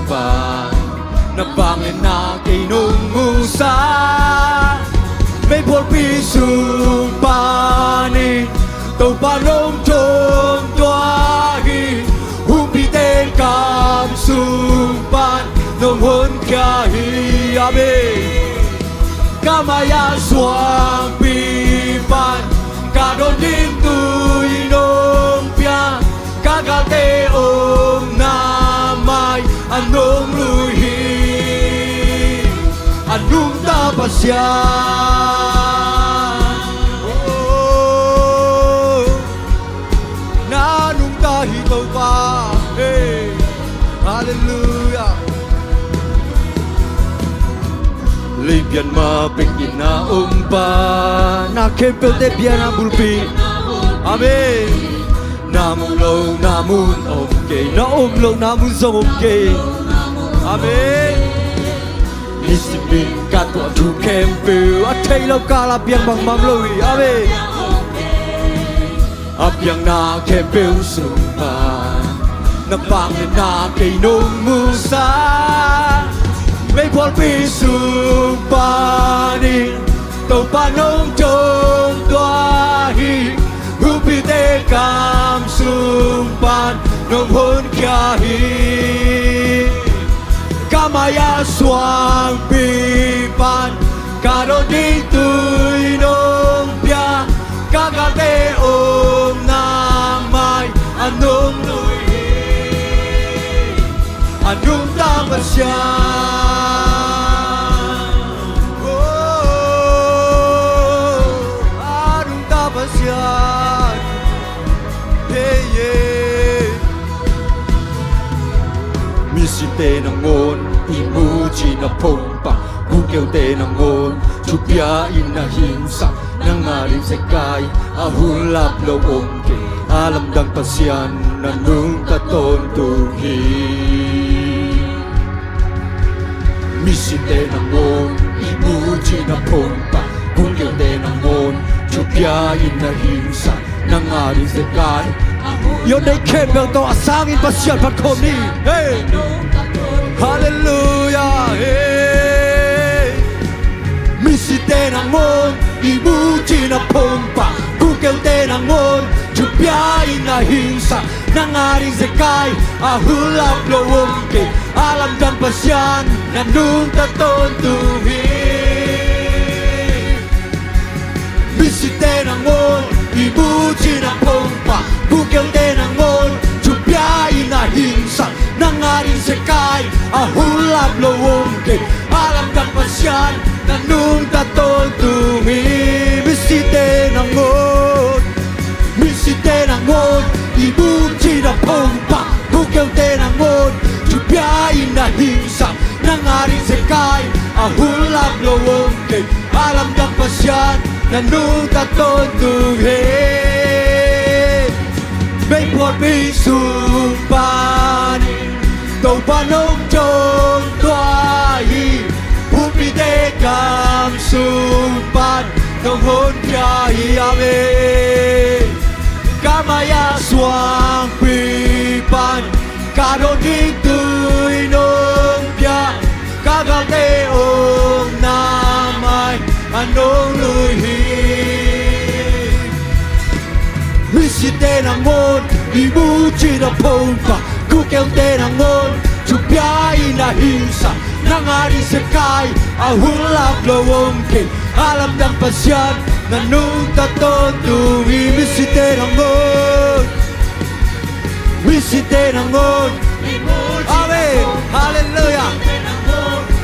pan na bangin na kinumusa may buol pisong panin tàu panong trôn toahi upiten kam sumpan nông hôn kahi abe kamaya suang pipan kadon din tui nong pia kagate om namay anong luhi anong tapasya nanong tahitaw pa hey hallelujah Libyan mapingin na umpa nakempel de biana bulpi amen namulaw namun okay naumlaw namun sa okay amen isipin katwa tu kempel at kailaw kalap yang bang mamloy amen apyang na kempel sumpan na pangin na kay nung musa may buol pisong panin tàu panong trôn toahi upite kam sumpan nong hôn kahi kamaya suang pipan kadon di tui nong pia kagate om namay anong luhi anong tapasya Misite ng ngon, imuji na pompa Bukyaw te ng ngon, tsupiyain na hinsa Nangaring sekay, ahulap lawong ke Alam dang pasyan, nanung tatontuhi Misite ng ngon, imuji na pompa Bukyaw te ng ngon, tsupiyain na hinsa Nangaring sekay Yon ay kembel to asangin pasyan pagkom ni Hey Hallelujah Hey Misite ng mon Imuji na pompa Bukel te ng mon Tsupiyain na hinsa Nangaring sekay Ahulap lawong ke Alam dan pasyan Nanung tatontuhi Misite ng mon Imuji na pompa Bukyaw te ng ngon, tsupiyain na hinsa Nangaring sekay, ahulap lawong ke Alam kang pasyan, nanung tatontuhi Misite ng ngon, misite ng ngon Imuji na pompa, bukyaw te ng ngon Tsupiyain na hinsa, nangaring sekay Ahulap lawong ke Alam kang pasyan, nanung tatontuhi May buol pisong panin tàu panong trôn toahi upite kam sumpan nong hôn kahi amen kamaya suang pipan kadon di tui nong pia kagate om namay anong luhi Misite ng ngon, imuji na pompa Bukyaw te ng ngon, tsupiyain na hinsa Nangaring sekay, ahulap lawong ke Alam ng pasyan, nanung tatontuhi Misite ng ngon, misite ng ngon Amen, hallelujah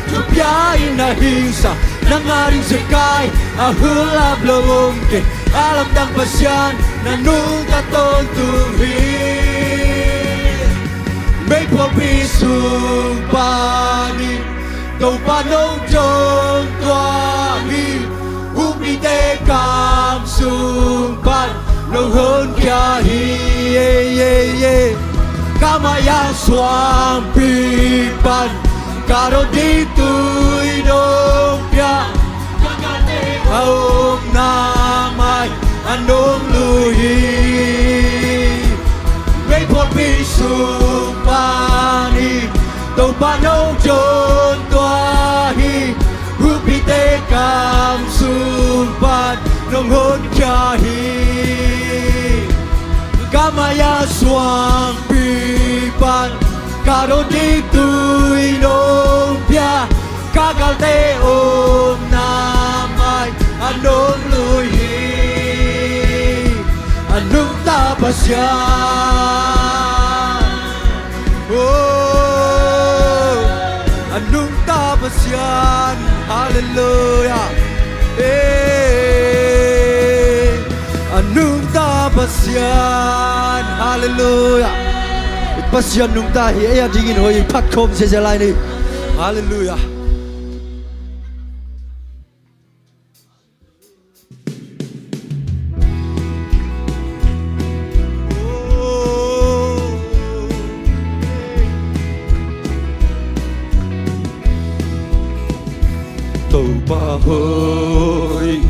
Tsupiyain na hinsa Nangaring sekay, ahulap lawong ke Alam ng pasyan, nanung tatontuhi May buol pisong panin tàu panong trôn toahi upite kam sumpan nong hôn kahi kamaya suang pipan kadon di tui nong pia Om namay anong luhi May buol pisong panin tàu ba nông chôn toa hi rupi te cam sumpan nông hôn cha hi kamaya suang pipan karo di tui nông pia kakal te om namai anong lui hi anong tapasyan oh anong tapasyan hallelujah anong tapasyan hallelujah pasyan nung tahi ay atingin hoy patkom sa lalay ni hallelujah tàu ba hơi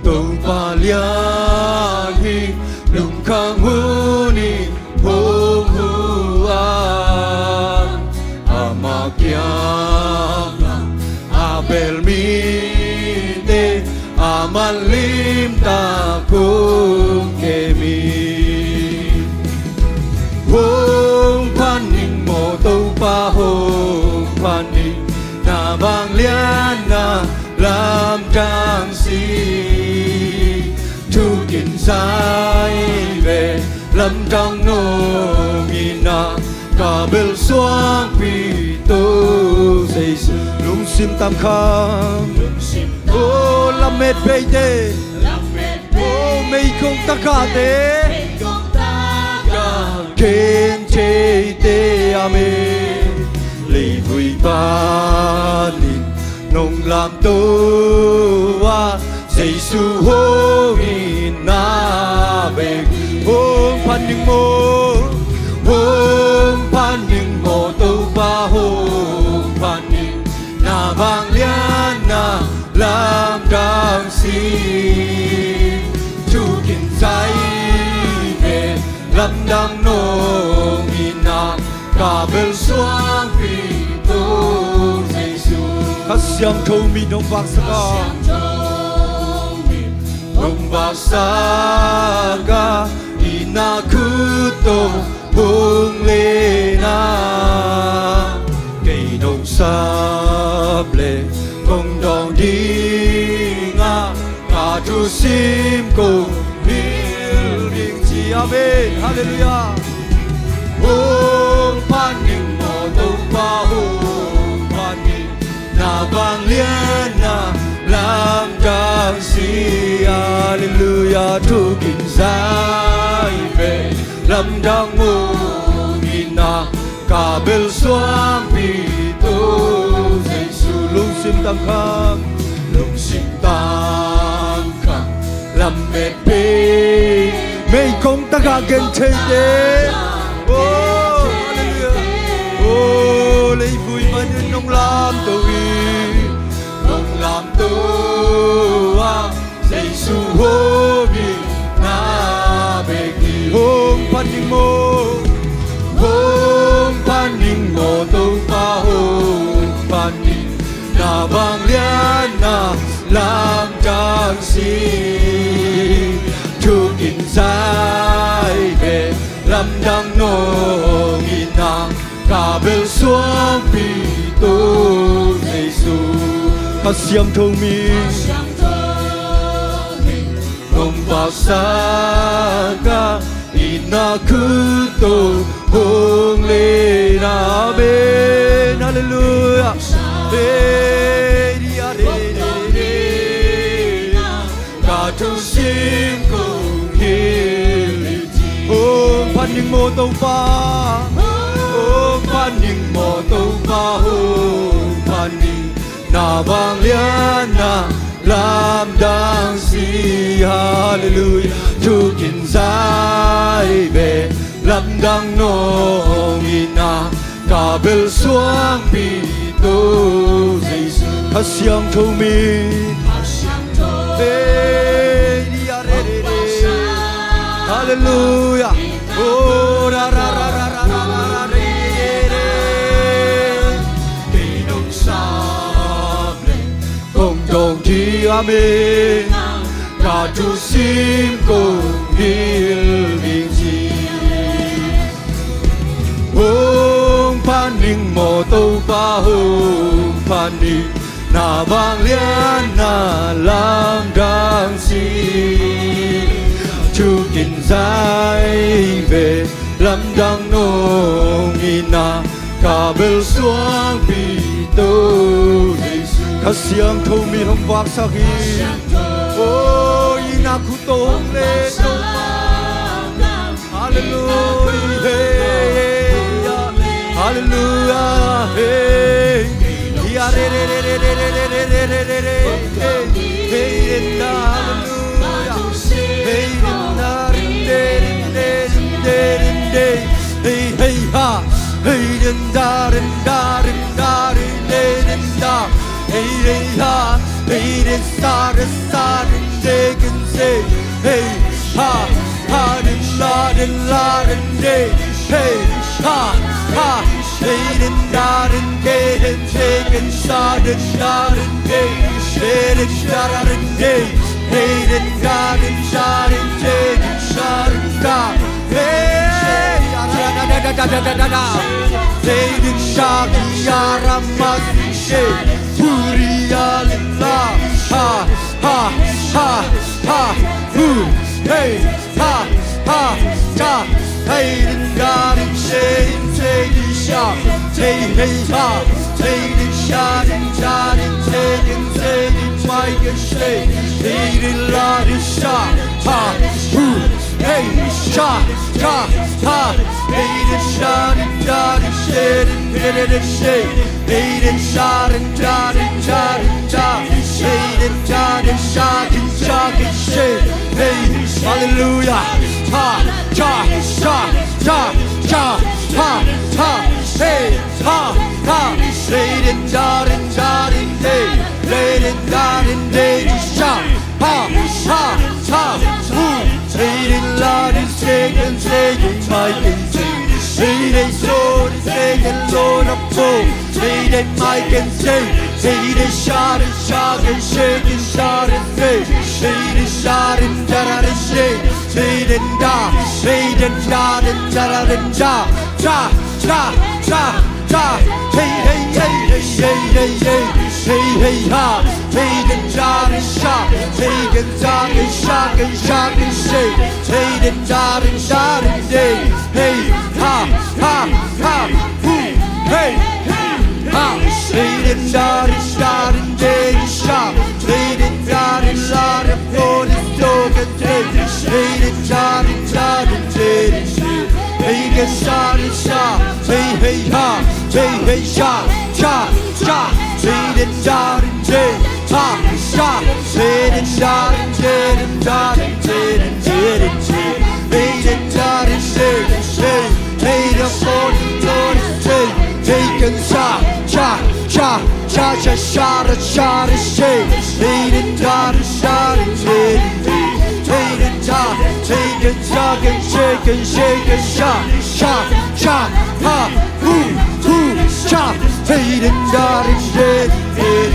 tàu ba liang hi nung khang hu ni hong hu an amakyam abel mi te amalim ta kung kemi hong paning mo tàu ba hong paning na bang lian na làm trang si thu kiến sai về lâm trong nô mina cả bel xoang pi tô xây lung sim tam kham ô làm mệt bê tê ô mây không ta cả tê kén chê tê amen lì vui ba nông làm toa Giêsu hô in na bê hô phan những mô tô ba hô phan những na vang lian na làm càng si chu kinh trái về lâm đang nông in na cả bel xoang pi tô Kasyang tomi nong baksaga nong baksaga inakuto hung lena kay nong sable kong dong dinga kaju sim kong building chi amen hallelujah hong paning mo to pa hong paning na bang lian na làm trang si hallelujah thu kinh sai về lâm đang ngô na cả bel xoang pi tô Giêsu lung sim tam kham làm mệt bê mây không ta gà gen chơi đê oh hallelujah oh lấy vui mà nên nông làm tôi làm toa Giêsu hô mi na bê ki hong paning mo tô pa hong paning na bang lian na làm trang si chu kinh sai về lâm đang nô nghi na cả bel xoang pi tô Giêsu Kasyang tomi nong baksaga inakuto hong lena amen hallelujah kaju sim kong hiliti hong paning mo to pa hong paning mo to pa hong paning na bang lian na làm đang si hallelujah chu kinh sai về lâm đang nong ina cả bel xoang pi tô Giêsu Kasyang tomi hallelujah oh ra ra ra ra ra ra ra amen Kadu simko hilbiji Hong paning mo to pa hong paning Na bang lian na lam dang si Chu kin zai về lam dang nong ina Kabel suang pi to Kasiang thâu mi hong vak sakhi Oh ina khu tong le to Hallelujah Hallelujah hey Ya re re re re re re re re re re re re hey rinda hallelujah hey rinda rinde rinde rinde rinde hey hey ha hey rinda rinda rinda rinde rinda hey hey ha hey rinda rinda rinde ginse hey ha ha rinda rinda rinde hey ha ha hey rinda rinde rinde ginsa rinda rinde hey rinda rinde hey rinda rinda rinde ginsa rinda hey da da da da hey rinda yara mashe puriya lilla ha ha ha ha hu hey ha ha da hey rinda rinde Sha, hey hey ha, hey din sha din sha din say din my good say, hey din la din sha, ha, hu, hey sha, ha, ha, hey din sha din say din say, hey din sha din hey din sha din say, hey hallelujah, ha, cha, cha, cha, cha, ha, ha. Hey, ha, ha, lady, darling, darling, day, lady, darling, day, shout, ha, ha, ha, woo, lady, darling, shaking, shaking, making, lady, soul, shaking, Lord of soul, lady, Mike and say, lady, shouting, shouting, shaking, shouting, lady, shouting, darling, shake, lady, darling, darling, cha, cha, cha, cha, hey, hey, hey, hey, hey, hey, hey, hey, ha, hey, den darin shock, hey, den darin shock and shock and shake, hey, den darin day, hey, ha, ha, ha, woo, hey, ha, hey, den darin day, shock, hey, den darin laden for the dog and day, hey, den darin day, hey, get shot and shot, hey, hey, ha, hey, hey, shot, shot, shot, hey, den darin day, ha, shot, hey, den darin day, den darin day, den darin day, hey, den darin day, hey, hey, the morning day, hey, can shot, shot, shot, shot, shot, shot, shot, shot, hey, den darin day, hey, den darin, take and talk and shake and shake and shot, shot, shot, ha, woo, woo, shot, hey, and darling, dead, dead,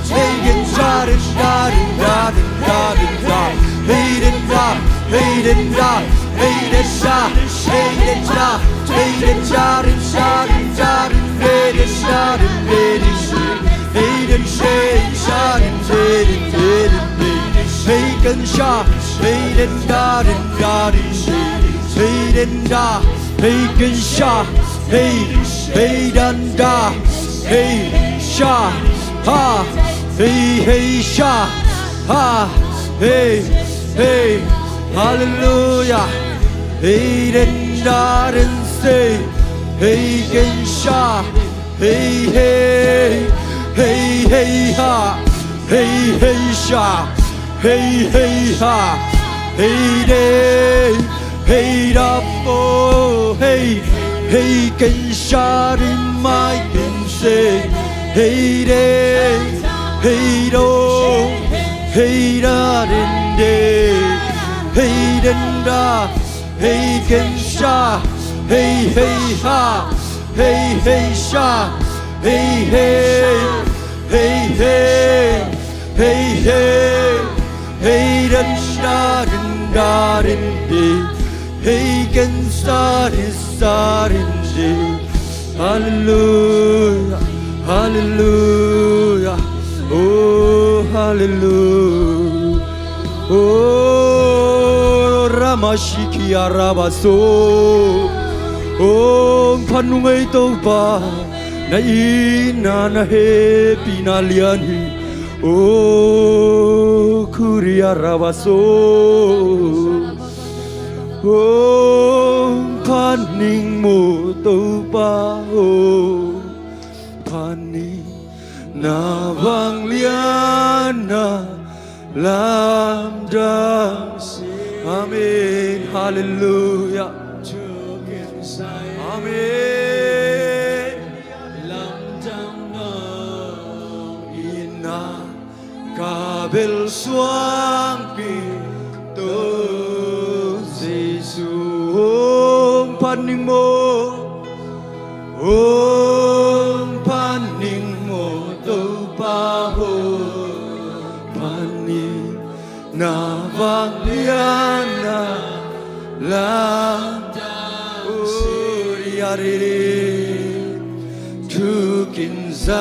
take and shot and shot and shot and shot and shot, hey, and shot, hey, and shot, hey, and shot, hey, and shot, hey, and shot and shot and shot and dead and shot and dead and shot, hey, and shake, shot and dead and dead and dead, take and shot. Hey, den da, hey, den da, hey, can sha, hey, hey, dan da, hey, sha, ha, hey, hey, sha, ha, hey, hey, hallelujah, hey, den da, den say, hey, can sha, hey, hey, hey, hey, ha, hey, hey, sha, hey, hey, ha. Hey day, hey up, oh, hey, hey, can shot in my can say, hey day, hey do, hey da in day, hey den da, hey can shot, hey, hey, ha, hey, hey, shot, hey, hey, hey, hey, hey, hey. 사린지 할렐루야 할렐루야 오 할렐루야 오 라마시키야 라바소 오 판웅의 또바 나이나 나해 비날리아니 오 쿠리야 라바소 오 파닝 모또바 오 파닝 나방리아나 람장시 아멘 할렐루야 아멘 람장너 이나 가벨 수왕비 또 예수 파닝모 파닝모 또 바호 파닝 나방리아나 우리아리리 죽인 사이레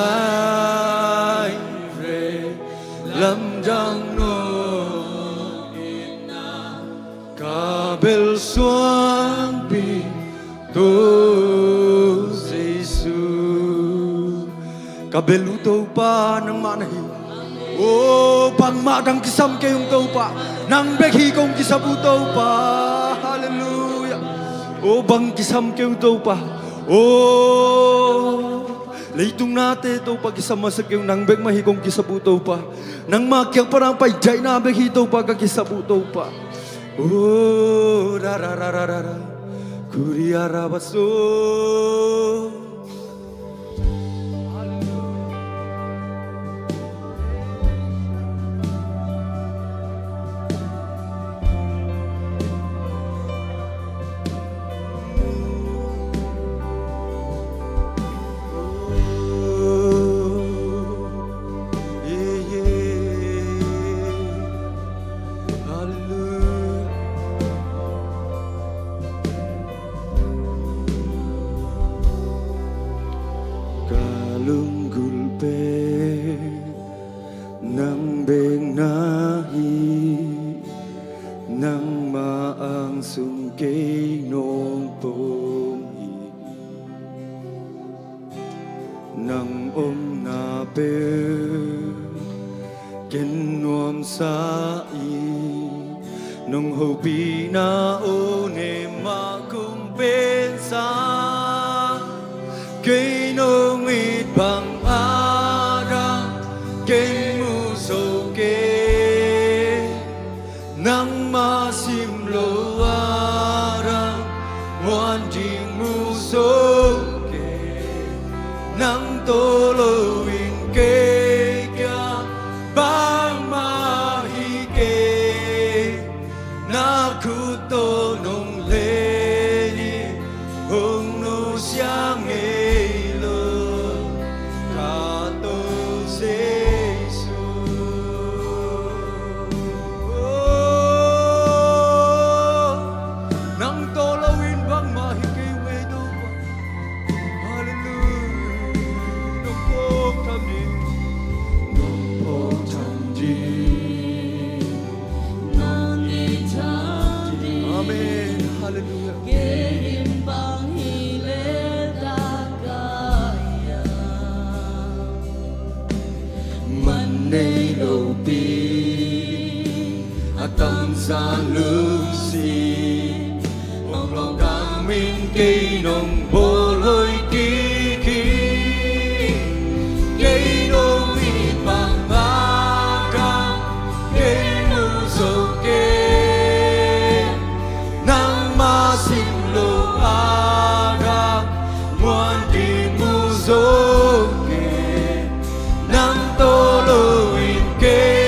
람장노 가벨 수왕비 또 예수 가벨 우토파 ng manahi Oh, pangmadang kisam kayong taupa Nang bekhi kong kisabuto pa Hallelujah Oh, bang kisam kayong taupa Oh, leitung nate taupa kisam masak kayong nang bek mahi kong kisabuto pa Nang makyang parang payjay na bekhi taupa kakisabuto pa Oh, rarararara Kuriarabaso Nang beng nahi Nang maang sungkay nong ponghi Nang nape Kinuam sai Nung hopi na one makumpensa Kay nung itbang Ken musoke nang masimlo arang muanding musoke nang tolowin kay ka bang mahike nakuto nung leni hong no siyang ilo kato se Tâm san lương si mong lòng đang minh cây nồng bồ lôi kỳ kỳ cây nồng ít bằng ba ca cây nu sâu kê nang ma sim lo aga muan kỳ mu sâu kê nang tô lô in kê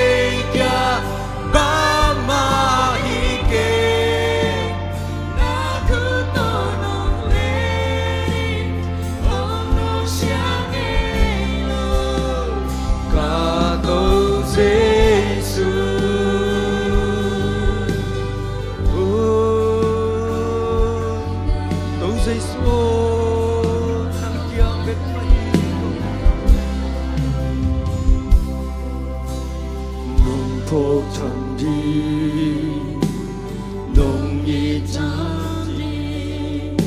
khổ thầm đi nông y chẳng đi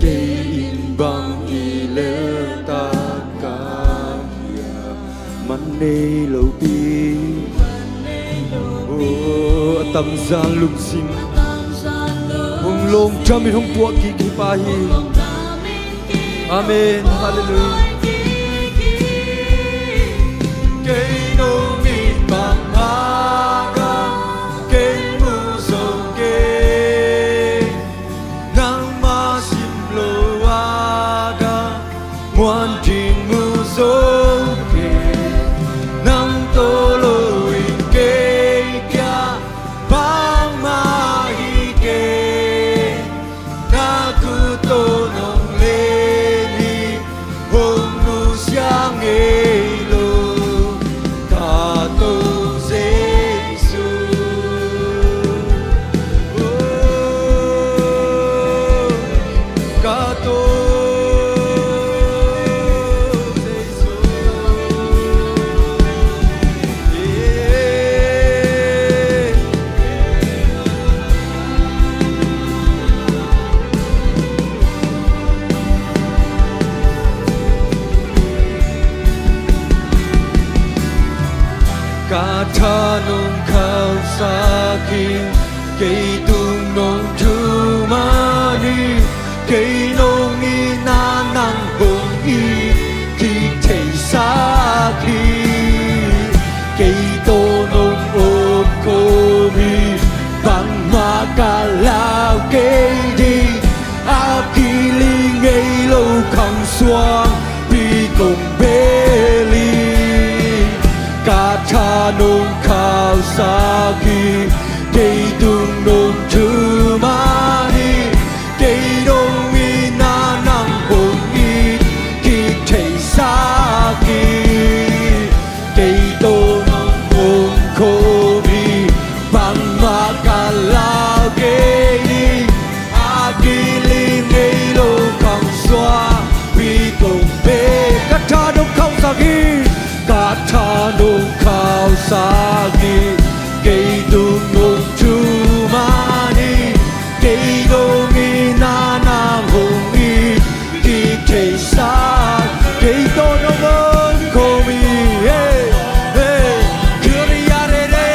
để in bằng y lỡ ta cả man nê lâu bi ô tâm gian lung sim hong long chăm in hong tua ki ki pa hi amen hallelujah cây nông y bằng aga cây mu sông kê nang ma sim lo aga muan tin mu sông kê nang to lo in kê kya bang ma hi kê na ku to nong le ni hong nu xiang e cả tha nông khao xa khi cây tung nông thu ma đi cây nông y na năng hùng y khi thầy xa khi cây tô nông ôm cô mi bằng hoa cả lao cây đi a kỳ ly ngây lâu khăng xoang vì cùng bê ly cả tha nông khao xa khi cây tung nông thư ma đi cây nông y na năng hồn y khi thầy xa khi cây tô nông hồn khô bi bằng ma cả lao cây đi a kỳ ly ngây lâu khăng xoa vì cùng bê cả tha nông khao xa khi cả tha nông khao xa khi cây tung nông thu ma đi cây nông y na nam hùng y khi thầy xa cây tô nông ơn khô mi cứ đi ya re re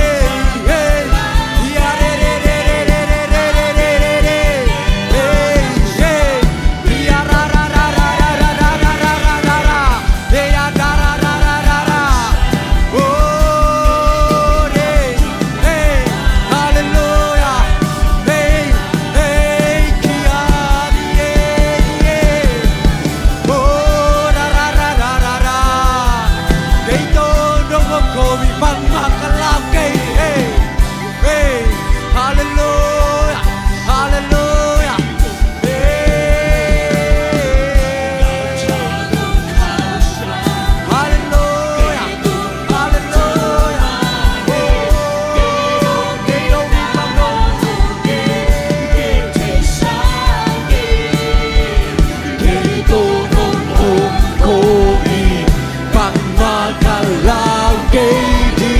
ya re re re re re re re re re ya ra ra ra ra ra ra ra ra ra ra ra ya ra ra ra ra ra ra oh hey hey hallelujah hey hey kia yeah oh ra ra ra ra ra ra cây tô đông ngọc cổ bị băng mặc cả lao cây hey hey hallelujah hallelujah hey hallelujah hallelujah cây đông bị băng đông cây tô đông ôm cô y bằng hoa cả lao cây đi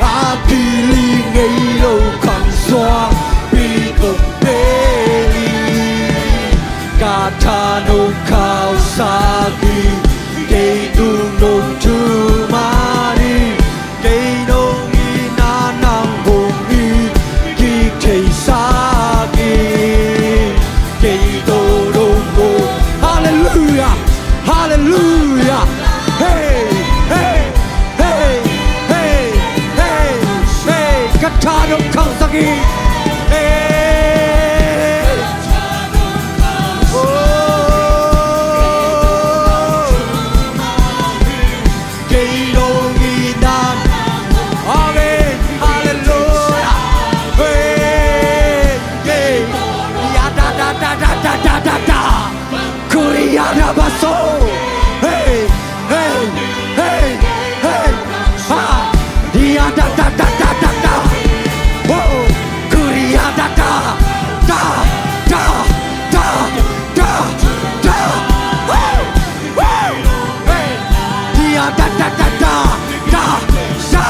a kỳ ly ngây lâu khăng xoa vì cùng bê ly cả tha nông khao xa khi cây tung nông thu ma đi cây nông y na năng hùng y khi thầy xa khi cây tô nông hùng hallelujah hallelujah hey hey hey hey hey hey cả tha nông khao xa khi hey oh cây nông y na amen hallelujah hey hey ya da da da da da da da da Kuriana baso hey hey hey hey ha ya da da da da da da oh Kuriana da da da da da da hey hey hey ya da da da da da da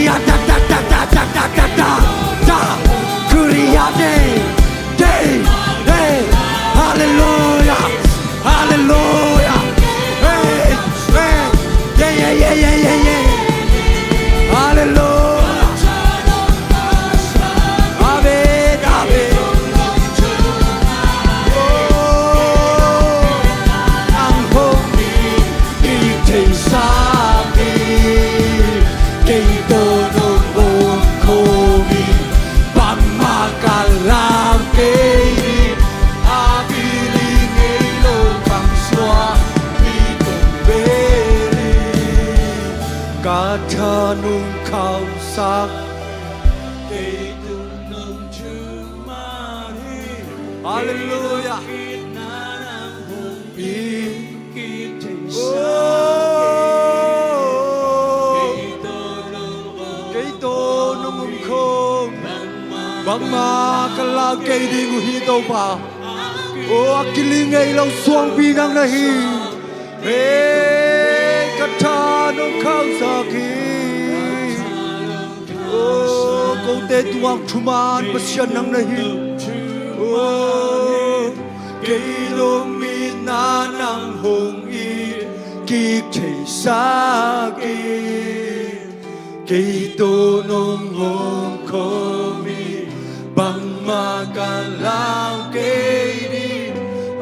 ya da da าทานุ่งขาวสักฮาเลลูยาโอ้เกยโตนุ่งคงบังมากะลาเกยดิงฮีโตปาโอ้กิลิงไงเราสวงปีนังนะฮีเฮ้กะทานุ่งขาวสักโอ้กูเตตวงทุมานปัสยานังนะฮีโอ้เกยโลมีนานังหงอีกิเทสากีเกยโตนงหงโคมีบังมากันลาวเกยดี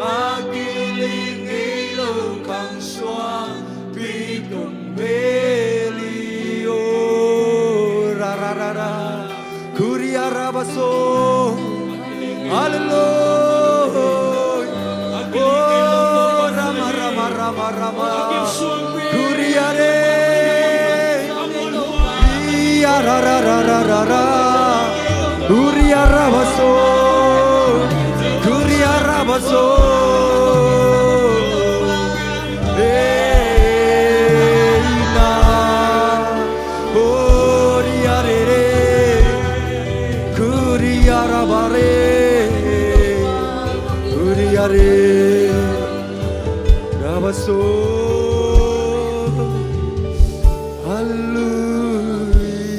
อากิลิงเอโลคังสวงปีตุงเบลีโอราราราราคุริอาราบาโซฮาเลลูยารามารามารามารามาคุริอาเรยาราราราราราราคุริอาราบาโซคุริอาราบาโซเอนาโอริอาเรเรคุริอาราบาเรคุริอาเรราบาโซฮาเลลู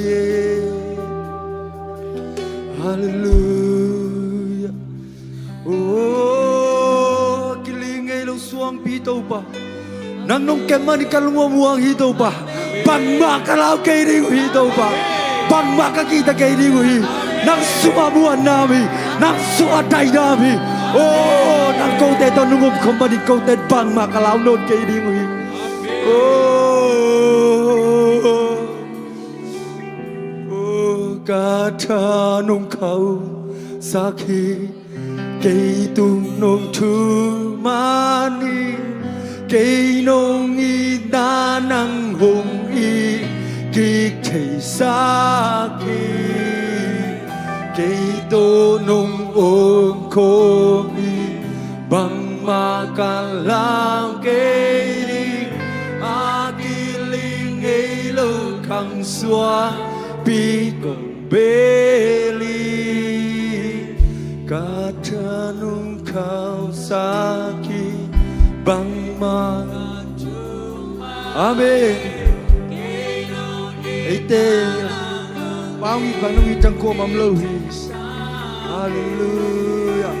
ยาฮาเลลูยาโอ้กิลิงไงเราสวงปีโตปะนังนงแกมันกันลงมัวฮีโตปะปันมากะลาวเกยดิฮีโตปะปันมากะกีตะเกยดิฮีนังสุมาบัวนามินังสุอาไดนามิโอ้นังโกเตตอนนุ่มคมบันโกเตปังมากะลาวโนนเกยดิฮีโอ้กาทานุ่งเขาสักทีเกยตุงนงทูมานีเกยนงอีดานังหงอีกิเทสักทีเกยโตนงโอมโคอีบังมากันลาวเกยดีอากิลิงเอโลคังสวาปีกงเบลีกาทานุงขาวสากีบังมาอาเมนไอเตปาวิบังนวิจังโคมัมโลฮิฮาเลลูยา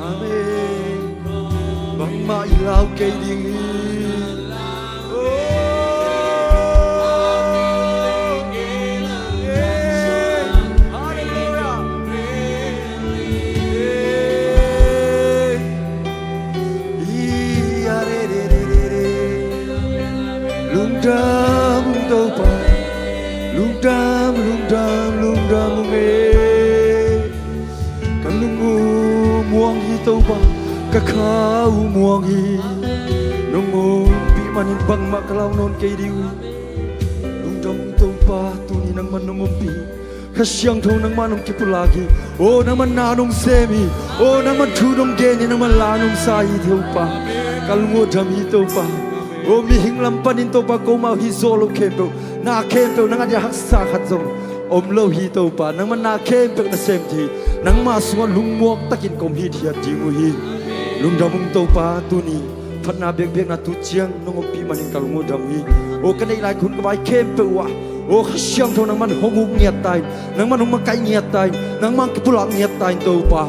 อาเมนบังมาอีลาวเกดิงลุงดำเอกันลุงงูม่วงฮีโตปากะขาวม่วงฮีน้องโมปีมันบังมากะลาวนนเกดิวลุงดำโตปาตุนีนังมันนงมปีขะเสียงทงนังมันนงกิปุลากีโอ้นังมันนานงเซมีโอ้นังมันทูนงเกนีนังมันลานงสายเทวปากะลุงงูดำฮีโตปาโอ้มีหิงลำปันินโตปาโกมาฮิโซโลเคมเปนาเคมเปนังอาจจะหักษาขัดจงอมโลฮีโตปานังมันนาเคมเปนะเซมทีนังมาสวนลุงมวกตะกินกมฮีเทียจิงุฮีลุงดำมุงโตปาตุนีพันนาเบียงเบียงนาตุเจียงนงปีมันกะลุงดำฮีโอ้กันได้หลายคนก็ไปเคมเปวะโอ้เสียงทงนังมันหงุกเงียบตายนังมันหงมาไกเงียบตายนังมันกิปุลักเงียบตายโตปา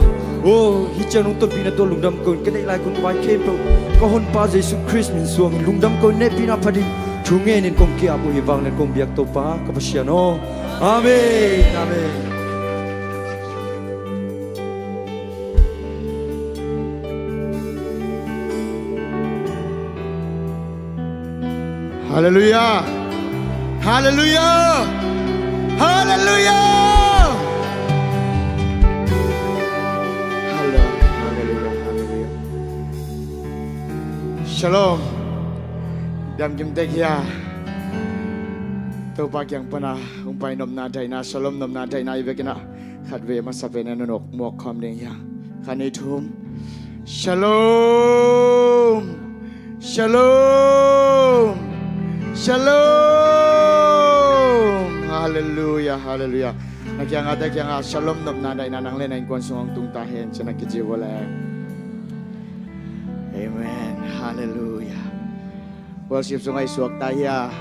โอ้ฮิเจนุงต้นปีนาตัวลุงดำคนกันได้หลายคนก็ไปเคมเปก็ฮอนปาเยซูคริสต์มินสวงลุงดำคนเนปีนาพดินทุงเงินกงเกียบุยวังเนกงเบียกโตปากับพระเชียโนอาเมนอาเมน Hallelujah. Hallelujah. Hallelujah. Hallelujah. Hallelujah. Shalom. Dam kim tek ya. ตัวปากยังปนาองไปนมนาใจนาสลมนมนาใจนาอีเวกินะขัดเวมาสเปนนนกหมวกคอมเดียงยังขันนี้ทุมชโลมชโลมชโลมฮาเลลูยาฮาเลลูยานักยังอาแต่ยังอาชโลมนมนาใจนานังเล่นในกวนสวงตุงตาเห็นชนะกิจิวะแลเอเมนฮาเลลูยาworship sungai suak taya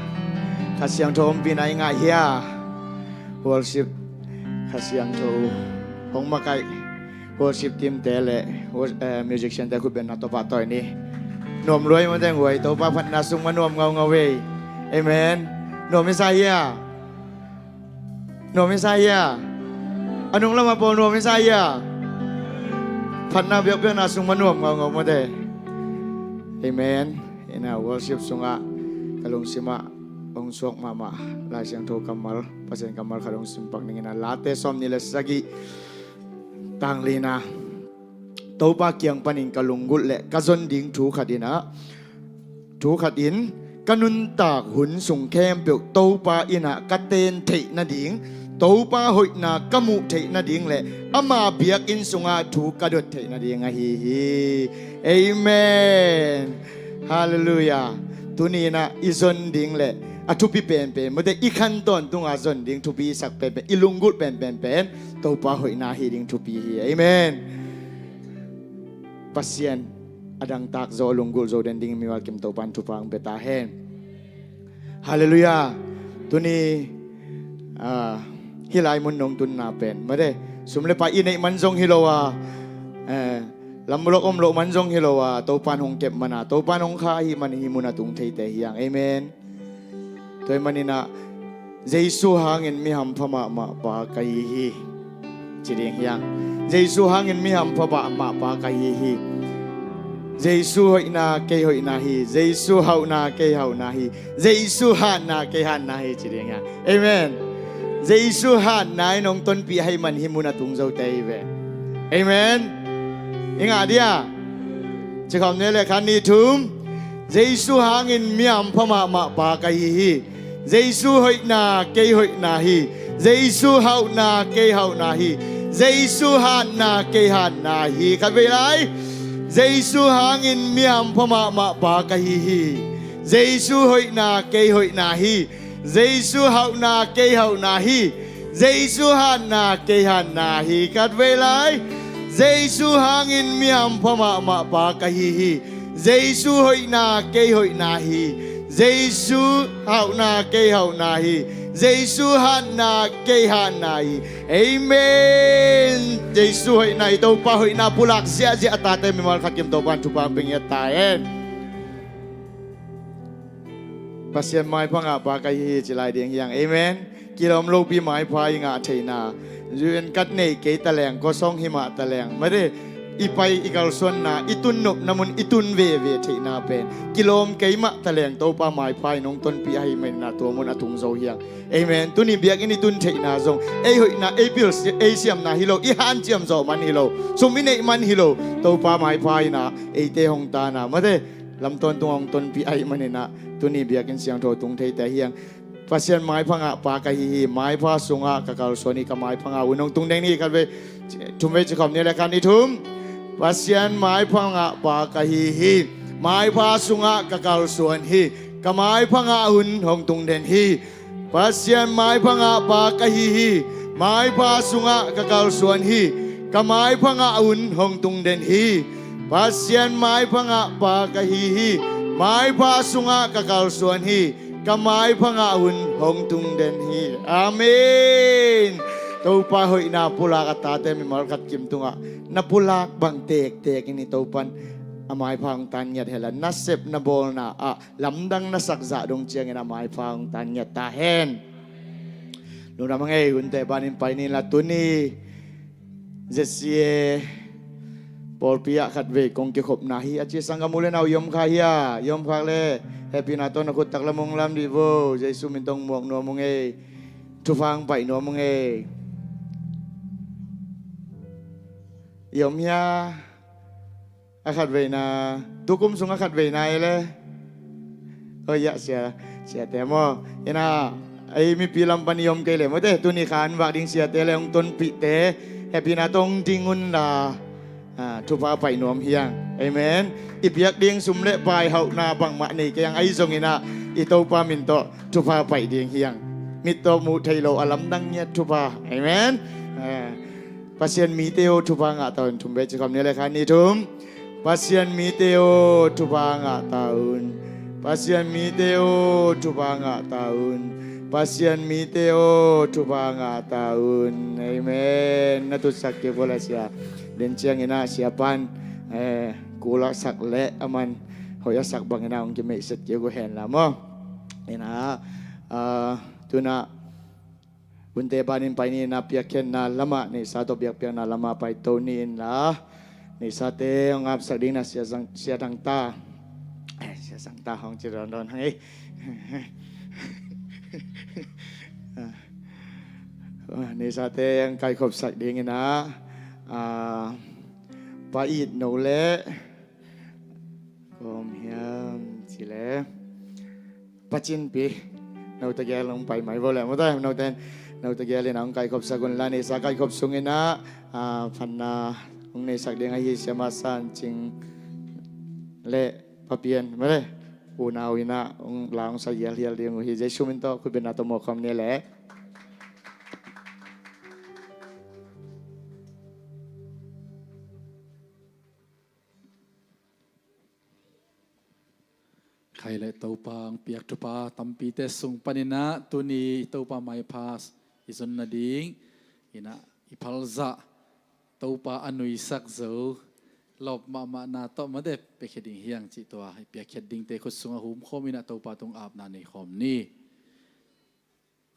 kasiang thom pinai nga hia worship kasiang tho hong makai worship team tele music center ku ben to pa toy ni nom loi ma teng hoi to pa phat na sung ma nom ngau ngau we amen nom messiah nom messiah anung la ma po nom messiah phat na biak biak na sung ma nom ngau ngau ma de amen ina worship sunga kalung sima ong suak mama la siang tho kamal pasen kamal kalung simpak ningina late som nila sagi tang lina to pa kyang paning kalunggul le kazon ding thu khadina thu khadin kanun tak hun sung kem pe to pa ina katen thei na ding to pa hoi na kamu thei na ding le ama biak in sunga thu kadot thei na ding a hi amen hallelujah tunina izon ding le atupi pen pen mode ikhan ton tunga zon ding tupi sak pen pen ilunggut pen pen pen to pa hoi na hi ding tupi hi amen pasien adang tak zo lunggul zo den ding mi wal kim to pan tu pang beta hen hallelujah tuni hilai mun nong tun na pen mode sumle pa inai man zong hilowa lamulok lo man zong hilowa to pan hong kep mana to pan hong kha hi man hi muna tung thei te hiang amen toy manina jesu hangin mi ham phama ma pa kai hi chireng hiang jesu hangin mi ham phama ma pa kai hi jesu hoina ke hoina hi jesu hauna ke hauna hi jesu han na ke han na hi chireng hiang amen jesu han nai nong ton pi hai man hi muna tung zo te ve amen inga dia chikam ne le khan ni thum jesu hangin mi ham phama ma pa kai hi Giêsu hội na cây hội na hi Giêsu hậu na cây hậu na hi Giêsu hạn na cây hạn na hi các vị lại Giêsu hangin miam phama ma pa ka hi hi Giêsu hội na cây hội na hi Giêsu hậu na cây hậu na hi Giêsu hạn na cây hạn na hi các vị lại Giêsu hangin miam phama ma pa ka hi hi Giêsu hội na cây hội na hi Giêsu hậu na cây hậu na hi Giêsu hạn na cây hạn na hi amen Giêsu hội này tàu pa hội na pulak sia sia ta te mimal khakim tàu ban thupa pingya taen pasien mai panga pa kai hi chilai ding yang amen kilom lo pi mai pa inga theina yuen kat nei ke taleng ko song hima taleng mare ipai ikal son na itun nop namun itun ve ve theina pen kilom keima taleng to pa mai pai nong ton pi ai men na to mon atung zo hiang amen tuni biak ini tun theina zong ei hoi na ei pil ei siam na hilo i han chiam zo man hilo sumine man hilo to pa mai pai na ei te hong ta na mate lam ton tung ton pi ai man na tuni biak in siang tho tung thei ta hiang pasien mai phanga pa ka hi mai pha sunga ka kal soni ka mai phanga unong tung deng ni ka ve thumve chikhom ne la kan ni thum pasien mai phanga pa ka hi mai pha sunga ka kal suan hi ka mai phanga hun hong tung den hi pasien mai phanga pa ka hi mai pha sunga ka kal suan hi ka mai phanga hun hong tung den hi pasien mai phanga pa ka hi mai pha sunga ka kal suan hi ka mai phanga hun hong tung den hi amen tau pa hoi na pulak atate mi mal kat kim tunga na pulak bang tek ini tau pan amai phang tan nyat hela na sep na bol na lamdang na sakza dong chiang ina amai phang tan nyat ta hen lu na mangai hunte banin pai ni la tuni jesie pol pia khat ve kong ke khop na hi achi sangam mule nau yom kha hia yom khak le happy na to na khut tak lamong lam di vo jesu min tong muak no mong e tu phang pai no mong e yom ya akhat ve na tukum sung akhat ve na ele oh ya sia te mo ina ไอ้มีปีลำปนิยมเกเลยมาเตตุนิขานวากดิงเสียเตเลงตนปิเตแฮปปี้นาตงดิงุนลาทุพาไปนวมเฮียงเอเมนอิบยักดิงสุมเลปายเฮานาบังมะนี่ก็ยังไอซงอินะอิโตปามินโตทุพาไปดิงเฮียงมิโตมูไทโลอลัมดังเนียทุพาเอเมนpasien miteo tupanga tahun tumbe cakap ni lekhan ni tum pasien miteo tupanga tahun pasien miteo tupanga tahun pasien miteo tupanga tahun amen natu sakye bola sia lenciang ina siapan kula sak le aman hoya sak bangina ong kime set ke go hen la mo ina tuna Bunte banin pa ni na piakyan na lama ni sato piakyan na lama pa ito ni na ni sate ang absak din na siya dang ta siya sang ta hong chiron don hey ni sate ang kay kopsak din na pait no le kom hiam sile pachin pi nau tagyalong pai mai bola mo ta nau ten nau tagyalin ang kay kopsagun lani sa kay kopsungin na pan na kung ni sak ding ay siya masan ching le papien mare unaw ina ang lang sa yel ding hi jesu minto ku benato mo kam ni leใครเลยตัวปางเปียกทุปาตัมปีเตสุงปนินะตัวนี้ตัวปาไม้พาสอิสุนนาดิงอินะอิพัลซะตัวปาอนุยสักเจ้าหลบมานาโตมาเด็ไปเขดิงเฮียงจิตัวเปียกเขดิงเตคุสุงหุมโคมินะตัวปาตรงอาบนาในคอมนี้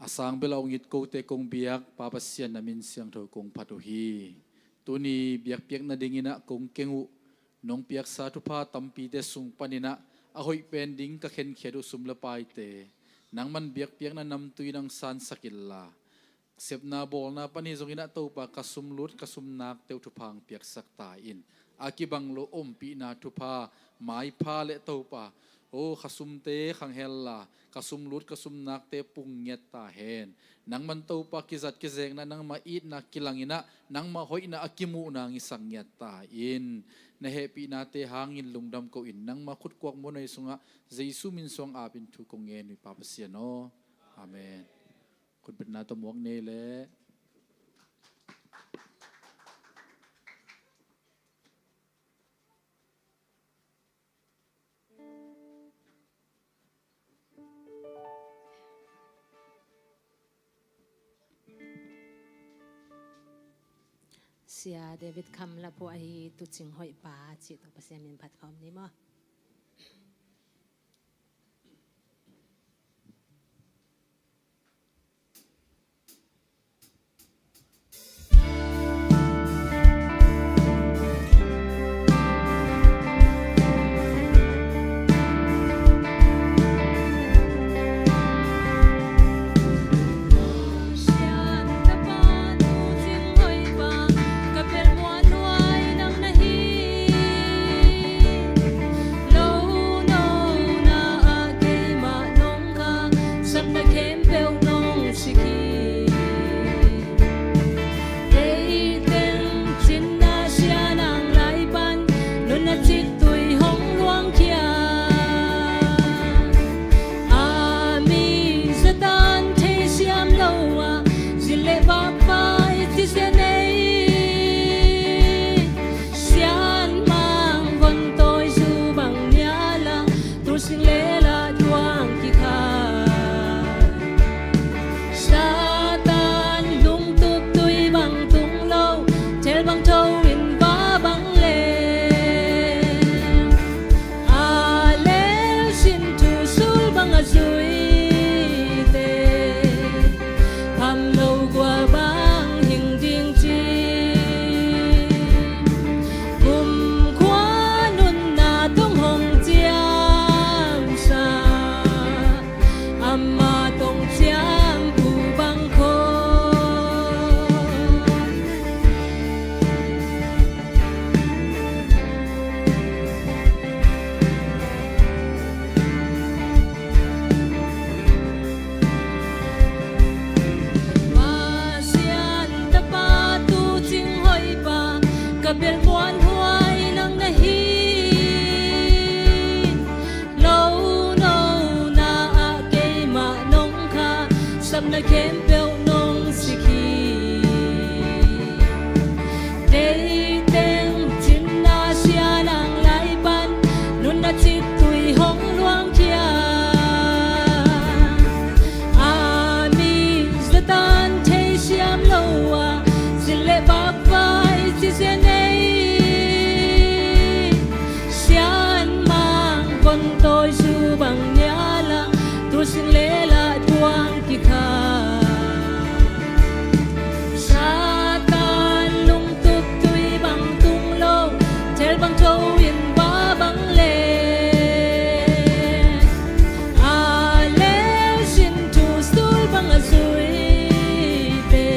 อาสังเบลองยิดโกเตกงเบียกปาปัสเซียนนามินเสียงเถกงพัตุฮีตัวนี้เบียกเปียกนาดิงอินะกงเกงอุน้องเปียกสาธุปาตัมปีเตสุงปนินะอหอยเป็นดิ้งกะเข็นเขียดูสุมละไปเตนังมันเบียกเปียกนั้นนำตุยนังสันสกิลลาเสพนาบอลนาปนิจงอินะตัวปากกสุมลุดกสุมนักเตวทุพังเปียกสักตาอินอากิบังโลอมปีนาทุพาไม้พาเลตัวปาโอ้กสุมเตขังเฮลลากสุมลุดกสุมนักเตปุงเงตตาเฮนนังมันตัวปากิจัดกิเซงนังมาอีดนักกิลังอินะนังมาหอยนะอากิมูนังอิสังเงตตาอินna happy nate hangin lungdam ko in nang makut kwak mo na isunga Jesu min song apin tu kong en ni papasiano amen kut bet na to muak nele sia David kam la po ai tu ching hoi pa chi to pa sia min phat khom ni mo kapel buwan huway ng nahin no no na kay manong ka sab na kempel nong siki day teng tin na siya ng laiban nun na chip tuy hong luang kia ami zatan te siam loa sile babai si senei sian mang kon tôi su bằng nyala tu sin lela tuang kika Satan lung tup tui bang tung lo tel bang châu in ba bang le ale sin tu sul bang azui te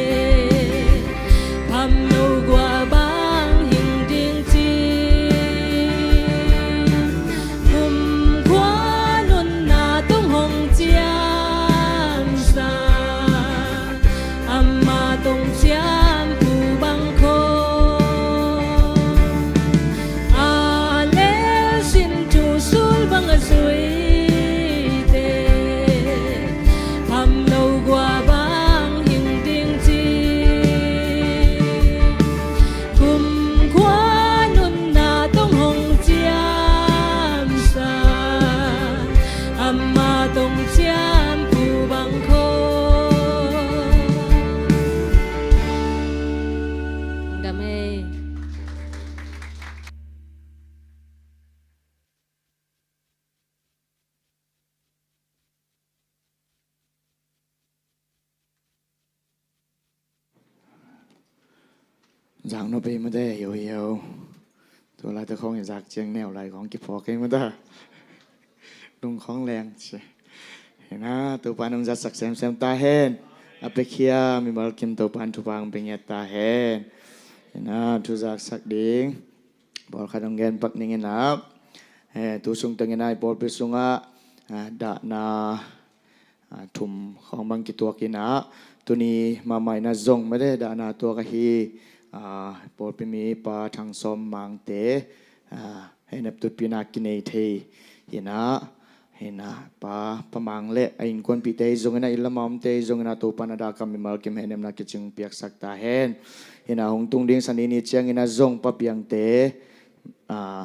pam no gua bang hing ding ti kum kwa nun na tung hong chiam sa amma tung chiam pu bang ko ale sin tu sul bang azui te pam no gua bang hing ding ti kum kwa nun na tung hong chiam sa amma tung chiam pu bang ko Dame อย่างโนเปมาได้เหี่ยวๆตัวลายตะคองอย่างจากเจียงแนวไหลของกิบพอเก่งมาได้ลงของแรงใช่เห็นนะตัวปานองจัดสักแซมตาเห็นอเปเคียมีบอลกิมตัวปานทุบางเป็นเงียตาเห็นเห็นนะทุจากสักดิ้งบอลขัดองเงินปักนิ่งนับตัวซุงตังเงินไอ้บอลไปซุงดานาทุ่มของบางกิตัวกินะตัวนี้มาใหม่นะจงไม่ได้ดานาตัวกะฮีปอดไปมีปลาทางซอมมังเตให้นับตุดปีนากินเอทีเห็นนะปลาประมังเละไอ้คนปีเตยจงนะอิลมอมเตยจงนะตัวปานาดากัมมิมาลกิมเห็นนักกิจงเปียกสักตาเห็นนะหงตุงดิ้งสันนิษเชียงนะจงปะเปียงเต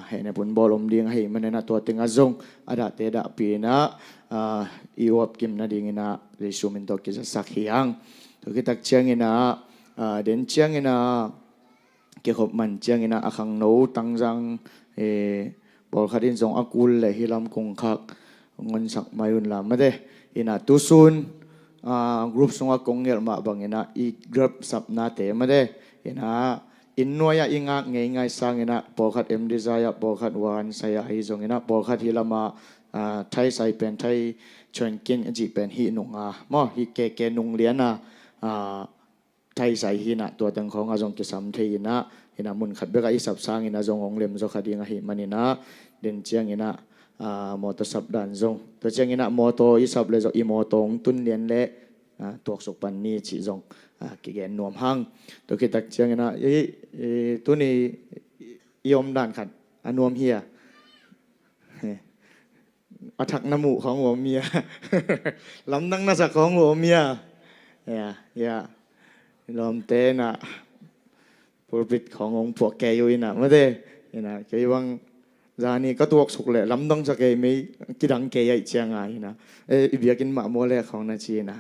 เห็นนะปุ่นบอลมดิ้งให้มันนะตัวติงจงอาดาเตดาปีนะอีวบกิมนะดิ้งนะเรซูมินโตกิจสักเฮียงตัวกิตักเชียงนะเดินเชียงนะเกี่ยวกับมันเชียงนะอาคังโนตั้งจังบอลขัดินจงอากุลเลยฮิลำคงคักเงินสักมายุนลาไม่ได้อินะตุซุนกรุ๊ปสงฆ์กงเงลมาบางอินะอีกรุ๊ปสับนาเตไม่ได้อินะอินนัวยอิงะเงยไงสังอินะบอลขัดเอ็มดีไซน์บอลขัดวานไซยาฮิจงอินะบอลขัดฮิลามาไทยไซเป็นไทยชวนกินจีเป็นฮินุงมอฮิเกนุงเลียนไทยใส่หินะตัวตังของอาจงกิสัมเทียนะหินะมุนขัดเบกอิสับสร้างหินะจงองเล็มจงขัดยังหิมันหินะเดินเจียงหินะมอตสับดันจงตัวเจียงหินะมอตอิสับเลยจงอิมอตงตุนเลียนเละตัวสุปันนี่จีจงกิเกนนวมหังตัวกิตักเจียงหินะตัวนี้ยอมด่านขัดนวมเฮียอัฐักน้ำมูของหัวเมียลำนั่งน่าสักของหัวเมียลมเตนะปรปิดขององค์พวกแกอยู่นะไม่ได้นะแกวังจานี่ก็ตัวสุกเลยลำต้องจะแกไม่กิดังแกใหญ่เชียงไงนะอีเบียกินหมาโมเลของนาชีนะ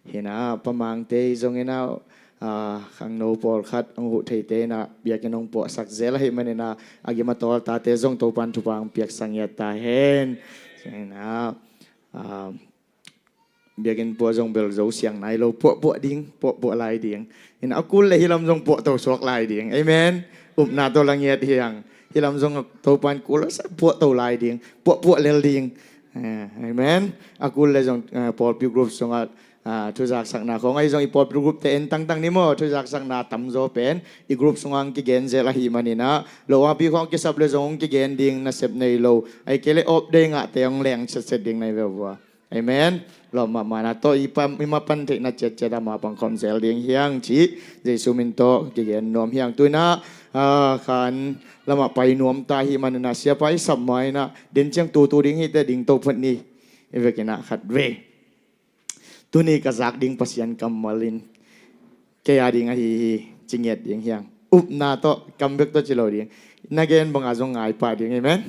เห็นนะประมังเตยจงเห็นนะขังโนปอลคัดองหุเทเตนะเบียกินองปอสักเซลให้มันนะอากิมาตอลตาเตจงตัวปันทุบังเปียกสังยตาเห็นเห็นนะเบียกินปัวจงเบลโจเสียงไหนเราปัวดิ้งปัวลายดิ้งเห็นเอากุลเลยฮิลำจงปัวตัวสวกลายดิ้งเอเมนอุบนาตัวละเงียดเฮียงฮิลำจงตัวปันกุลแล้วปัวตัวลายดิ้งปัวเลลดิ้งเอเมนเอากุลเลยจงปอลพิกรุ๊ปจงทุจักสักนาของไอ้จงอีปอลพิกรุ๊ปเต็นตั้งนี่มั้งทุจักสักนาตั้มโจเป็นอีกรุ๊ปจงอังกิเกนเจลาฮิมันนี่นะเราว่าพี่ของกิสับเลยจงกิเกนดิ้งนะเสพในโลไอ้เกลอบดิ้งอ่ะแต่ยังแรงเสร็จดิ้งในเวลว่า เอเมนเรามานะโตอีปัมอิมาปันเทนะเจเจดามาปังคอมเซลเลียงเฮียงจีเจสุมินโตเกียนนวมเฮียงตุยนะขันเรามาไปนวมตาหิมันนะเสียไปสับไม้นะเดินเชียงตูดิ่งฮิตดิ่งโตพันนี้เอเวกินะขัดเวตุนี่กระซักดิ่งปัสยันกัมมาลินเกียดิ่งฮีจิงเงียดดิ่งเฮียงอุบนาโตกัมเบกโตจิโลดิ่งนักเรียนบังอาจงไงป่าดิ่งเอเมน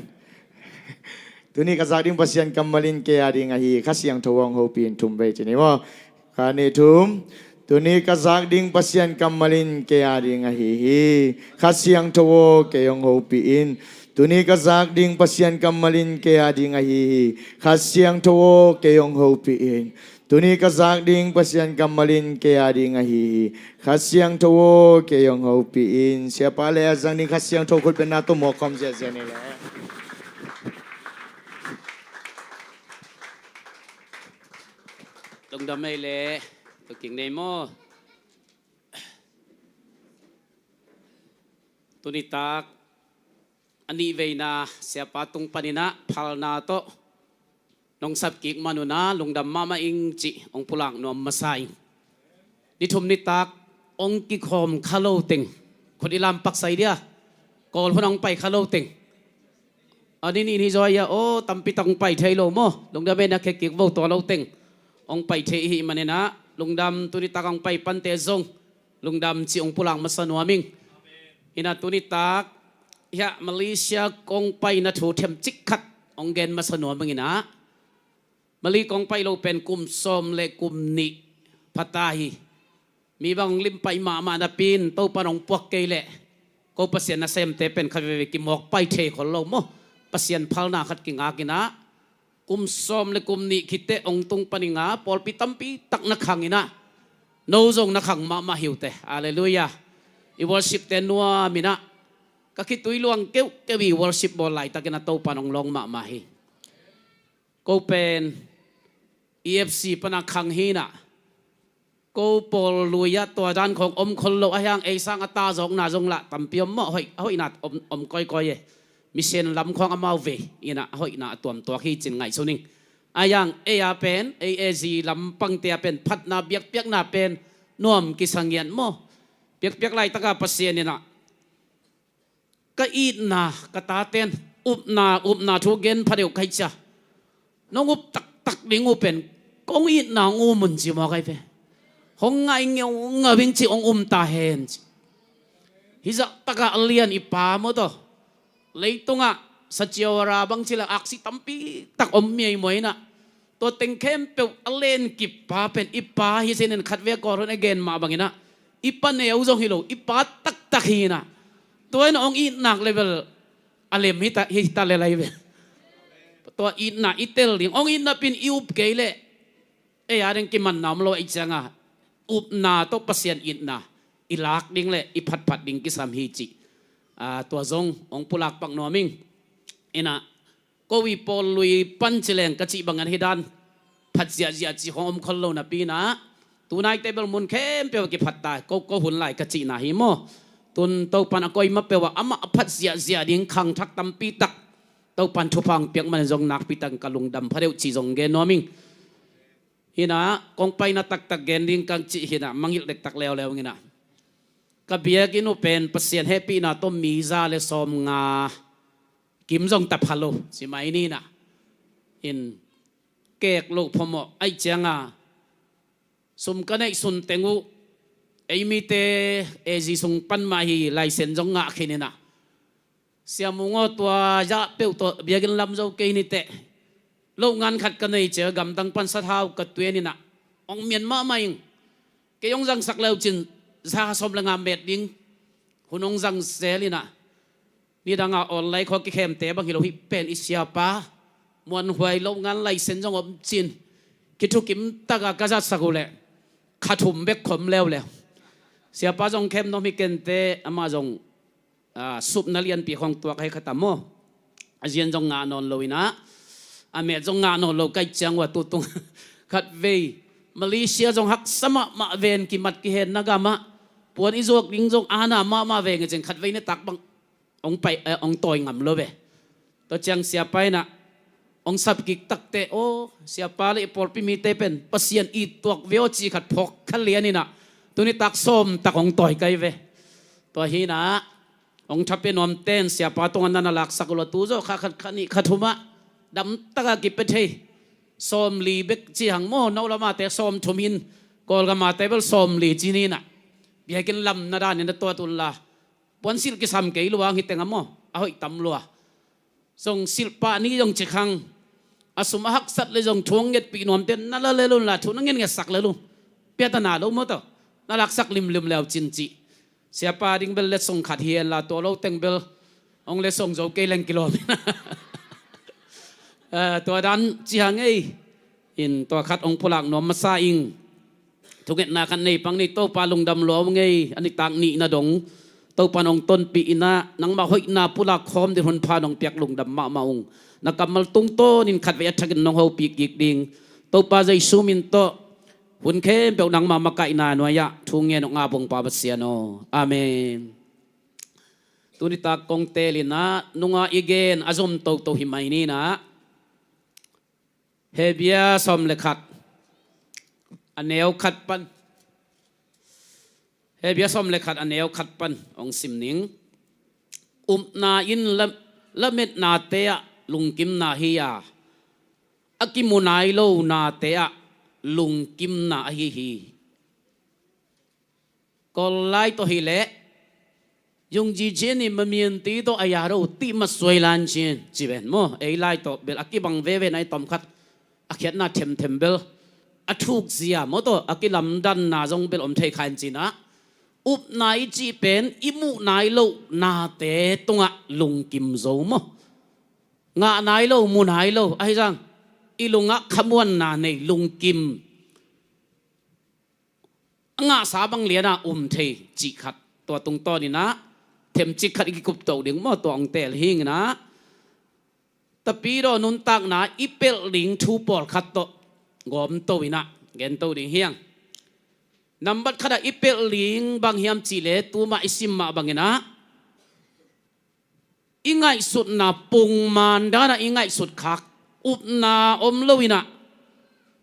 ตุนี่กษัตริย์ปัสยันกัมมาลินเกียดิงาฮีขัสยังทวงโฮปีนทุมเวจินิโมขานิทุมตุนี่กษัตริย์ปัสยันกัมมาลินเกียดิงาฮีขัสยังทวงเกยงโฮปีนตุนี่กษัตริย์ปัสยันกัมมาลินเกียดิงาฮีขัสยังทวงเกยงโฮปีนตุนี่กษัตริย์ปัสยันกัมมาลินเกียดิงาฮีขัสยังทวงเกยงโฮปีนเสียปาเลซังนี่ขัสยังทวงคุณเป็นนาตุโมคอมเจเซนี่แหละตรงดำไม่เละตัวกิ่งในหม้อตัวนี้ตากอันนี้เวนาเสียปาตุงปนินะพาลนาโตน้องสับกิ่งมานุนาลงดำมาอิงจิองพุลังนวมมาใส่นิทุมนิตากองกิคอมคาโลติงคนอิลามปักใส่เดียกอลพน้องไปคาโลติงอันนี้นี่จอยโอ้ตั้มปิตังไปไทยโลโมลงดำไม่นักเก็กวัวตัวเราติงองไปเทหิมันเนี่ยนะลุงดำตุนิตากองไปปันเตซงลุงดำจีองพุลังมาสนัวมิงอินาตุนิตากยะมาเลเซียกองไปนัทูเทมจิกขัดองเกนมาสนัวมิงนะมาลีกองไปเราเป็นกุมซอมเลกุมนิพัตาฮีมีบางลิมไปมานาปีนโตปนองปวกเกยเละก็เปษียนนาเซมเตเป็นคาเวกิมอกไปเทคนเราโมเปษียนพัลนาขัดกิงอากินะกุมซอมเลกุมนิคิดเตองตุงปนิงาปอลปิตัมปีตักนักขังอินะโนซงนักขังมาหิวเตอาเลลูยาอีวอร์ชิปเตนัวมินะก็คิดตุยลวงเกวีวอร์ชิปบอลไหลตะกินะโตปนองลงมาฮีก็เป็น EFC ปนักขังฮีนะก็ปอลลุยตัวด้านของอมคนโลอายังเอซังอัตาจงนาจงละตัมเปียมมาเฮ้ยนัดอมก้อยมิเชนลำของอามาเวอีน่ะเฮ้ยน่ะตัวขี้จินไงสุนิงอายังเอียเป็นเอซีลำปังเตียเป็นพัดนาเบียกเปียกนาเป็นนวมกิสังเงียนโมเปียกไรตะกาปัสเซียนี่น่ะก็อีน่ะกตาเต้นอุบนาทุกเกนพระเดียวใครจ้ะน้องอุบตักลิงอุเป็นกงอีน่ะงูมุนจิมาใครเพ่หงไงเงี้ยวเงาบิงจิองตาเห็นฮิจะตะกาเลียนอีปามโตเลยตรงอ่ะสัจวราบางทีละอักษิตัมปีตักอมเมียมวยนะตัวเต็งเข้มเปียวอเลนกิบปาเป็นอิปาฮิเซนขัดเวกอร์นเกนมาบางนะอิปาเนวจงฮิโลอิปาตักฮีนะตัวน้องอีนักเลเวลอเลมฮิตาเลไลเวตัวอีนักอิเตลลิงองอีนักเป็นอิวเกเลเออาเรงกิมันนำโลอิจังอ่ะอุบนาตัวปัสยันอินาอิลักดิงเลอิพัดดิงกิสามฮิจิตัวซงองปุลักปักนอมิงเอ็นะก็วิปอลลุยปันเชลงกะจิบังอันฮิดันพัดเสียจิของอมคนโลนะปีนะตัวนายเตเบิลมุนเข้มเปียวกิพัดตายก็หุ่นไหลกะจินะฮิโมตุนเต้าปันอากอยมาเปียวอามาพัดเสียดิ้งขังทักตัมปีตักเต้าปันทุพังเปียกมันซงนักปีตังกะลุงดำพระเดวจีซงเกนอมิงฮินะกองไปนะตักเกนดิ้งกังจิฮินะมังยิลเด็กตักแล้วงินะกบียกินุเป็นเปษียนแฮปปี้นะต้มมีซาเลซอมงากิมจงตับฮัลโหลสิไม่นี่นะอินเกกลูกพมไอเจียงอ่ะสมกันไอสุนเตงูไอมีเตเอจิสงปันมาฮีไลเซนจงงาคินินะเสียมุงตัวยาเปียวตัวเบียกินลำเจ้าเกนิเตโลกงานขัดกันไอเจอกำตังปันสะเท้ากัดตัวนี่นะองเมียนมาไม่ยังเกยงจังสักแล้วจินซาสมละงามเบ็ดดิ้งหุ่นองจังเซลินะนี่ดังออนไลน์เขาเก็บเตะบางทีเราฮิเป็นอิสยาปามวนหวยโรงงานไล่เส้นจงอมจินคิดทุกิมตะกากระจัดสักุเล่ขาถุมเบ็กขมแล้วเสียป้าจงเข้มน้องมีเกนเตอามาจงสุบนัเรียนปีของตัวให้ขตามโมอาเจียนจงงานนอนลอยนะอเมจงงานนอนลอยใกล้จังว่าตุตุงขัดเวมาเลเซียจงหักสมะมาเวนกิมัดกิเห็นนักามะปวนอิโซกลิงจงอาณามาเวงจริงขัดเวนี่ตักบังองไปองต่อยงำเลยตัวจังเสียไปนะ องสับกิกตักเตโอเสียปาเลยปอลปิมีเตเป็นปัสยันอีตัวเวอจีขัดพกขันเลียนี่นะตัวนี้ตักส้มตักของต่อยไกเวตัวฮีนะองทับเป็นนอมเต้นเสียปาตรงนั้นน่ะหลักสักละตูโจข้าขันนี่ขัดทุมะดำตะกกิบเป็นเทส้มลีเบกจีหังโมนเอาละมาแต่ส้มทุมินกอลกามาแต่เบลส้มลีจีนี่นะเบียกินลำนาดานนี่ตัวตุลละปวนสิลกิสามเกลวางหิตเตงโมเอาอีกตำลัวส่งศิลปะนี้ยงเจคังอาสมหักสัตว์เลยจงทวงเงินปีนอมเต้นนั่นเลยลุนละทุนเงินเงินสักเลยลุนเปียตนาลุนมั้งต่อนั่นลักสักลิมแล้วจินจีเสียปาดิ้งเบลเลส่งขัดเฮียนละตัวเราเต็งเบลองเลส่งโจเกลังกิโลเมตรตัวดันจีหังไออินตัวขัดองพลังนอมมาซาอิงทุกเงินนาคันในปังในโตปาลงดำหลวงไงอันนี้ต่างนี่นาดงโตปานองต้นปีนานังมาหอยนาปุลักคอมที่คนพานองเปียกลงดำมาองนักกำมัลตุงโตนินขัดเวียทักนองเฮาปีกิกดิงโตปาใจซูมินโตหุ่นเข้มเปียกนังมาไก่นาหน่วยะทุ่งเงินองอาบงปาบัสเซียโนอาเมนตุนิตากงเตลินะนุงอาอีเกนอาซมโตหิมัยนี่นะเฮเบียสมเลขัดอันเนวขัดปันเฮเบียสมเลขัดอันเนวขัดปันองสิมนิงนาอินละเม็ดนาเตะลุงกิมนาฮิยาอากิมุนายโลนาเตะลุงกิมนาฮิก็ไล่ตัวฮิเละยงจีเจนี่มันมีนตีตัวอายาเราตีมาสวยลานเชนจีเวนโมไอไล่ตัวเบลอากิบังเวเวในตอมขัดอาเขียนนาเทมเบลอาทุกเสียโมตัวอากิลำดันนาจงเบลอมเทขันจีนะอุบนายจีเป็นอิมุนายโลนาเตตงะลุงกิมโซมงานายโลมุนายโลไอ้จังอีลุงะขมวนนาในลุงกิมงาสาบังเลียนะเทจิขัดตัวตรงต้นนี่นะเทมจิขัดอีกกุบโตเดียงมอตัวองเตลหิงนะตะปีโรนุนตักนะอีเปลลิงทูปอลขัดโตงอมโตวินะเกนโตดิเฮียงนับบัดขณะอีเปลลิงบางเฮียมจิเลตัวมาอิสิมมาบางนะอิงไงสุดนะปุงมันดานะอิงไงสุดคักอุบนาอมลวินะ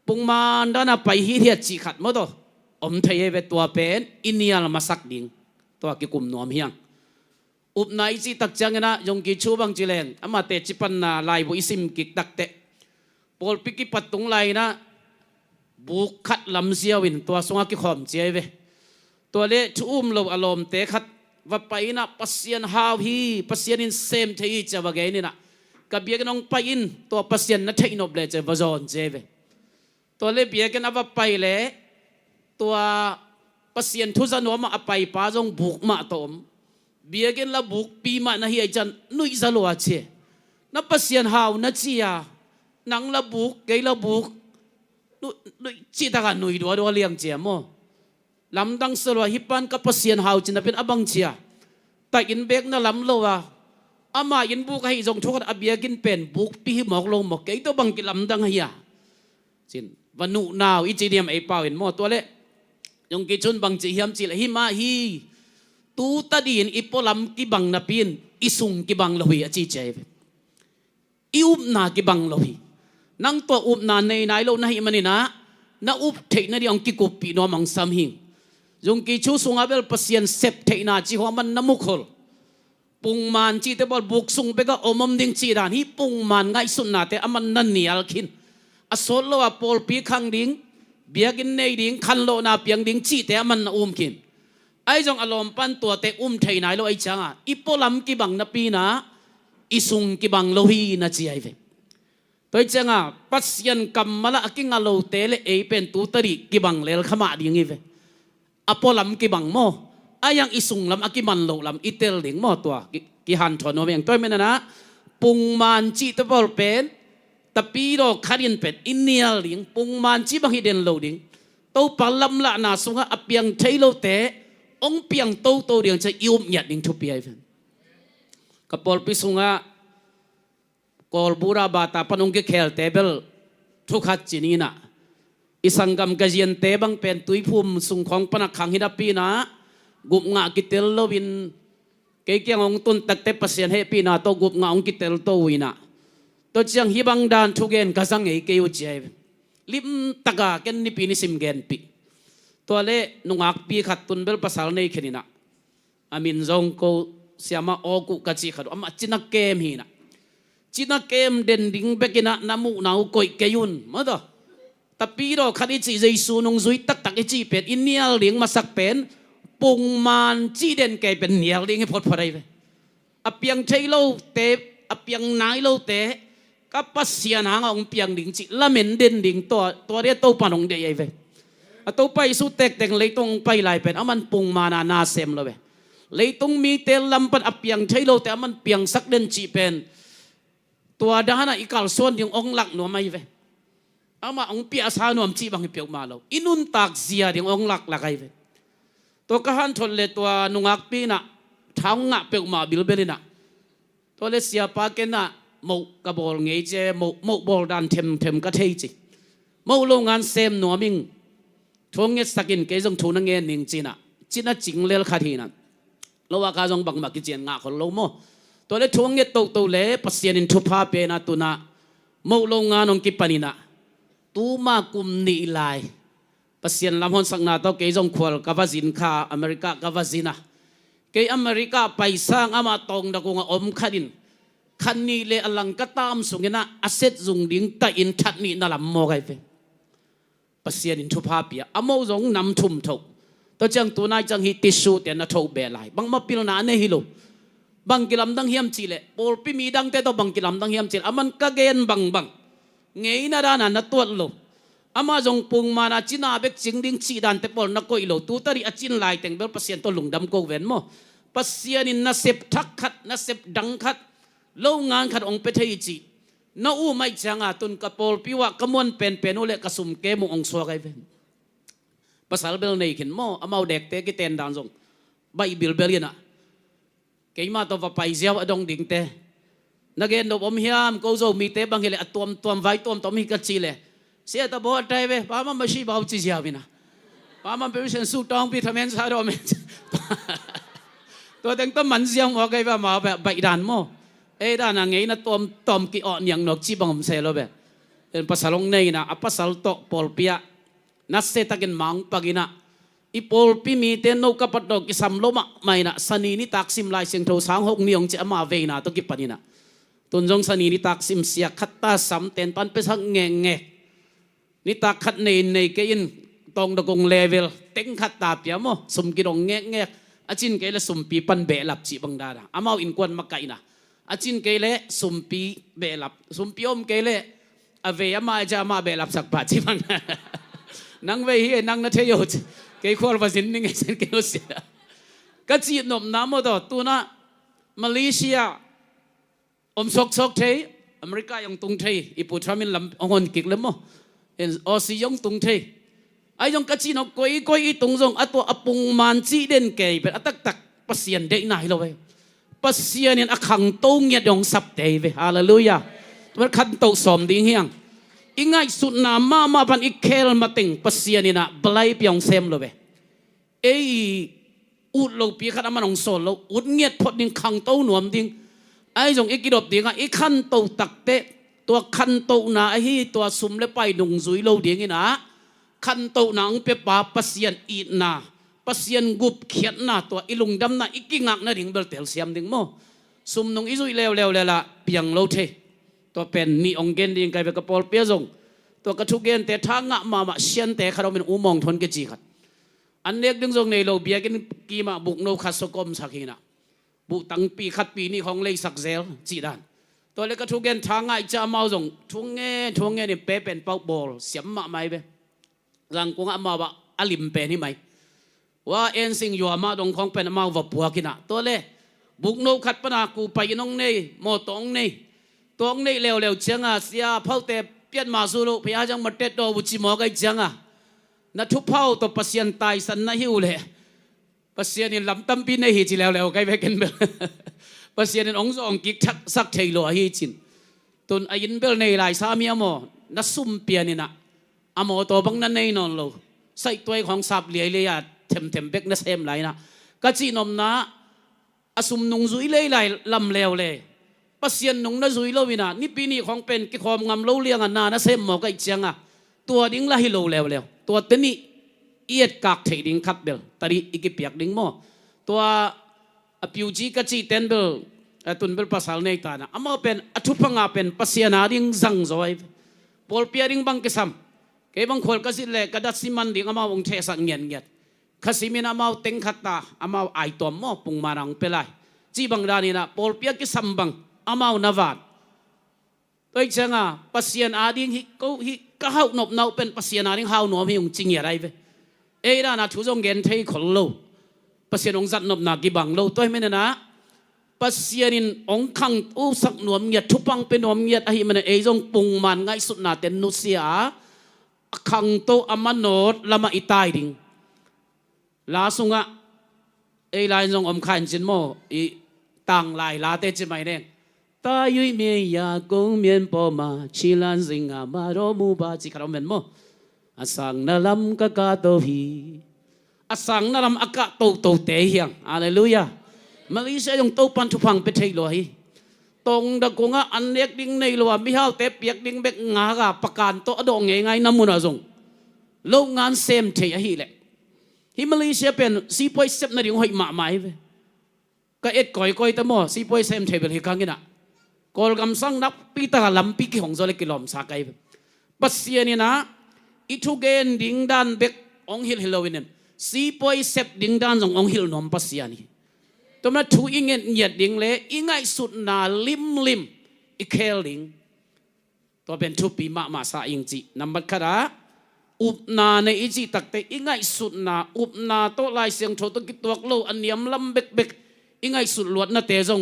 ปุงมันดานะไปฮิเทียจิขัดมั้งตัวเทยเวตัวเป็นอินเนียลมาสักดิ่งตัวกิกุมนวมเฮียงอุบนายจิตักจังนะยงกิชูบังจิเลงอามาเตจิปันนาลายบุอิสิมกิกตักเตปอลปิกิปัตตุงไลนะบุกขัดลำเสียวินตัวสงกิขอมเจเวตัวเละทุ่มลงอารมณ์เตะขัดว่าไปนะปัสยันฮาวฮีปัสยันอินเซมเทียจะว่าไงนี่นะกับเบียกันน้องไปอินตัวปัสยันนัทอินอบเลจะวาจอนเจเวตัวเละเบียกันว่าไปเละตัวปัสยันทุจานวมาไปป้าจงบุกมาตอมเบียกันละบุกปีมานะเฮียจันนุยซาลัวเชนับปัสยันฮาวนัทเชียนังละบุกเกยละบุกนุยจีตากันนุยดัวเลี้ยงเจียมอลำดังสลัวฮิปันกับปัสยันฮาวจินเป็นอบังเชียแต่อินเบกนั่นลำโลวะอามาอินบุกให้จงทุกข์อเบียกินเป็นบุกปีหมอกลงหมอกเกยตัวบังกิลำดังเฮียจินวันนุนาวอิจิเดียมไอเปล่าเห็นมอตัวเละยงกิจุนบังจิเฮียมจิละฮิมาฮีตูตาดีนอิปลำกิบังนับยินอิสุงกิบังลอยอจิเจฟอิอุบนากิบังลอยนังตัวอุบนาในนายโลนะฮิมันนี่นะนาอุบเทนนี่องกิกุปีนอมังซัมหิงยงกิชูสุงอาเบลปัสยันเซปเทนาจิหัวมันน้ำมุขลปุงมันจีเตบอลบุกสุงเบก็อมดิงจีดานฮิปุงมันไงสุนนาเตอมันนันเนียลคินอสโลว่าปอลปีขังดิงเบียกินในดิงคันโลนาเปียงดิงจีเตอมันคินไอจงอารมณ์ปันตัวเตเทนายโลไอจังอ่ะอิปลำกิบังนับปีนะอิสุงกิบังโลฮีนะจีไอเวตัวจังอ่ะปัสยันกัมมาละกิงอโลเตเลเอเป็นตูตริกิบังเลลขมาดิงไอเวอปลำกิบังโมอายังอิสุงลำอากิมันโลลำอิเตลดิงโมตัวกิฮันทอนโนเวงตัวไม่นะปุงมันจีตบอลเป็นตะปีโรคารินเป็ดอินเนียลิงปุงมันจีบังฮิเดนโลดิงตัวปลำละนาสุงอเปียงเทโลเตองเปียงตัวเดียงจะยุ่มหยัดดิงทุบเปียเฟนกับปอลปิสุงกอลบูราบาตาปนองเกเคลเตเบลทุกขัดจีนีนะอิสังกัมกะเจียนเตบังเป็นตุยภูมิสุงของปนักขังฮิดาปีนะกุบงะกิเตลโลวินเกี่ยงองตุนตักเตปัสยันเฮปีนะโตกุบงะองกิเตลโตวินะ ตัวเจียงฮิบังดานทุกเกนกษังเอเกียวเจลิมตะกาเกนนิปีนิสิมเกนปีตัวเล่นุงอักปีขัดตุนเบลภาษาในเขนินะอามินจงโกเสียมาโอกุกัจิขัดอามาจินักเกมฮีนะจินักเกมเด่นดิ่งเบกินะนามุนาอุกอยเกยุนมาต่อแต่ปีเราขัดอิจิเจสูนงซุยตักตักอิจิเป็ดอินเนียลเลี้ยงมาสักเป็นปุงมันจีเด่นเกเป็นเนียลเลี้ยงให้พอดพอได้ไปอเปียงเทโลเตอเปียงนายโลเตก็ปัสยานังองเปียงดิ่งจิละเหม็นเด่นดิ่งตัวเรียตัวปานองเดียไปตัวไปสู้เตกแต่งเลยตรงไปลายเป็นอามันปุงมานาเซมเลยไปเลยตรงมีเตลลำปัดอเปียงเทโลแต่มันเปียงสักเด่นจีเป็นตัวด้านอีกาลส่วนยังองหลักหนัวไม่ไปอามาองเปียสาหนวมจีบังเปียกมาเราอินุนตักเสียยังองหลักละไงไปตัวกหันทนเลยตัวนุงักปีน่ะท้าวงะเปียกมาบิลเบลิน่ะตัวเลยเสียปาเกน่ะหมกกระบอกเงี้ยเจหมกบอลดันเทมกระเทยจีหมกโรงงานเซมหนัวมิงทวงเงี้ยสกินเกยจงทูนังเงี้ยหนึ่งจีน่ะจีน่ะจิงเลลคาทีน่ะเราว่าการจงบังบักกิจงะคนเราโมตัวเลยทวงเงี้ยตัวเล่ปัสยานินทุพาเปน่ะตัวน่ะหมกโรงงานองกิปานิน่ะตัวมากุมนีไลปัสยานลำฮอนสักนาตัวเกยจงควอลกาวาซินคาอเมริกากาวาซินะเกยอเมริกาไปสร้างอามาตองดะกงอมขัดินคันนี้เลยอลังก็ตามสุงนะอาเซตจุงดิ้งตาอินทัดนี่นั่นละโมไกเฟปัสยานินทุพาเปียอโมจงนำทุ่มทกตัวจังตัวนายจังฮิติสูเตียนทกเบลัยบางมาพิลนาเนฮิโลบางกิลำดังเฮียมจีเลปอลปิมีดังเตตัวบางกิลำดังเฮียมจีอามันกะเกนบางเงยนาดานันตัวโลอามาจงปุงมานาจินาเบกจิงดิ้งจีดันเตปอลนักโกอิโลตูตาริอจินไลเต็งเบลปัสยานตัวลุงดำโกเวนโมปัสยานินนาเซปทักขัดนาเซปดังขัดโรงงานขัดองเปเทยจีน้าอู้ไม่จังอาตุนกระปอลพิวะกมวนเป็นอุเลกสุมเกมุองสวกไอเวนภาษาเบลในขินโมอามาเด็กเตกิเตนดันจงใบบิลเบลีนะเกี่ยมาตัวไปเจ้าอดงดิ่งเตนักเรียนดบอมเฮียมกูโจมีเตบังเฮเลตัวไว้ตัวมีกัดจีเลเสียตาบอดใจเว้ป้ามันไม่ใช่บ่าวจีเจ้าวินะป้ามันเป็นเส้นสู้ตองพี่ทำเองซาโดเมตัวเต็งต้นมันเสียงว่าไงว่ามาแบบใบด่านโมด้านนั้นไงนะตัวกี่อ่อนอย่างนกจีบังผมเซลล์แบบเป็นภาษาลงในนะภาษาโตปอลปียนัสเซตักินมังปากินะอีปอลปีมีเตนโนกับปัดดอกกิสัมโลมะไม่นะสันนี่ตักซิมลายเสียงโทสางหกนิยงจะมาเวนะตัวกิปนินะตุนจงสันนี่ตักซิมเสียขัดตาสัมเตนปันไปสักเงงนี่ตักขัดในเกินตรงตะกงเลเวลเต็งขัดตาเปียโมสมกิดงเงะอาจินเกลสมปีปันเบลับจีบังดาดาอามาอินกวนมาไกนะอาจินเกลสมปีเบลับสมปีอมเกลอเวียมาจะมาเบลับสักบาทจีบังนังเวฮีนังนัทเยอเกยควอลวาซินนิงเซนเกลเสียก็จีนมน้ำมาต่อตัวน่ะมาเลเซียอมซอกเทอเมริกายังตุงเทอีปุทรามินลำองกิกเลยมั้งออซียังตุงเทไอ้ยังกะจีนกอยตุงจงอัตัวอปุงมันจีเด่นเกยเป็นอัตักปัสยานเด็กไหนเราเว้ปัสยานินอขังตุงยัดยงสับเตยเว้ฮาเลลูยามันขันโตสมดิ้งเฮียงอีง่ายสุดน้ำมาพันอีเคลมาติงปัสยานินะบลายเปียงเซมเราเว้อุดเราปีขัดมันองโซลเราอุดเงียดพอดิ้งขังโตหนวมดิ้งไอ้จงอีกิดบดิ้งอีขันโตตักเตตัวขันโตนะไอ้ตัวซุ่มเล็บไปดุงซุยเราดิ้งนะขันโตนังเปปาปัสยานอีนาปัสยานกุบเขียนนาตัวอิลุงดำนาอีกิงักนาดิ่งเบลเตลเซียมดิ่งโมซุ่มนงอิซุยเลวละเปียงเราเทตัวเป็นนี่องเกนดิ่งไกไปกระปอลเปียจงตัวกระทุกเกนแต่ทางงะมาเชียนแต่เขาเป็นอุโมงทนกจีขัดอันเล็กดึงจงในเราเบียกินกีมาบุกโนคัสกอมสักหินะบุกตั้งปีขัดปีนี่ของเลยสักเซลจีดันตัวเล็กกระทุกเกนทางงะจะมาจงทุ่งเงี้ยนี่เป๊ะเป็นเป้าบอลเสียมมาไหมเบ้รังกงอามาว่าอลิมเป็นนี่ไหมว่าเอ็นสิงอยู่มาตรงของเป็นมาว่าปัวกินะตัวเล่บุกโนขัดปนากูไปน้องนี่โมตองนี่ตองนี่เร็วเชียงอ่ะเสียเผาแต่เปลี่ยนมาสู่โลกพยาจังมาเต็ดโดบุจิหมอไกจังอ่ะนัทุเผาตัวปัสยันตายสันน่าหิวเลยปัสยันนี่ลำตั้มปีในหิจิแล้วไกไปกันเบลปัสยันนี่องค์องกิกทักสักเทโลหิจินตุนอายินเบลในหลายสามีอโมนัสุ่มเปียนี่นะอโมตัวบังนั่นในนอนโลใส่ตัวของสับเลียเทมเบกนัสเอมไหลนะก็จีนมนะอสุมนุงซุยเลยลำเลวเลย ปัสยันนงน่าจุยโลวินานี่ปีนี้ของเป็นกิคอมงำโลเลียงนานะเซมหมอกไอเจียงตัวดิ้งละฮิโลแล้วตัวเตนี่เอียดกากเทดิ้งคับเบลตารีอีกเปียกดิ้งโมตัวปิวจีกัจีเตนเบลตุนเบลภาษาเนตานะอามาเป็นอทุพังอาเป็นปัสยานาดิ้งจังจอยพอลเปียดิ้งบังกิซัมเก็บังคนก็สิเล่กระดัดสิมันดิ้งอามาวงเทสังเงียดข้าสิมินอามาวเต็งขัดตาอามาวไอตัวโมปุงมารังเปลัยจีบังดานีนะพอลเปียกิซัมบังอามาวนาวัดตัวเจ้าปัสยานาดิ้งฮิก็เฮานบนาเป็นปัสยานาดิ้งเฮาหนอมฮิงจริงอะไรเว้เอ้ยนะทุจงเงินเทขลโลปัสยาองจัดนบนากิบังโลตัวไม่นะปัสยานินองคังอุสักหนวมเงียดทุปังเป็นหนวมเงียดไอ้มันเอ้ยจงปุงมันไงสุดนาเตนนุเสียคังโตอามันโนดละมาอิตายดิ้งลาสุงะเอ้ยลายจงอมขันจินโมอีต่างลายลาเตจิไม่เน่งตายุยเมียกงเมียนปอมาชิลันสิงามาโรมูบาจิคารอมเมนโมอาสังนาลัมกะกาโตฮีอาสังนาลัมอากาโตโตเตเฮียงอาเลลูยามาเลเซียยงโตปันทุพังไปเทยลอยตรงดะกงะอันเล็กดิ้งในลัวมิฮาวเตเปียกดิ้งเบกงากะประการโตอดองไงน้ำมุนอาจงโรงงานเซมเทียฮีแหละฮิมาเลเซียเป็นซีพอยเซฟนาดิ้งหอยหมาไม้เวก็เอ็ดก่อยตะโมซีพอยเซมเทเบลฮิคังกินะกอลกำสังนับปีตาลำปีกิของโซเลกิลอมสากายปัสเซียนี่นะอิทุเกนดิ้งดันเบกองฮิลฮิโลวินซีพอยเซฟดิ้งดันจงองฮิลนอมปัสเซียนี่ตัวนั้นทูอิงเงียดดิ้งเล่อิงไงสุดนาลิมอิเคลดิ้งตัวเป็นทุปีมาสาอิงจีนับบัดขราอุบนาในอิจิตักเตอิงไงสุดนาอุบนาโตลายเสียงโชตุกิตัวโลอันยำลำเบกอิงไงสุดลวดนาเตจง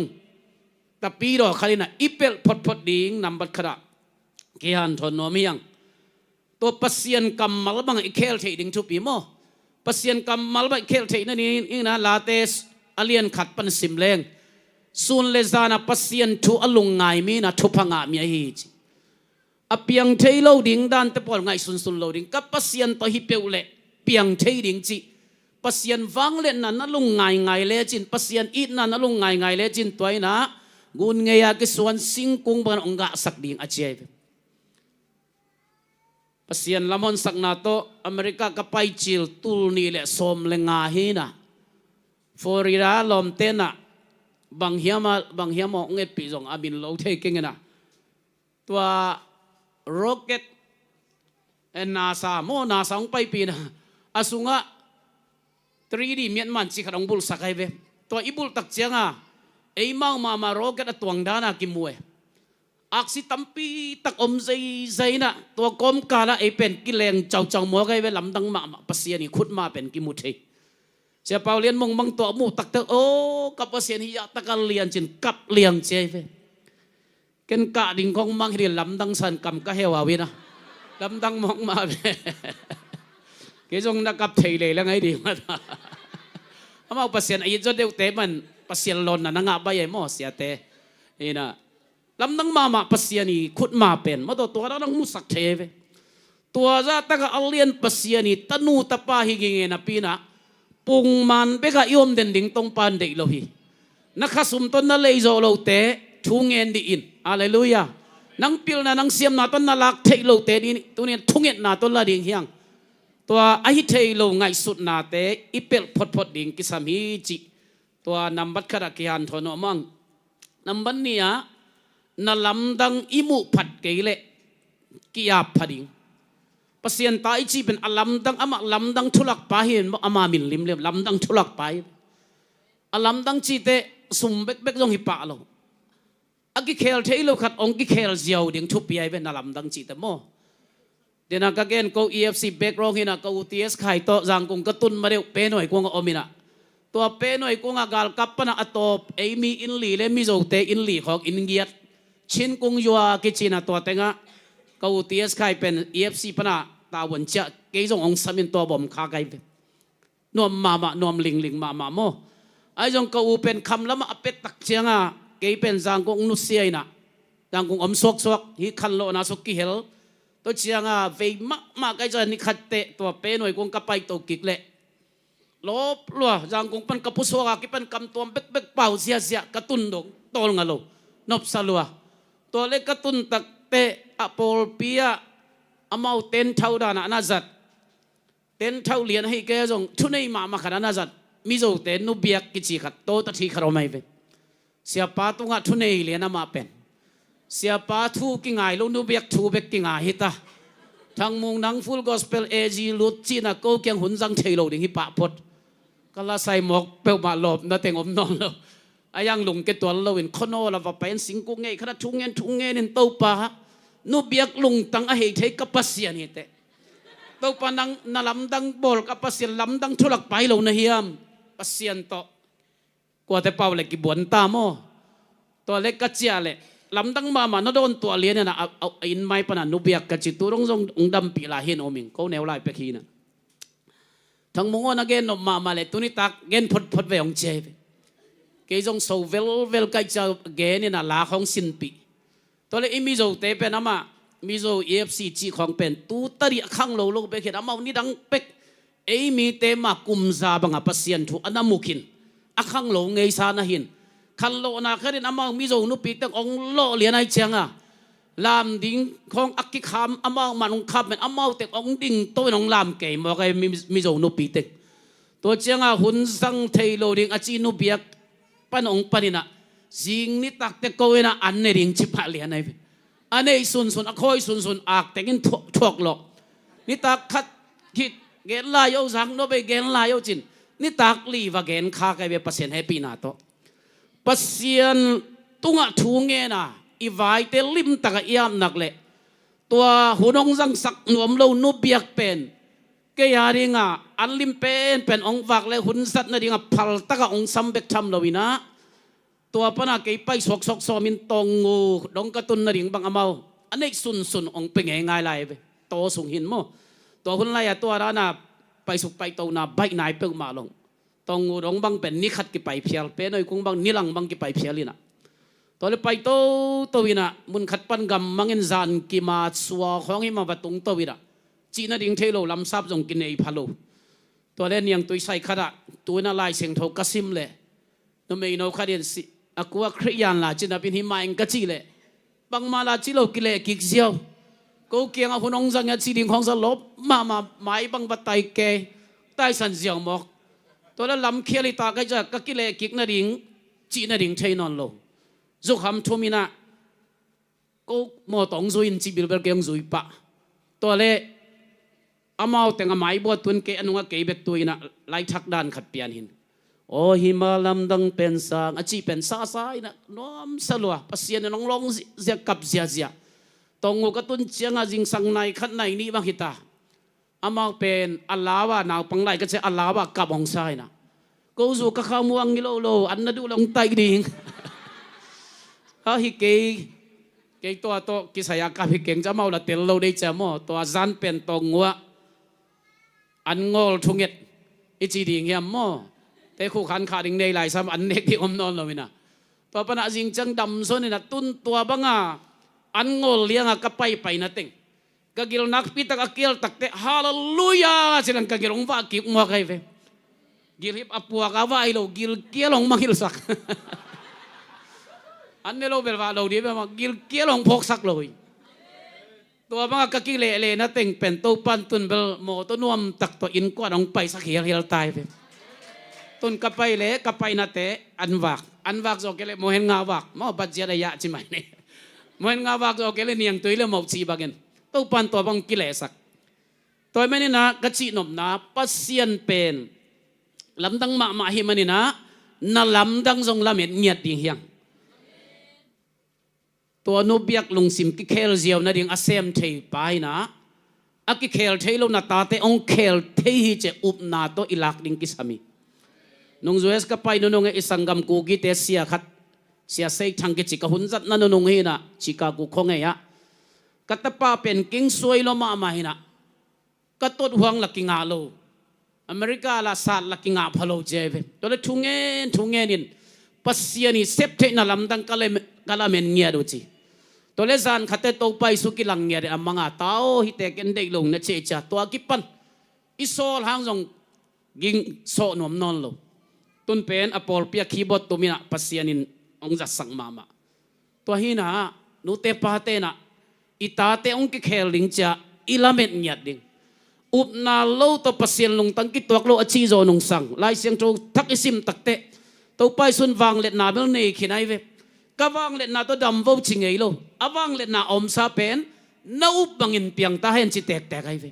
แต่ปีดอกคารินะอิเปลพดดิ้งนับบัดขราเกียนทนโนมียังตัวปัสยันกำมัลบังอิเคลเทดิ้งทุปีโมปัสยันกำมัลบังอิเคลเทนั่นนี่นะลาเตสอเลียนขัดปันสิมเลงส่วนเลจานะปัสยันทุอลุงไงมีนะทุพังอามีฮีจอเปียงเทโลดิ้งดันเตปอลไงสุนโลดิ้งกับปัสยันตัวฮิเปวเลเปียงเทดิ้งจีปัสยันฟังเล่นนั้นนั่นลุงไงเลจินปัสยันอีนั้นนั่นลุงไงเลจินตัวนะกุนเงียกิส่วนสิงกุงบันองกะสักดิ้งอาเจยปัสยันละมอนสักนาโตอเมริกากับไปจิลตูลนี่แหละสมเลงาฮีนะฟอริดาลอมเตนะบางเฮียมาเงปีจงอาบินโลเทกิงนะตัวร็อกเก็ตนาซาโมนาซาไปปีนะอาสุงะ 3D เมียนมันจิขดงบุลสักไอเวตัวอิบุลตักเจียงไอเมาร็อกเก็ตตัวงดานากิมวยอักษิตัมปีตักอมใจนะตัวกอมกาละไอเป็นกิเลงเจ้ามัวไอเวลำดังมาปัสเซียนี่ขุดมาเป็นกิมุเทเจ้าเปาเลียนมงบังตัวมูตักเตอโอ้กับปัสเซียนฮิยาตักเลียนจินกับเลียงเจเวกันกะดิ่งของมังฮิลำดังสันกำกะเฮวาวินะลำดังมองมาเวเกจงนักกับเทเลยแล้วไงดีมาถ้ามาปัสเซียนไอ้จดเดียวเตมันปัสเซียนลนนะนังอาใบใหญ่หม้อเสียเตนี่นะลำดังมาปัสเซียนี่ขุดมาเป็นมาตัวนั้นมุสักเทเวตัวจะตั้งเอาเลียนปัสเซียนี่ตนูตะปาฮิกิเงนะปีนะปุงมันเบกะยอมเด่นดิ่งตรงปานเด็กโลหินักสุมต้นนั่นเลยโจโลเตทูเงินดีอินอาเลลูยานังพิลนะนังเสียมนาต้นนั่นลักเทโลเตนี่ตัวนี้ทุเงินนาต้นละดิ่งเฮียงตัวไอเทโลไงสุดนาเตอิเปลพดดิ่งกิสามีจิตัวนำบัตรขรักยันทนมังนำบันเนียนลำดังอิมุผัดเกเลกิยาพดิ่งปัสยันตาอิจีเป็นอลัมดังอามาลำดังทุลักไปเห็นอามามินลิมเลียมลำดังทุลักไปอลัมดังจีเตสุ่มเบกจงหิปะโลอากิเคลเทโลขัดองกิเคลเจียวดิ่งทุบปีไอเป็นอลัมดังจีเตโมเดนักเกนกูEFCเบกร้องหินะกูTSไข่โตจังกุงกระตุนมาเดียวเป้หน่อยกงอมินะตัวเป้หน่อยกงกาลกับปนะอตบไอมีอินลีเลมิโจเตอินลีของอินเกียดชินกุงยัวกิจินะตัวเต็งะกูTSไข่เป็นEFCปนะตาวันจะเกี่ยงองสมินตัวบ่มขาไก่นวมมานวมลิงมาโมไอ้จงกูเป็นคำละมาเป็ดตักเชียงเกี่ยเป็นจางกงนุเซียนะจางกงอมสวกฮิคันโลนาสุกิเฮลตัวเชียงเวมาไก่จะนิคัดเตะตัวเป้หน่วยกงกระไปตัวกิกเละลบลัวจางกงเป็นกระพุสวกกิเป็นกำตัวเบกเป่าเสียกระตุนดงโตลงะโล นบสลัวตัวเล็กกระตุนตักเตะอโปลเปียอามาเต็นเท่าดานานาจัดเต็นเท่าเหรียญให้แกจงทุนในมาขนาดนาจัดมิโซเต็นนุเบียกกิจิขัดโตตัดที่ขรไม่เป็นเสียป้าตุงะทุนในเหรียญมาเป็นเสียป้าทูกิงไงลงนุเบียกทูเบกกิงไงฮิตาทางมุงนังฟูลกอสเปลเอจีลุดจีน่ะก็เกียงหุ่นจังเทโลดิ่งฮิปะพดก็ละใส่หมอกเปลมาหลบน่ะแต่งอมนอนแล้วอายังลงเกตัวเราเห็นคนโนเราว่าเป็นสิงกุงเงยขนาดทุ่งเงินนินเต้าป่านุเบียกลงตั้งอาเหตุให้กับปัสยานี่แต่เต้าป่านังนาลำดังบอลกับปัสยาลำดังทุลักไปเราเนียมปัสยาโตกว่าแต่เป่าเล็กกิบวนตามอตัวเล็กกัจเจาเล่ลำดังมาโนโดนตัวเลี้ยเนี่ยนะเอาอินไม้ปนันนุเบียกกัจจิตุรงองดำปีลาเฮนโอมิงเขาแนวไล่ไปขีนะทั้งมงอนักเกนมาเลยตุนิตักเกนพดเวองเจเกยจงโซเวลไกจะเกเนี่ยนะลาของสินปีตัวเล็กมิโซเตเป็นอามามิโซเอฟซีจีของเป็นตูตรีข้างโลไปเขียนอามานี่ดังเป็กมีเตมากุมซาบังอาปัสยันทุอันนั้นมุขินอาข้างโลเงยซานะหินคันโลนาแค่นี้อามามิโซนุปีตั้งองโลเลียนไอเชียงอ่ะลามดิ้งของอักกิคามอามามันองคับเป็นอามาเต็งองดิ้งตัวน้องลามเกยบอกไอ้มิโซนุปีตั้งตัวเชียงอ่ะหุ่นสังเทโลดิ้งอาจีนุเบียกปนองปนินะจิงนี่ตักเตโกเวนะอันเนริงจิบหาเลียนไออันนี้สุนอคอยสุนอากแต่กินทวกหลอกนี่ตักคัดคิดเกณฑ์ลายเอาสังโนไปเกณฑ์ลายเอาจินนี่ตักลีว่าเกณฑ์ข้าไกเวปัสเซียนให้ปีนาโตปัสเซียนตุงะทูเงนะอีไวเตลิมตักยามนักเละตัวหุ่นองสังสักหนวมเรานุเบียกเป็นเกียริงะอันลิมเป็นองฝากเลยหุ่นสัตว์นั่นดิงะพัลตักองซัมเบกทำเราวินะตัวปนักเกยไปสกซอมินตองงูดงกระตุนนั่นดิงบังอามาอันนี้สุนองเป็นไงง่ายไรไปโตสูงหินโมตัวหุ่นไรตัวร้านาไปสุกไปโตนาใบนายเปิลมาลงตองงูดงบังเป็นนิขัดกิไปเพียลเป็นไอ้กุ้งบังนิลังบังกิไปเพียลินะตัวเลยไปโตวินะมุนขัดปันกำมังเงินจานกิมาสัวของหิมาบัตุงโตวินะจีน่าดิ่งเทโลลำซับจงกินไอ้พะโลตัวเล่นยังตัวใส่ขดะตัวน่าลายเสียงโทกซิมเลยนั่นไม่นอคดีนสิอากูว่าคริยันละจีน่าเป็นหิมาเองกจีเลยบางมาลาจีโลกิเลกิกเซียวกูเกียงอาหุ่นองจังยัดจีดิ่งของสลบมาไม้บังบัดไตเกยใต้สันเสียงหมอกตัวนั้นลำเคียริตาก็จะกกิเลกิกน่าดิ่งจีน่าดิ่งเทนอนโลจุกคำทุ่มินะกูมอตองซุยนจีบิลเบลเกียงซุยปะตัวเล่อามาแต่งไม้บวชตุนเกอนุงเกยเบกตุยนะไล่ทักดันขัดเปียนหินโอ้หิมาลำดังเป็นสางอาจีเป็นซานะน้อมสลัวปัสยานน้องลงเสียกับเสียตองงูกตุนเชียงอาจิงสังในขัดในนี้บังฮิตาอามาเป็นอัลลาวะนาวปังไลก็จะอัลลาวะกับองไซนะกูจูกะข้าวมัวงิโลอันนั้นดูลงไตดิ่งเขาฮิเกยตัวโตกิสยากับฮิเกงจะเมาละเตลโลได้จะมอตัวจันเป็นตองงัวอันงอลทุงเอ็ดอิจีดิ่งเฮียมอแต่คู่ขันขาดิ่งในหลายซ้ำอันเน็กที่อมนอนเราวินะตัวปนักจิงจังดำโซนี่นะตุนตัวบังอ่ะอันงอลเลี้ยงอ่ะก็ไปนะเต็งก็กิลนักพิทักกิลตักเตฮาเลลูยาสิลังก็กิลงว่ากิกมัวใครเวกิลฮิปอปัวกาวายโลกิลเกียลงมังกิลสักอันนี้เราเป็นว่าเราดีแบบว่ากิลเกียลงพกสักเลยตัวบังก็กิเลนะเต็งเป็นตัวปันตุนเบลโมตัวนวมตักตัวอินกว่าน้องไปสักเฮียลตายไปตุนกับไปเละกับไปนาเตอันวักโอเคเลยโมเห็นงาวักมอบัดเจียดายะใช่ไหมเนี่ยโมเห็นงาวักโอเคเลยเนียงตัวเลยหมกชีบักเงินตัวปันตัวบังกิเลสักตัวไม่นี่นะกัจจินมนะปัสเซียนเป็นลำดังมาหิมันนี่นะน่าลำดังทรงลำเห็นเงียดดิ่งเฮียงตัวนุบยักลุงซิมกิเคลเจียวนะดิ่งอาเซมเทไปนะอากิเคลเทลนาตาเตองเคลเทฮิเจอุบนาโตอิลักดิ่งกิสามีนงจูเอสกับไปนงอิสังกัมกูกิเตเสียขัดเสียเซทังกิจิกหุ่นจัดนั่นนงเฮนะชิคากูคงเงียกัตป้าเป็นกิ้งสวยลมาหินะกัตตุดหวงลักกิ้งอาโลอเมริกาลาซาลักกิ้งอาพะโลเจเวตัวเล็กทุ่งเงินปัสยานีเซฟเทน่าลำดังกะละเมนเงียดูจีตัวเล็กจานขัดเตโตไปสุกิลังเงียเดอามังอาตาฮิเตกันเด็กลงนะเจจ่าตัวกิปันอิโซลหางจงกิงโซนวมนอนโลตุนเป็นอปอลเปียคีบอตตัวมีนะปัสยานินองจัดสังมาตัว ตัวหินะนูเตปาเตนะอิตาเตองกิเคลิงจะอิลาเมตเนียดดิงอุบนาโลตัวปัสเซียนลงตั้งกิตัวโลอชีโจนงสังลายเสียงโจทักอิซิมตักเตตัวไปสุนวางเล็ดนาเบลเนขินไอเวกวางเล็ดนาตัวดำวชิงไอโลอวางเล็ดนาอมซาเป็นนาอุบบังอินเปียงตาเห็นจิแตกไอเว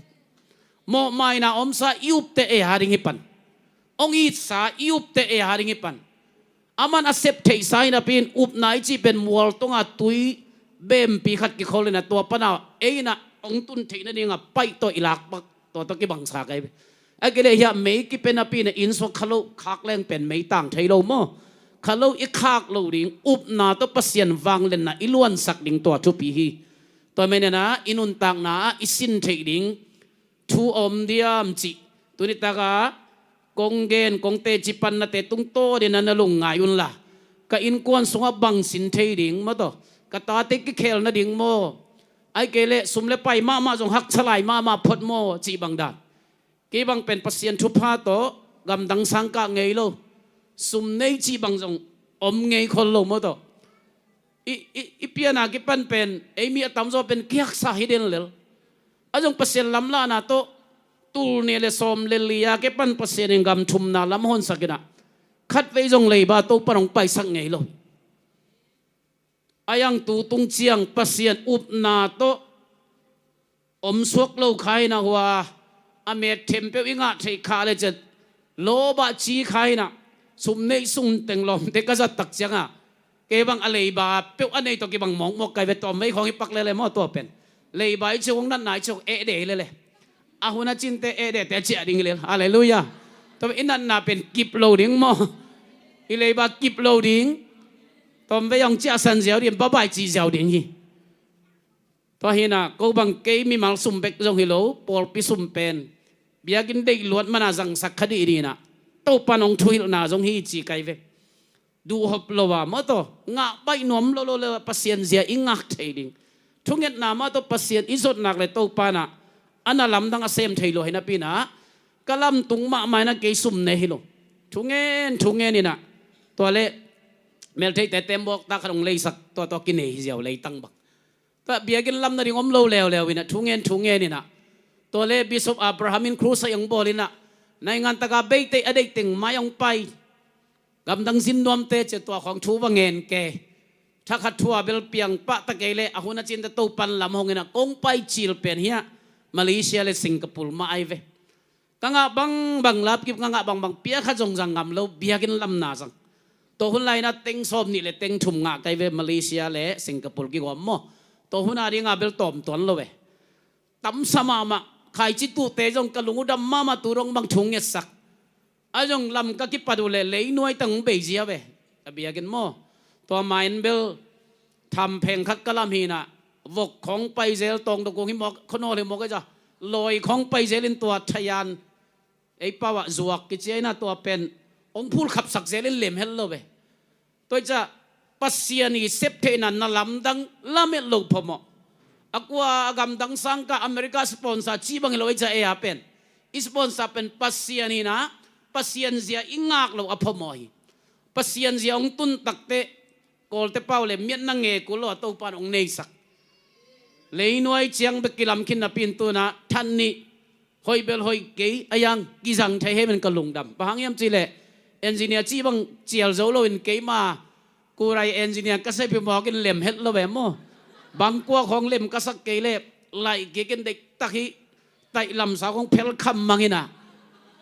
โมไม่นาอมซายุบเตเอหาริงิปันองอีสายุบเตเอหาริงิปันอามันอาเซปเทสายนะเป็นอุบนายจีเป็นมัวตงอาตุยเบมปีขัดกิโคเลนะตัวปนาเอนะองตุนเทนนี่งะไปตัวอิลักบักตัวตะกี้บังสาไกไอ้เกลียไม่กิเป็นอาปีนะอินสวขลุคักแรงเป็นไม่ต่างไทยโลโมขลุอีคักโลดิงอุบนาตัวปัสยันวังเลนนะอิล้วนสักดิงตัวทุปีฮีตัวไม่เนี่ยนะอินุนต่างนะอิสินเทดิงทูอมเดียมจิตัวนี้ตากากงเกนกงเตจิปันนาเตตุงโตเดนันลุงไงยุนละก็อินกวนสงบบังสินเทดิงมาต่อกตาเตกิเคลนาดิงโมไอเกเลสุมเลไปมาจงหักสลายมาพดโมจีบังดากีบังเป็นปัสเซียนทุพาโตกำดังสังกะไงโลสุมเนจีบังจงอมไงคนโลมาต่ออีเปียนากิปันเป็นไอมีอตัมโซเป็นเกียกสาฮิเดนเลอจงปัสเซียนลำลานาโตตูเนเลสอมเลลียากิปันปัสเซียนกำชุมนาลำหอนสักนะคัดไว้จงเลยบาโตปนองไปสักไงโลอายังตูตุงเจียงปัสเซียนอุบนาโตอมสวกโลใครนะหัวอเมทเทมเปอิงะเทคาเลจโลบะจีใครนะสุมเนซุงเต็งลมเด็กก็จะตักเสียงอ่ะเก็บังอะไรบาเปียวอันนี้ตัวเก็บังมองมอกไก่เวทตัวไม่ของอีปักเลยมอตัวเป็นเลยบาอีช่วงนั้นไหนช่วงเอเดเลยอาหุนาจินเตเอเดแต่เจียดิ่งเลยฮาเลลูยาตัวอินันน่ะเป็นกิบโลดิ่งมออีเลยบากิบโลดิ่งตัวไม่ยองเจ้าสันเสียวดิ่งบ้าใบจีเสียวดิ่งฮีตัวเห็นน่ะก็บังเกยมีมัลซุ่มเบกจงฮิโลปอลปิซุ่มเป็นเบียกินได้ลวดมันน่ะจังสักคดีดีน่ะโตปานองทุยน่ะจงฮีจีไกเวดูฮบโลว่ามาตัวงะใบหนอมโลปัสเซียนเสียอิงักเทดิ่งทุกเงินน่ะมาตัวปัสเซียนอิสุดนักเลยโตปาน่ะอันนั้นลำดังอาเซมเทโลเห็นนะพี่นะก็ลำตุงมาไม่นะเกยซุ่มเนฮิโลทุกเงินนี่น่ะตัวเละเมลเทแต่เต็มบอกตาขนมเลยสักตัวกินเนฮิเสียวเลยตั้งบักก็เบียกินลำนั่นงอมโลแล้ววินะทุกเงินนี่น่ะตัวเละบิชอปอับราฮัมินครูซยังบอกเลยนะในงานตะกาเบยเตอเด็กติงมายังไปกำดังสินนวมเตจตัวของชูวังเงินแกถ้าขัดทัวเบลเปียงปะตะเกเลอาหุนจินตะตูปันลำหงเงินะกงไปจิลเป็นเฮียมาเลเซียและสิงคโปร์มาไอเวกังอาบังลับกิบกังอาบังเปียขจงจังงามเราเบียกินลำนาจังตัวหุ่นไรนะเต็งสอบนี่เลยเต็งทุ่มงาไกเวมาเลเซียและสิงคโปร์กี่วันมั่วตัวหุ่นอะไรงาเบลตอมตวนเลยเวตั้มสมามาใครจิตตูเตจงกะลุงดำมาตูรงบังชงเงสักอาจงลำก็กิปดูเลยหน่วยตั้งเบจีเวเบียกินมั่วตัวไมน์เบลทำเพลงคัดกะลำฮีน่ะวกของไปเซลตรงตะกงหิมอกขโนเลยมอกก็จะลอยของไปเซลินตัวทยานไอ้ป่าวจวกกิจเจน่ะตัวเป็นองพูดขับสักเซลินเหลี่ยมเฮลโลเวตัวจะปัสเซียนีเซปเทนันน่ะลำดังลำเมลโลพมอักว่ากำดังสังกัดอเมริกาสปอนเซอร์ชีบังเฮลโลจะเออาเป็นอิสปอนเซอร์เป็นปัสเซียนีนะปัสเซียนเสียอิงากโลอพมอยปัสเซียนเสียองตุนตักเตโกลเตเป้าเลยเมียนนังเงกุโลตัวปานองเนสักเลยหน่วยเชียงเบกิลำคินนับปินตัวนะท่านนี้หอยเบลหอยเกยอายังกิจังใช้ให้มันกระลุงดำบางยามจีเล่เอนจิเนียร์จีบังเจียวโจโลอินเกยมากูไรเอนจิเนียร์ก็ใช้พิมพ์กินเล่มเฮ็ดโลแบบโมบางกัวของเล่มก็สักเกยเล่ไล่เกยกันเด็กตักฮีไต่ลำสาวของเพลคำมังอินะ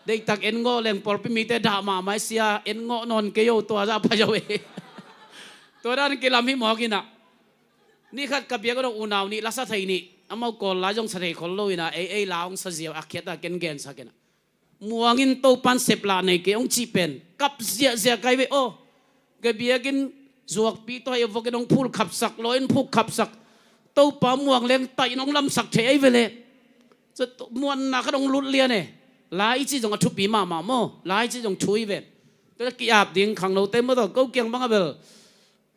เด็กตักเอ็นโง่เล่งปอลพิมีแต่ด่ามาไม่เสียเอ็นโง่นอนเกยโยตัวจะพะเจ้าเอตัวด้านกิลำให้หมอกินอ่ะนี่ขัดกับเบียก็ต้องอุณาวนี่ลักษณะไทยนี่อามาก่อนลายจงเสด็จคนลุยนะเอลาวงเสียวอักเขตเกนเกนสักนะมัวกินโตปันเสพลาในเกองจีเป็นกับเสียไกเวโอกับเบียกินจวกปีตัวเอวกินองพูดขับสักลอยพูดขับสักโตปามัวเลี้ยงไตน้องลำสักเทไอเวเลจะมวนน่ะก็ต้องลุ้นเลียเนี่ยหลายที่จงทุบปีมาโมหลายที่จงช่วยเวนแต่กี่อาบดิ่งขังเราเต็มหมดก็เกี่ยงบ้างเบล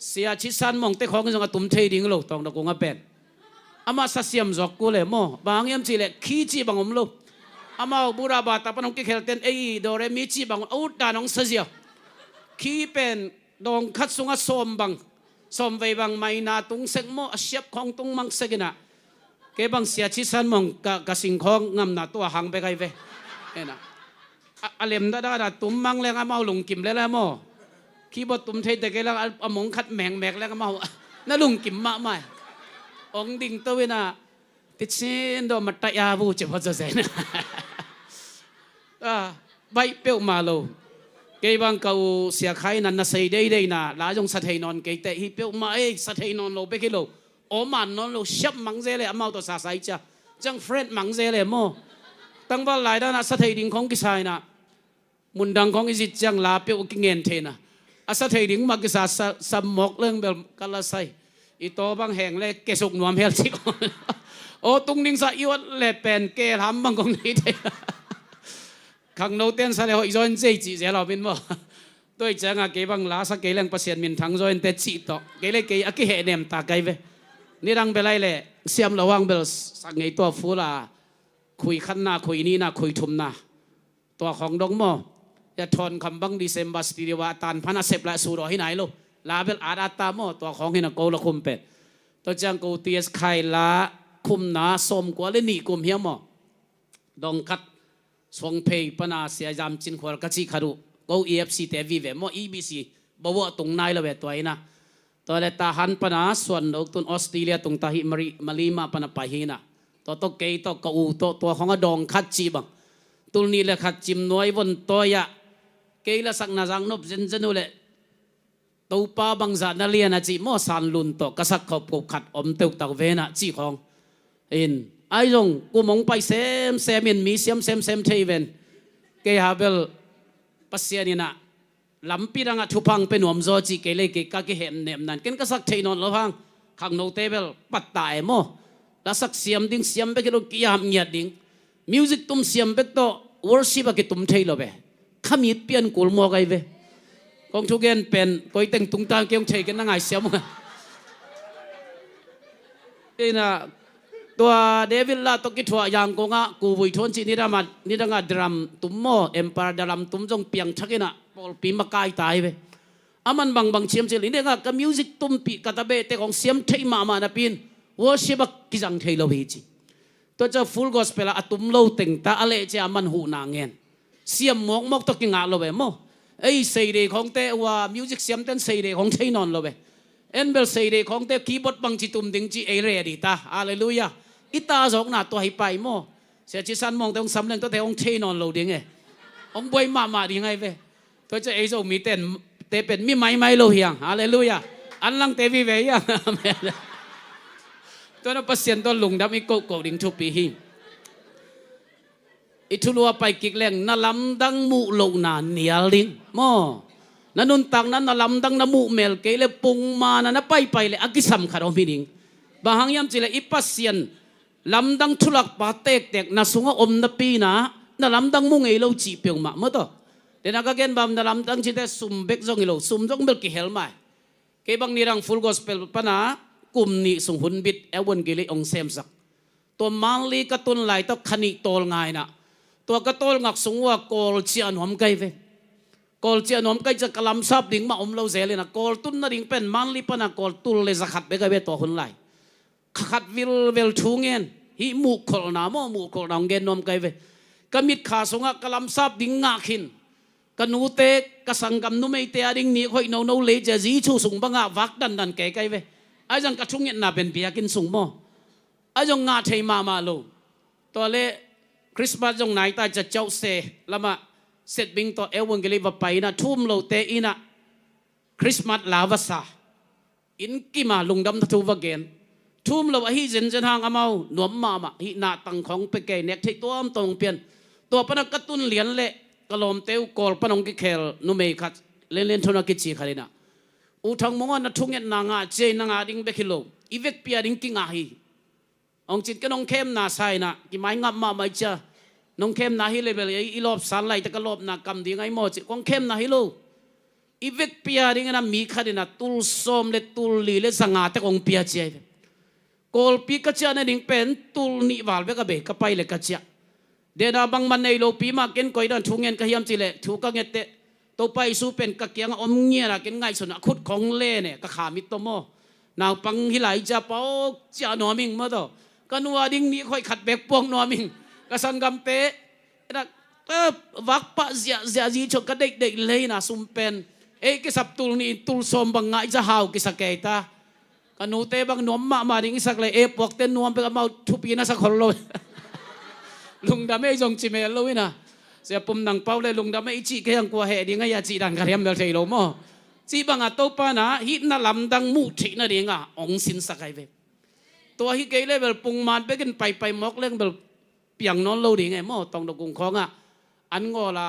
เสียชิสันมองเตะของกันจงตุ้มเทดิ่งโลตองตะกงเป็นอามาสัสยมจอกกูเลยโมบางยามจีเลยขี้จีบางอมโลอามาบุราบาตาปนองกิเคลเตนเอโดเรมิจีบางอุดดานองเสียขี้เป็นดองคัดสุงอสมบาง สมไปบางไม่นาตุงเสกโมเสียบของตุงมังเสกินะเก็บบางเสียชิสันมองกะสิ่งของงำนาตัวหังไปไกลเวนะอเลมได้ตุ้มมังแล้วก็เมาลุงกิมแล้วโมขี้บดตุ้มเทแต่ก็แล้วเอาหมงคัดแมงแล้วก็เมาน่าลุงกิมมาไม่องดิ่งตัวนะติดเส้นโดมัตยาบูเจ็บพอจะเส้นใบเปียวมาโลเก็บบางเขาเสียใครนั่นน่ะใส่ได้นะลาจงสะเทนอนเกยแต่ฮิเปียวมาสะเทนอนโลไปกี่โลโอมันนอนโลชับมังเจเลยเอาตัวสาใสจ้ะจังเฟรนมังเจเลยโมตั้งว่าหลายด้านสะเทดิ่งของกิสายนะมุนดังของอิจิจังลาเปียวกิเงินเทนะสะเทดิ่งมากิสาสมกเรื่องแบบกาลาไซอีโตบางแห่งเลยเกสุกนวมเฮลซิกโอ้ตุงนิ่งสะยวดเล็ดเป็นเกลทำบางของนี้เทขังโนเตียนสะเลหอยจอยเจจีเจเราเป็นบ่ด้วยจังอะเก็บบางลาสักเกลังประเสริฐมินทั้งจอยเตจีต่อเกเลยเกยอะกิเหเนมตาไกเวนี่รังไปไรเลยเสียมระวังเบลสักไงตัวฟูลาคุยขันหน้าคุยนี่นะคุยทุมนะตัวของดงโมจะทนคำบังดิเซมบัสติเดวาตันพันเซปละสูรอให้ไหนลูกลาเบลอาดาตาโมตัวของหินโกละคุมเป็ดตัวจังกูเตียสไข่ละคุมนาสมกว่าเลนี่กุมเฮียโมดงคัดสวงเพย์ปนาเสียยามจินขวดกะจิขารุกู EFC เตวีเวมอ EBC บ่าวตรงนายละเวตัวนะตัวเลตาหันปนาส่วนดอกตุนออสเตรเลียตรงตาหิมาลีมาปนาไปหินะตัวเกยตัวกูตัวของดองคัดจีบังตุลนี่เลยคัดจิมน้อยวนตัวยะเกยละสักนาจังนบเจนเจนุเลตัวป้าบังจานาเลียนะจีมอสันลุนตัวกษักขบกขัดอมเตวตะเวนะจีของอินไอ้จงกูมองไปเซมอินมีเซมเทเวนเกยฮาเบลปัสยานีนะลำปีรังทุพังเป็นหวมโจจีเกเลยเกกะเกเห็มเนมนั่นเกินกษักเทนอนละพังข้างโนเตเบลปัตตายโมแล้วสักเสียมดิ้งเสียมไปกิโลกิยามเงียดดิ้งมิวสิกตุ้มเสียมไปโตวอร์ชิบกิตุ้มเทโลเบขมิดเปลี่ยนกุลโมไกเวกองทุกเกนเป็นก้อยแต่งตุ้งตาเกี่ยงเทกันนั่งไงเสียมนะตัวเดวิลล่าตกิทัวยางกงะกูบุยทวนจีนี่ดางดรัมตุ้มโมเอ็มปาร์ดรัมตุ้มจงเปียงทักกินะปอลปีมากายตายเวอามันบางเสียมเจลินเดงะกับมิวสิกตุ้มปีกัตเบเตของเสียมเทมานะปีนวอชิบักกิจังเทโลเวจีตัวเจ้าฟูลกอสเปล่าตุ้มโลติงตาอะไรเจ้ามันหูนางเงินเสียมมกตกิงาโลเวโมไอ้เสยเดของเตว่ามิวสิกเสียมเต้นเสยเดของเทนอนโลเวเอ็นเบลเสยเดของเตคีย์บอร์ดบังจิตุมดิงจีเอเรดีตาฮาเลลูยาอิตาสองหน้าตัวให้ไปโมเสียจิสันมองแต่องสำเร็จตัวแต่องเทนอนโลดิ้งไงองบวยมาดิ้งไงเว้ตัวจะไอ้โซมีเต้นเตเป็นมีไม่โลเฮียงฮาเลลูยาอันลังเตวิเวียงตัวนั้นเปอร์เซ็นต์ตัวลุงดับอีโกดิ้งทุปีหิอิทุลัวไปกิกแรงนั่นลำดังมุโลนาเนียลิงโมนั่นนุนตังนั้นนั่นลำดังน้ำมุเมลเกลปุงมานั่นไปเลยอากิสัมขัดอมิดิงบางยามจิเลอิปัสเซียนลำดังทุลักปาเตกนาสุงอมนปีนะนั่นลำดังมุงเอโลจีเปียงมาเมื่อต่อเดี๋ยวนักเกณฑ์บำนั่นลำดังจิเลซุมเบกจงเอโลซุมจงเบลกิเฮลมาเก็บังนี่รังฟูลกอสเปลปนะกลุ่มนี้ส่งหุ่นบิดเอวันกิเลองเซมสักตัวมังลีกระตุนไหลต้องขณิโตลง่ายนะตัวกระตุนงักสงว่ากอลเชียนหอมไกเวกอลเชียนหอมไกจะกลัมซับดิ่งมาอมเราเสเลยนะกอลตุนน่ะดิ่งเป็นมังลีปนะกอลตุลเลยสักขัดไปไกเวตัวหุ่นไหลขัดวิลทูเงินฮิมุกคนน้ำมุกคนน้ำเงินนมไกเวกมิดขาสงะกลัมซับดิ่งงักหินกันนูเตกสังกัมนุไม่เตะดิ่งนี้ค่อยโนเลจะจีชูสุงบังอาวักดันไกเวไอ้จังกระชุ่งเงินน่าเป็นเบียกินสุงโมไอ้จังงาเทมาโลตัวเล่คริสต์มาสจงไหนตาจะเจ้าเสละมาเสร็จบิงตัวเอวันเกลิวไปนะทุ่มโลเตอินะคริสต์มาสลาวสาอินกิมาลุงดำทัตุวเกนทุ่มเราฮิเจนเจนหางอามาหนวมมาฮินาตังของไปเกยเน็กที่ตัวตรงเปลี่ยนตัวปนักกระตุนเหรียญเละกลมเตวกอลปนงกิเคลนุเมคัดเล่นทุนกิจขัดนะอุทังมงอนทุ่งเงินนางาเจนางาดิ้งเบคิโลอีเวกเปียดิ้งกิงาฮีองจิตก็น้องเข้มนาไซนะกี่ไม้งับมาไม่เจอน้องเข้มนาฮิเลเบลอีลอบสันไหลแต่ก็ลอบนากำดีไงหมดจิกองเข้มนาฮิโลอีเวกเปียดิ้งนะมีขัดนะตุลส้มเลตุลลีเลสังอาแต่กองเปียเจกอลปีกัจจาเนี่ยดิ้งเป็นตุลนิวาลเวกเบกไปเลยกัจจาเดนาบังมันในโลปีมาเก็นก่อยดันทุ่งเงินก็ยามจิเลถูกก็เงตเต ตัวไปสู้เป็นกะเกียงอมเงี้ยละกินไงส่วนขุดของเล่เนี่ยกะขามิตโตโมนาวปังฮิไหลจะเป้าจะหนอมิงมาต่อกันว่าดิ้งนี้ค่อยขัดเบกปวงหนอมิงกะสันกำเปะนะวักปะเสียจีชกกะเด็กเลยนะซุมเป็นกิสับตุลนี่ตุลสมบังไงจะหาวกิสเกตากันนูเตบังนวมมาดิ้งสักเลยพวกเต้นนวมไปกับมาทุปีนะสักคนเลยลุงดำไม่จงจิเมลเลยนะเสียปุ่มนังเป้าเลยลุงดำไม่จีก็ยังกลัวเหดิ้งไงยาจีดันกระเทียมเดลเทโลโมจีบังอ่ะโตปานะฮิตน่าลำดังมุทิน่าดิ้งอ่ะองสินสักไอเวตัวฮิเกยเลยเบลปุงมันไปกันไปมอกเล่งเบลเปียงนอนโลดิ้งไงโมตองดกุงของอ่ะอันงอลา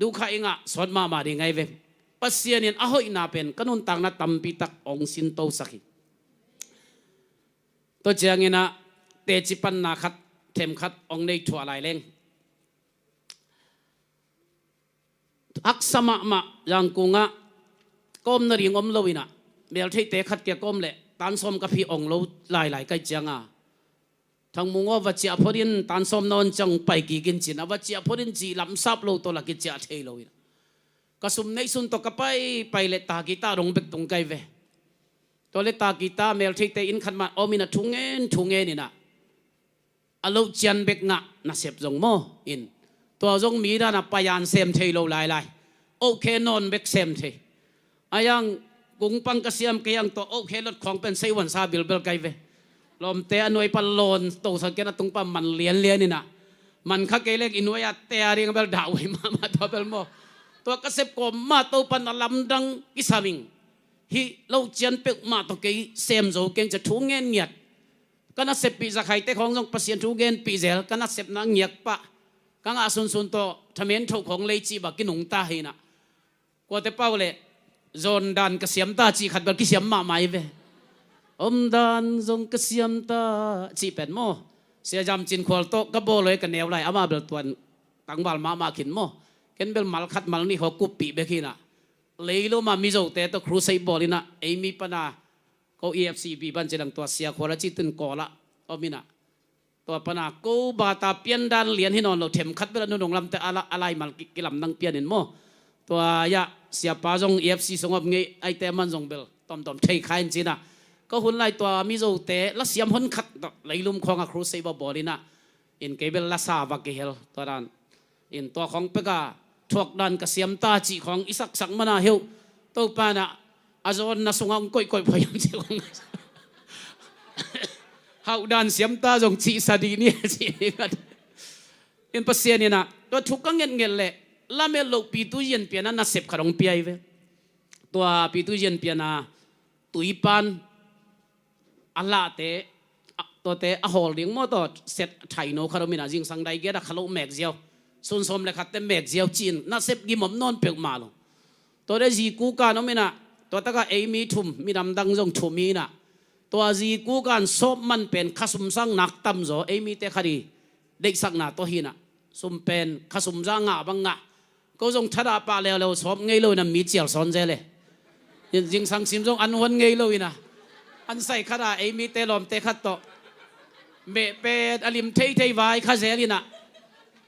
ดูใครอ่ะสอนมาดิ้งไงเวปัสเซียนอ่ะห้อยนาเป็นกันนุนต่างนัดตำปีตักองสินโตสักตัวเจียงนะเตจิปันนาคัดเทมคัดองในถั่วลายเล่งอักษมะมายังกุงะก้มนริงอมโลวินะเบลที่เตะขัดเกี่ยก้มเละตันสมกับพี่องโลหลายใกล้เจียงอ่ะทั้งมุงว่าวัจจะพอดินตันสมนอนจังไปกี่กินจินวัจจะพอดินจีลำซับโลตัวละกิจจะเทโลวินะก็สมในสุนตกไปเลตากีตารงเบกตรงไกเวตัวเลตากีตาเมลที่เตอินขันมาโอมินะทุงเงินนี่นะอโลจันเบกงะน่าเสพจงโมอินตัวจงมีด้านปยานเซมเทโลลายโอเคนอนเบกเซมเทอายังกุงปังกษียมเกียงตัวโอเครถของเป็นไซวันซาบิลเบลไกเวลมเตะหน่วยปัลโลนตัวสังเกตตรงปั๊มมันเลียนนี่นะมันข้าเกล็กอินวยเตะเรียงเบลดาวมาตัวเบลโมตัวกษตรกรมาตัวปันลำดังกิสามิงฮิเราเจียนเป็กมาตัวเกยเซมโจเกงจะทุ่งเงียดก็น่าเสพปีจะใครแต่ของจงเปอร์เซ็นต์ทุ่งเงินปีเซลก็น่าเสพนังเงียบปะกังอาสุนตัวทำเห็นถูกของเลยจีบักกินหงตาหินะกว่าแต่เป้าเลยจนดันกษียมตาจีขัดบักกิเสียมมาไม่เวดันจงกษียมตาจีเป็นโมเสียจำจินควอลโตก็โบเลยกันแนวไรอามาเบลตัวนตั้งบาลมาขินโมเห็นเบลมัลคัดมัลนี่เขากุบปีเบกินะเลยรู้มามิโซเตตัวครูไซบอลินะมีปนาเขา EFC ปีบันเจดังตัวเสียควอลจิตุนกอละอมินะตัวปนากูบาตาเปียนดันเลียนให้นอนเราเทมคัดเวลานุ่งลำแต่อะไรมัลกิลำนังเปียนเห็นโมตัวยาเสียป้าจง EFC สงบงี้ไอเตมันจงเบลตอมเทยขายจีน่ะก็หุ่นไล่ตัวมิโซเตแล้วเสียมหุ่นขัดเลยลุมของครูไซบอลินะอินเกเบลลาซาบักเกเฮลตัวนั้นอินตัวของเปกาทวกดันกษียมตาจีของอิสักสักมานาเฮลตัวปานะอาจารย์น่าสงฆ์ก้อยพยายามเจ้าเขาดันเสียมตาจงจีสดีเนี่ยจีกันอินปัสเซียนี่นะตัวทุกข์ก็เงี้ยเลยละเมลปีตุเย็นเปียนะน่าเสพขนมเปียเวตัวปีตุเย็นเปียนะตุยปันอัลลาเตตัวเตอโหลิงมอตัวเสร็จไทยโนคารมินาจิงสังได้เกดขลุ่มแมกเจียวสุนสมเลยขัดเต็มแมกเจียวจีนน่าเสพกิมมนอนเปียกมาลงตัวได้จีกูการน้องมินะตัวตะกามีทุ่มมีดำดังจงทุ่มมีนะตัวจีกูการซบมันเป็นขสุมสังนักตั้มโจมีเตคดีเด็กสักนาตัวหินะสมเป็นขสุมสังงะบังงะก็จงทัดาปาเลวซบไงเลยนะมีเจียวสอนเจเลยยิงสังสิมจงอันวันไงเลยนะอันใส่ขดามีเตลอมเตขัดโตเบเป็นอลิมเทยวายข้าเซลินะ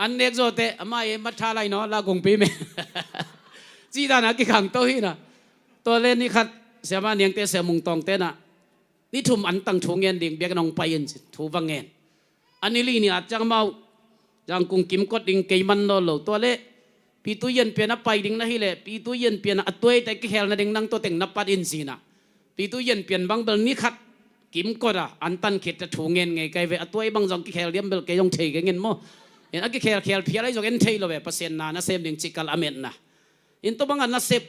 อันเด็กโจเตไม่มัทาไรเนาะลากงปีเมจีดานะกิขังโตหินะตัวเล่นนี่ขัดเสียมาเนียงเตเสียมุงตองเตนะนี่ทุ่มอันตั้งถูเงินดิ่งเบียกน้องไปยินถูบังเงินอันนี้ลีนี่อาจจะเมาจังกุงกิมกดดิ่งเกยมันโดนโลตัวเล่ปีตุเย็นเปียนไปดิ่งนะฮิเล่ปีตุเย็นเปียนอัดตัวแต่กิเฮลนะดิ่งนั่งตัวเต็งนับปัดอินซีนะปีตุเย็นเปียนบางเบลนี่ขัดกิมกดอ่ะอันตันเขตจะถูเงินไงไกเวอัดตัวบางจังกิเฮลเลี้ยมเบลเกยงเทกเงินโมเห็นอักกิเฮลเพียอะไรจงเงินเทโลเวเปอร์เซ็นต์นะเซมดิ่งจิกาลอเมนนะอินตัวบางอันนะเซฟ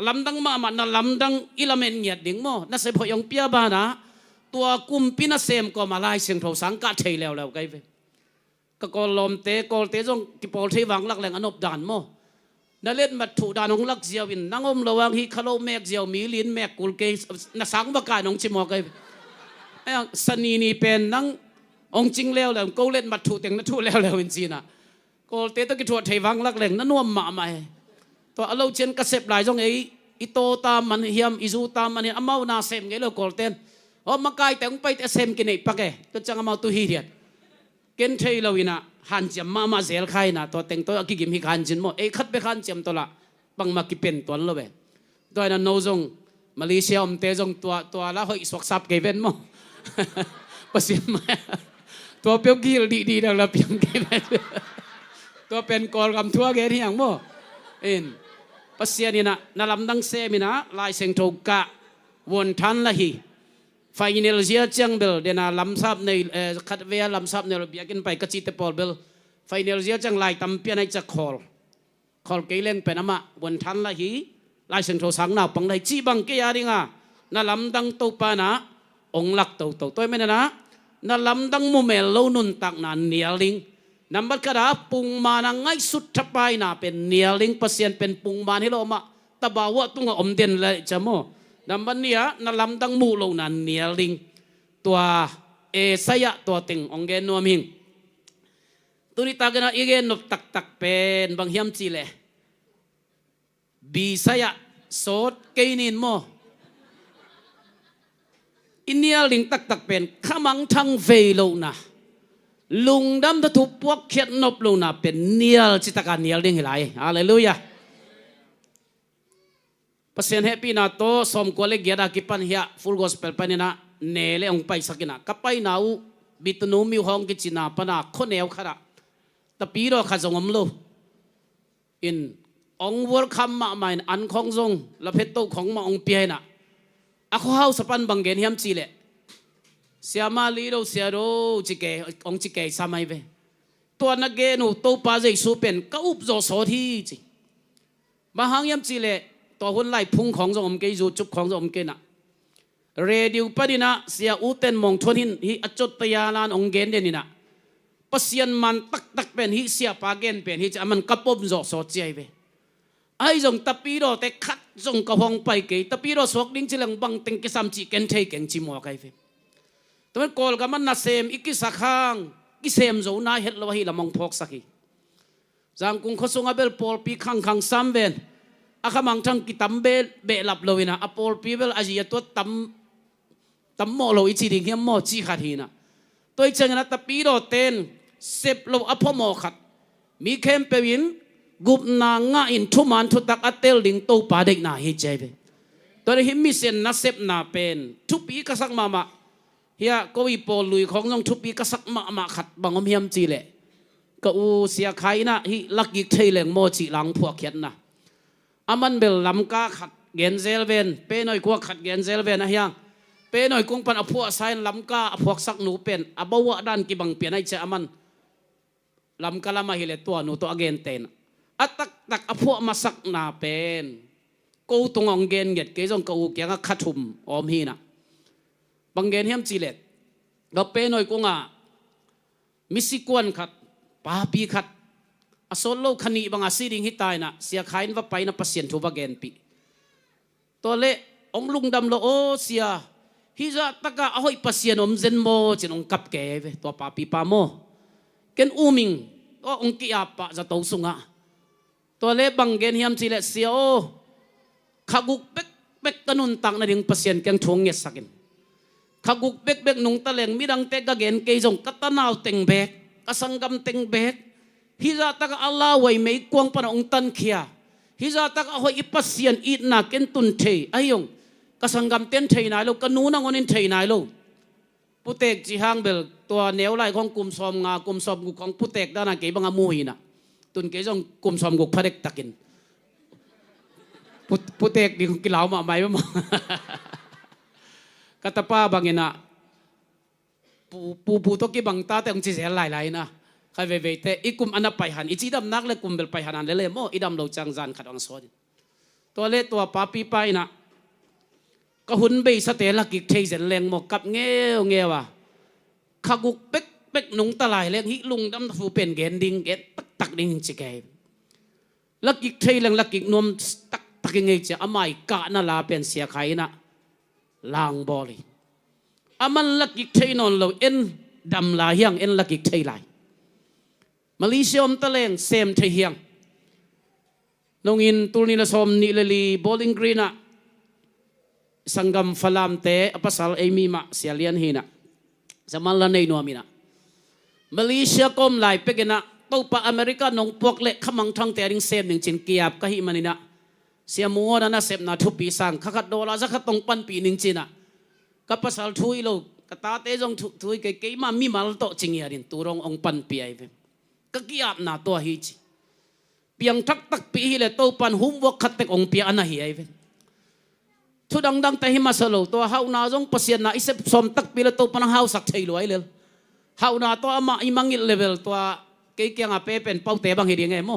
ลำดังมามันนะลำดังอิลเมนเงียดดิ่งโมนะเซพยองเปียบานะตัวกุมพินาเซมก็มาไล่เสียงโถสังกัดเทแล้วไกเวก็กอลมเตกอลเตจงกิปอลเทวังลักแหลงอนบดานโมนั่นเล่นมาถูดานของลักเจียววินนั่งอมระวังฮิคาโลเมกเจียวมีลินเมกกุลเกนักสังบกายน้องจิมอไกไอ้สนีนี่เป็นนั่งองจิงแล้วก็เล่นมาถูเต็งนั่นถูแล้ววินจีน่ะกอลเตต้องกิถวดเทวังลักแหลงนั่นนวมมาไม่ตัวเราเช่นกระเสพหลายจงไอ้อิโตตามมันเฮียมอิซูตามมันเฮียมเอานาเซมไงเรากอลเตนมากายแต่งไปแต่เซมกินไอ้ปักเอ๋ก็จังเอาตัวฮีเดียดเกณฑ์เทเราวินะหันจำมาเซลใครนะตัวแต่งตัวกิกิมฮิคันจินโมขัดไปขันจำตัวละ บังมากิเป็นตัวละเว้โดยนั้นโนจงมาเลเซียเตจงตัวละหอยสวกซับเกเวนมั้งภาษาไม่ตัวเปียวกี้ดีดังละเปียงเกเวนตัวเป็นกอลกำทั่วเกที่อย่างมั้งภาษานี่นะลำดังเซมินะลายเซงโตกะวนทันละฮีไฟเนลเซียจังเบลเดน่าลำซับในคัดเวียลำซับในระเบียกินไปกระจิตเตปอลเบลไฟเนลเซียจังลายตำเปียในจะคอลเกเลงเป็นอะวนทันละฮีลายเซงโตสังนาปังในจีบังเกียริงะน่าลำดังโตปานะองหลักโตตัวไม่นะน่าลำดังมุเมลโลนุนตักนานเนียลิงนับบัดกระดาปุงมานังไงสุดทับไปน่ะเป็นเนียลิงเปอร์เซ็นต์เป็นปุงมาให้เรามาตะบาวะตุงอมเด่นเลยจำโมนับบัดเนี้ยน่าลำดังมูโลนันเนียลิงตัวเอสยะตัวติงองเกนนัวมิงตัวนี้ตากันนะอีเกนนบตักเป็นบางเฮียมจีเลบีสยะโสดเกนินโมอินเนียลิงตักเป็นขมังทั้งเวโลนะลุงดำตะทุบพวกเขียนนบลงนะเป็นเนียลจิตการเนียลดิ้งไหลฮาเลลูยาเปอร์เซ็นต์แฮปปี้นาโตสมควรเลยเกียรติกิปันเฮียฟูลกอสเปลปานินะเนเลองไปสักนะกับไปนาอูบิตนูมิวฮองกิจินาปนาคนเอวขระตะปีรอขัดจงอมโลอินองวัวคำมาใหม่อันของจงละเพชรโตของมาองเปียนะอะเขาเฮาสปันบังเกนเฮียมจีเลเสียมาลีโรเสียโรจิเกองจิเกสามัยเวตัวนักเกนูโตปาเจสูเป็นก็อุบโจโสที่จีมาหางยำจีเลตัวหุ่นไล่พุ่งของจงอมเกยูจุบของจงอมเกน่ะเรดิวปะดินะเสียอูเต็นมองทนหินฮิอจตยาลานองเกนเดนินะปัสยันมันตักเป็นฮิเสียปาเกนเป็นฮิจะมันกับปมโจโสเจเวไอ้จงตะปีโรแต่ขัดจงกระหองไปเกตะปีโรสวกดิ้งจิลังบังเต็งกิสามจีเกนเทเกงจิมัวไกเวแต่มันกอลกับมันน่าเซมอีกกิสักครั้งกิเซมโจน่าเห็ดละวะฮีละมองพอกสักฮีจางกุงขสงอเบลปอลปีขังซ้ำเวนอาขมังทั้งกิตัมเบลเบลับเลยนะอปอลปีเบลอาจีตัวตัมโมโลอิจิดิงเฮียมโมจีขัดฮีนะตัวอีกเช่นนั้นตะปีโรเตนเซปโลอพโมขัดมีเข้มเปวินกุบนางอินทุมันทุตักอัตเตลดิงโตปาเด็กนาฮิเจเบตัวนี้หิมิเซนนัสเซปนาเป็นทุกปีก็สักมาเฮียก็วิปอลุยของน้องทุบปีก็สักมาขัดบางอมเฮียมจีเล่ก็อูเสียใครนะฮิลักยิกเทเลงโมจิหลังพวกเขียนนะอามันเบลลำกาขัดเกนเซลเวนเป้หน่อยกว่าขัดเกนเซลเวนนะเฮียเป้หน่อยกงปันอพวกไซน์ลำกาอพวกสักหนูเป็นอบาวะด้านกิบังเปลี่ยนให้เจ้ามันลำกาลามาฮิเลตัวหนูตัวอเกนเตนอัตตักอพวกมาสักนาเป็นกูตรงองเกนเกียดเกจงกูเกียงขัดทุมอมฮีนะบางเกนเฮียมจีเลตเราเป้หน่อยกงมิสิกวนขัดปาปีขัดอโซโลคณีบางอาศิดิงฮิตายนะเสียขายนว่าไปนะปัสเซียนทูบาเกนปีตัวเละองลุงดำโลโอเสียฮิจะตะกะเอาให้ปัสเซียนอมเซนโมจินองกับเกเวตัวปาปีปาโมเกนอูมิงตัวองกิอาปะจะโตสุงะตัวเละบางเกนเฮียมจีเลตเสียโอขกุกเป๊กตนุนตักนะดิงปัสเซียนเกียงทวงเงียสักินขกุกเบกนุ่งตะเลงมีดังเตกะเกนเกยจงกัตนาวเต็งเบกกสังกำเต็งเบกฮิจาตะกะอัลลาไว้ไม่กวงปนองตันเขียฮิจาตะกะหอยปัสเซียนอีนักเกนตุนเทอายงกสังกำเต็นเทนายโลกนูนังอนินเทนายโลปุเตกจีฮังเบลตัวเนวไลของกุมซอมงากุมซอมกุของปุเตกด้านเกบังอามูฮีนะตุนเกจงกุมซอมกุพระเด็กตะกินปุเตกดิกิลาวมาไม่มาkata pa bangina pu to ki bang ta te ong chi sel lai na khai ve te ikum ana pai han ichi dam nak le kum bel pai hanan le mo idam lo chang zan khat ong so to le to pa pi pai na ka hun be sa te la ki thei zen leng mo kap nge wa khaguk bek nung ta lai leng hi lung dam fu pen gen ding get tak ding chi ke la ki thei leng la ki nom tak nge cha amai ka na la pen sia khai na lang boli aman lakik thei non lo en dam la hiang en lakik thei lai Malaysia om taleng sem thei hiang nongin tulni la som ni leli bowling green a sangam falam te apasal emi ma sialian hina zaman la nei no mina Malaysia kom lai pegena to pa America nong pok le khamang thang te ring sem ning chin kiap ka hi manina เสียมัวนะเสพนาทุปีสังขัดโดลาจะขัดตรงปันปีหนึ่งจีน่ะกับภาษาทุยโลกตาเตจงทุยเกยมามีมาลโตจริงอย่างนี้ตัวรององปันปีไอ้เว้ยก็กี่อาบนาตัวฮิจิเพียงทักตักปีเลยตัวปันหุ่มวักขัดเตกองเปียอันนั้นไอ้เว้ยทุดังแต่หิมาสโลตัวเฮานาจงเปลี่ยนนะอิเสพสมตักปีเลยตัวปันเฮาสักเทลอยเลยเฮานาตัวอามาอิมังอิเลเวลตัวเกยงอาเปเป็นเป้าเตบังเฮดีไงโม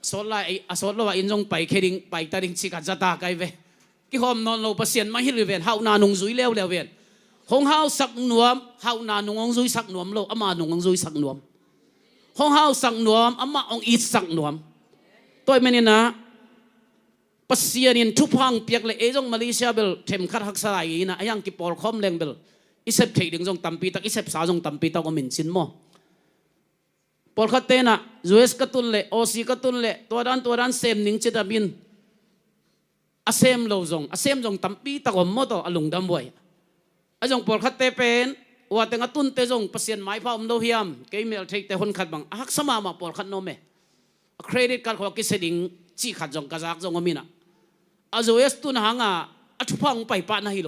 สดละไอ้สดละว่าอินจงไปเคดิงไปตาดิงชิกัดจะตาไกเวกี่หอมนอนเราเปลี่ยนมาฮิลเวนเฮานานุงซุยเลวเวนห้องเฮาสักนวมเฮานานุงซุยสักนวมโลอามานุงซุยสักนวมห้องเฮาสักนวมอามาองอีสักนวมตัวมันนี่นะปัสยานินทุพังเปียกเลยเอจงมาเลเซียเบลเทมคัดฮักสลายนะยังกิปอลคอมเลงเบลอิเซปเทดิงจงตัมปีตักอิเซปสาจงตัมปีตักก็มินซินโมปอลคัตเตนะจูเอสกัตุนเล่โอซีกัตุนเล่ตัวด้านเซมนิงเจดาบินอาเซมโลจงอาเซมจงตัมปีตักก็มอตอลุงดัมบวยอาจงปอลคัตเตเป็นว่าแต่งตุนเตจงเปลี่ยนไม้พาอมโลฮิมเกย์เมลเทคแต่คนขัดบังฮักสมามาปอลคัตโนเมเครดิตการขอกิเสดิงจีขัดจงกระซักจงก็มีนะอาจูเอสตุนหางอาทุพังไปปะนะฮิโล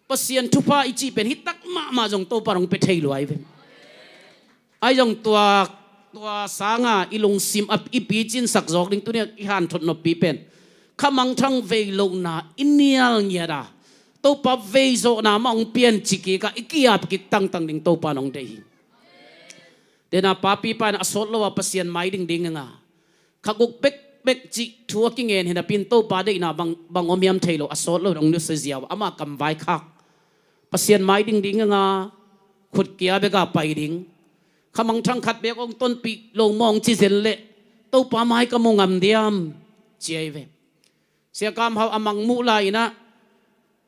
เปลี่ยนทุพาอิจีเป็นฮิตักมาจงโตปารองเปเทยลไว้เป็นไอ้จงตัวสางอิลงซิมอับอีปีจินสักจอกดิ้งตัวเนี้ยอิฮันทดนปีเป็นขมังทั้งเวลนาอินเนียลเนียดาตัวปับเวโซนามังเปลี่ยนจิกิกะอิกิอับกิตั้งดิ้งตัวปานองเดยเดน่าป้าปีปานอสโลว่าเปลี่ยนไม้ดิ้งขกุกเบกจิทัวกิเงินเห็นปินตัวปาได้น่ะบางอมยามเทโลอสโลตรงนี้เสียอามากัมไว้คักเปลี่ยนไม้ดิ้งขุดเกียร์เบกะไปดิ้งขมังทั้งขัดเบกองต้นปีลงมองจีเซนเล่ตัวป่าไม้ก็มองอัมเดียมเจียเวเสียกรรมเขาอมังมุไลนะ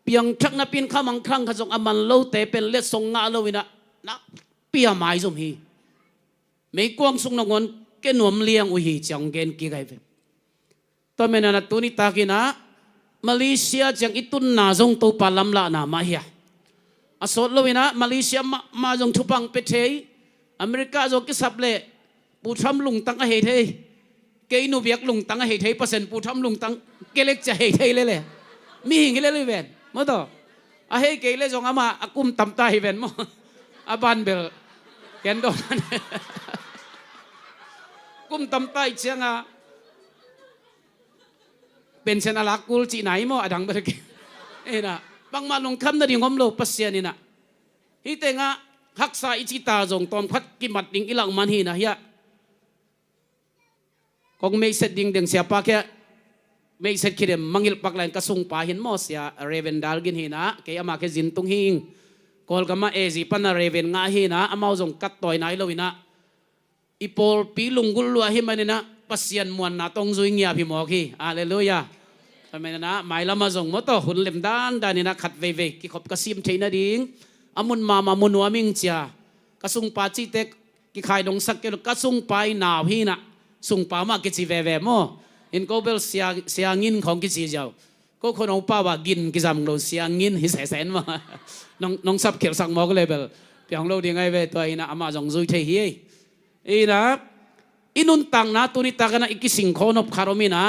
เปียงทักนับปินขมังครั้งขจงอมันโลเตเป็นเล็ดทรงงาโลวินะนักเปียไม้สมฮีไม่กวางทรงนงวนแกหนวมเลี้ยงอุฮีจังเกนกี่ไงเวตอนเมื่อนั้นตัวนี้ตากินะมาเลเซียจังอิตุนนาจงตัวป่าลำละนามาเฮียอสดโลวินะมาเลเซียมาจงทุปังเปเทยอเมริกาจงกิสับเล่ปูทำลุงตั้งเหตุให้เกย์นูเบียกลุงตั้งเหตุให้เปอร์เซ็นต์ปูทำลุงตั้งเกเล็กจะเหตุให้เลยมีหิงเลยเวนมั้งต่ออะเฮเกย์เลยจงอามาอากุมตั้มตาให้เวนมั้งอาบันเบลแกนโดนกุมตั้มตาอีเชียงเป็นเชนอาลักกุลจีไหนมั้งอดังเบลเกเอ็นะบางมาลงคำนั่นยังงมโลปัสเซียนี่นะฮิเตงะฮักษาอิจิตาจงตอมพัดกิมัดดิ่งอิลังมันฮีนะเฮียคงไม่เสร็จดิ่งเดียงเสียปากแค่ไม่เสร็จคิดเดมมังอิลปักแลนกระสุงป่าเห็นมอเสียเรเวนดาลกินฮีนะแกอามาแค่จินตุงฮิงกอลกัมมาเอจิปันเรเวนงาฮีนะอามาจงกัดต่อยนายโลวินะอีโปลปีลุงกุลลัวฮิมันนะปัสยันมวนนะตองซุยเงียพิมอกฮีอาเลลูยาทำไมนะหมายละมาจงมอตหุ่นเล็มด้านด้านนี่นะขัดเวกิขบกระซิมเทนดิ่งอามุนมามุนวามิงเจียกระสุงปาจิเตกกิขายดงสักเกลกระสุงไปหนาวฮีนะสุงปามากิจิเวโมอินโกเบลเสียงินของกิจิเจ้าก็คนเอาป้าว่ากินกิจามเราเสียงินหิแสนมาน้องสับเขียวสักมอกเลยเบลเพียงเราดีไงเวตัวอินะอามาจงซุยเทฮีอีนะอินุนตังนะตุนิตากันนะอิกิสิงโคนบคารมินะ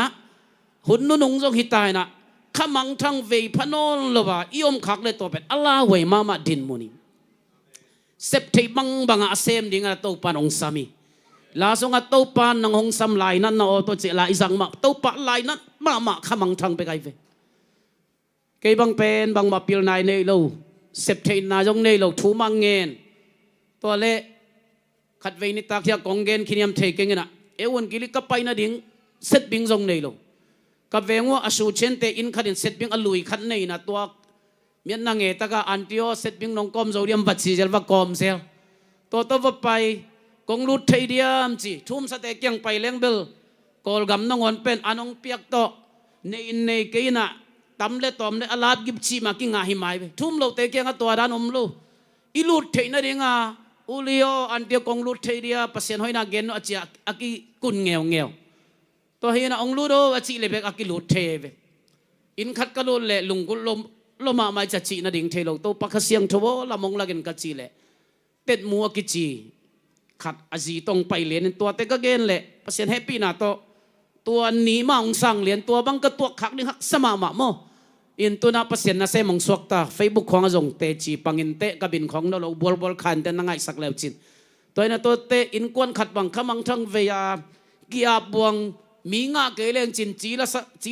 หุ่นนุ่งจงหิตายนะขมังทั้งเวพนนลว่าอิอมขักเลยตัวเป็ดอัลลาเวมาดินมุนีเสพที่บังอาเซมดิ่งตัวปานองสามีลาสงตัวปานนางองสามลายนั้นนะโอตัวเจลาอิสังมาตัวปานลายนั้นมาขมังทั้งไปไกลเวเกยบังเป็นบังมาพิลนายเนโลเสพที่นายงเนโลทูมังเงินตัวเละขัดเวนิตาเขียกองเงินขินยมเทกิงนะเอวันกิลิกไปนะดิ่งเสพบิงจงเนโลกับเวงว่าอสูเชนเตอินขัดเซตบิงอลุยขัดในนะตัวเมียนนางเอตกาอันติโอเซตบิงน้องกอมโจเดียมบัดซีเจลว่ากอมเซลตัวไปกงรูดไทยเดียมจีทุ่มสเต็กยังไปเลี้ยงเบลกอลกำน้องวันเป็นอันองเปียกโตในเกยนะตำเลตอมเลอลาบกิบชีมากิงาหิมายไปทุ่มเราเตะยังตัวด้านอมลูอิลูดไทยนั่นเองอุลิโออันเดียกงรูดไทยเดียปัสเซนหอยนาเกนอาจจะอากิกุนเงียวตัวเฮียนะองลูโดว่าจีเลเบกอากิลุเทเวอินขัดกะลุเล่ลุงกุลลมาไม่จะจีนะดิ่งเทโลตัวปักเสียงทว่าละมงละกันกัจีเล่เต็ดมัวกิจีขัดอาจีตรงไปเลี้ยนตัวเตก็เกนเล่เปอร์เซ็นต์แฮปปี้นะตัว ตัวนี้มาองสั่งเหรียญตัวบังก็ตัวขักนี่ฮักสมามาโมอินตัวนับเปอร์เซ็นต์นะเซมองสวกตาเฟซบุ๊กของอาจงเตจีปังอินเตกบินของเราบอลคันเตนังไงสักแล้วจินตัวนั้นตัวเตอินกวนขัดบังขมังทั้งเวียกีอาบวงมีงาเกลียงจินจี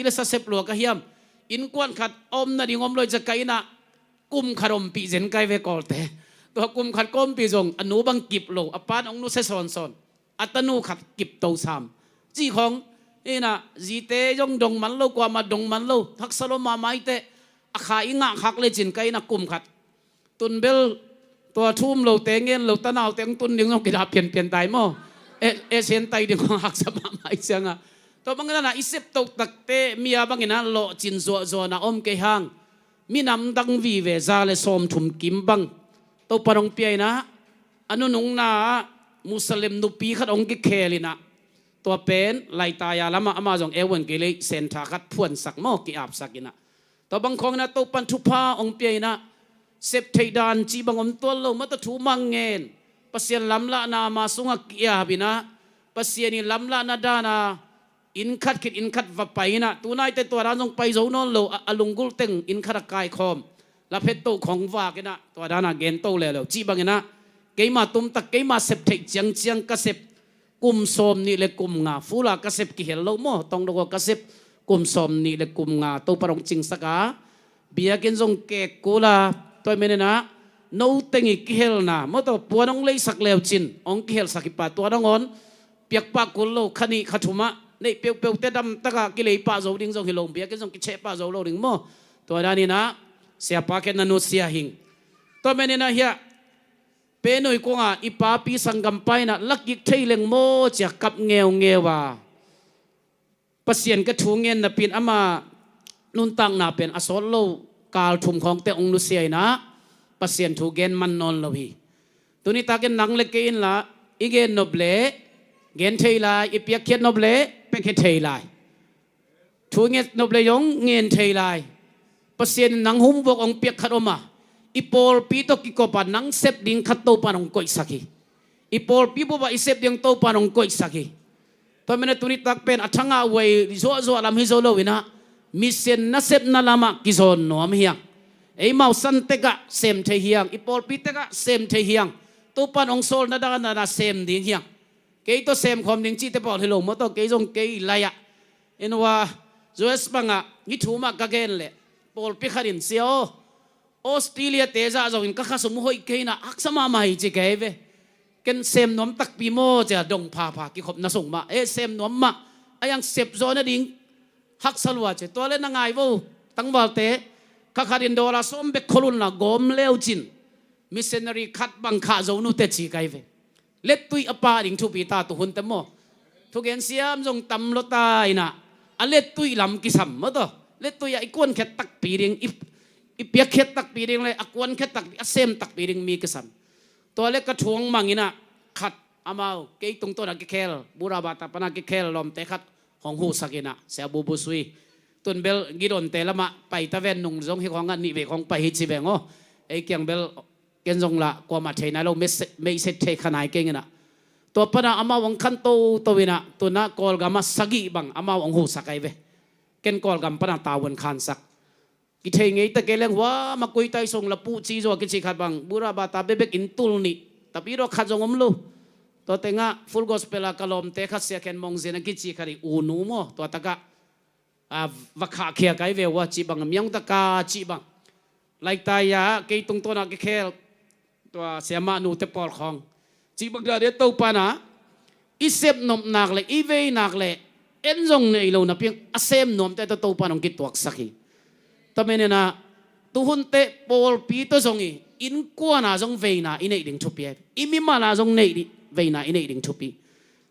ละเซปลัวกะเฮียมอินกวนขัดอมนาดิงอมลอยจะไกนะกุมขรมปีเซนไกเวกอลเตตัวกุมขัดก้มปีจงอนุบังกิบโลอปานองนุเซซอนอัตนูขัดกิบโตสามจีของนี่นะจีเตยงดงมันโลกว่ามาดงมันโลทักสโลมาไม่เตะอาขาอิงะขักเลยจินไกนะกุมขัดตุนเบลตัวทุ่มโลเตงเงินโลตะนาวเตงตุนยังต้องกิดาเปลี่ยนตายมั้งเซนไตดึงของหักสมาไม่เสียงอ่ะตัวบางนั้นนะอิเซปตกตักเตมีอะไรบางอย่างโลจินโซนะอมเกหังมีน้ำดังวีเวซาเลสอมถุมกิมบังตัวปรองเปียนะอนุนงนามุสลิมนุปีขัดองกิเคลินะตัวเป็นไลตายาละมาจงเอวันกิเลเซนทาขัดพวนสักโมกิอาบสักินะตัวบางคนนะตัวปันทุพาองเปียนะเซปไทดานจีบังอมตัวโลมัตถุมังเงินปัสเซียนลำละนามาสุงกิยาบินะปัสเซียนี่ลำละนาดานาอินคัดวับไปนะตัวนายแต่ตัวร้านจงไปโจนนโลอลุงกุลเต็งอินคัดกายคอมละเพชรโตของวากินะตัวด้านาเกนโตแล้วจีบังนะเกยมาตุมตักเกยมาเซปไทจังกเซปกุมสมนี่เลกุมงาฟูลากเซปกิเฮลโลโมต้องดูว่ากเซปกุมสมนี่เลกุมงาตัวปรองจิงสกาเบียกินจงเกกูลาตัวเมนนะโนเต็งกิเฮลนะมตัวปวดองเลยสักแล้วจินองกิเฮลสักปะตัวน้องอนเปียกปากกุลโลขันีขัดุมะนี่เปียวเตดำตะกะกิเลปะโจดิงจงฮิลงเบียกินจงกิเชปะโจโลดิงโมตัวด้านนี้นะเสียปากกันนันุเสียหิงตัวเมนนะเฮียเป็นหน่วยกงอีป้าปีสังกัมไปนะลักยิกเทเลงโมจะกับเงวว่าปัสเซียนกระทูเงินนะเป็นอามานุนตังนะเป็นอสโลโลกาลทุมของเตองนุเซียนะปัสเซียนทูเกนมันนอนลวีตัวนี้ตาเกนนังเล็กเกนละอีเกนนบเลเกนเทลายอีเปียกเขียนนบเลเป็นเทลายทูเงินนบเลยงเงินเทลายปัสเซียนนังหุ้มบวกองเปียกขัดออกมาอีพอลปีโตกิโกปานังเซปดิ้งขัดโตปานองโกอิสักอีพอลปีบัวอีเซปดิ้งโตปานองโกอิสักตัวมันตุนิตักเป็นอัชงาเวยโซลามฮิโซโลวินะมิเซนนัเซปนาลามากิโซนโนมเฮียงไอมาสันเตกะเซมเทเฮียงอีพอลปีเตกะเซมเทเฮียงตัวปานองโซลนาดานาเซมดิ้งเฮียงเกยตัวเซมคอมดิ้งจีเตปอลฮิโลมตัวเกยจงเกยลายะเอ็นว่าโจเอสปังะนิทูมากะเกนเลพอลปีขัดินเซียวออสเตรเลียเตจ้าจงอินก็ข้าสมุหอยเกยนะอักษมาไม่จีเกยเวกันเซมน้อมตักปีโมจะดงพากิขบนาส่งมาเซมน้อมมาไอยังเซปโซนดิ้งฮักสลัวเจตัวเล่นนางไงวูตั้งบอลเตะข้าขัดินโดราสมเบกคลุนละกอมเลวจินมิสเซนนารีคัดบังข้าโจนุเตจีเกยเวเล็ดตุยอปาดิ้งทุปีตาตุหุนเตโมทุกเอ็นเซียมจงตำลตายนะอเล็ดตุยลำกิสัมมาตัวเล็ดตุยไอ้กวนแค่ตักปีดิ้งอีเปียกเข็ดตักปีดิงเลยอากวนเข็ดตักเซมตักปีดิงมีกษัมตัวเล็กกระทวงมังอินะขัดอามาเกยตรงตัวนักเคลบุราบาตาปนักเคลลมเตะขัดของหูสักินะเสียบูบุสุยตุนเบลกิดอนเตละมาไปตะเวนนุ่งจงให้ของกันนิเวของไปฮิจิเบงโอไอเกียงเบลเกนจงละกว่ามาเทนะเราไม่เสร็จเทขนายเก่งนะตัวปนะอามาวังคันโตตัววินะตัวนักกอลกามาสกิบังอามาวังหูสักไอเวเกนกอลกามปนะตาวันคันสักกิเทงไงตะเกลงว่ามาคุยไตส่งละปูจีโจกิจิขัดบังบุราบาตาเบบกอินตุลนี่แต่พี่เราขัดจงอมลูตัวเต็งะฟุลกอสเปลากะลอมเตะขัดเสียแคนมองเซนกิจิขัดอูนูโมตัวตะกะวักขาเขียไกเวว่าจีบังมียงตะกาจีบังไลตายาเกยตรงตัวนักเคลตัวเสียมานูเตปอลของจีบังเดียตัวปานะอิเซบนมนักเลยอีเวนักเลยเอ็นจงในโลนับเพียงอาเซมนมแต่ตัวปานองกิตัวสักทำไมเนี่ยนะตุหุนเตะบอลปีตัวทรงนี้อินกัวน่าทรงเวน่าอินเอดิงทุบปีอิมิมาน่าทรงเนดิเวน่าอินเอดิงทุบปี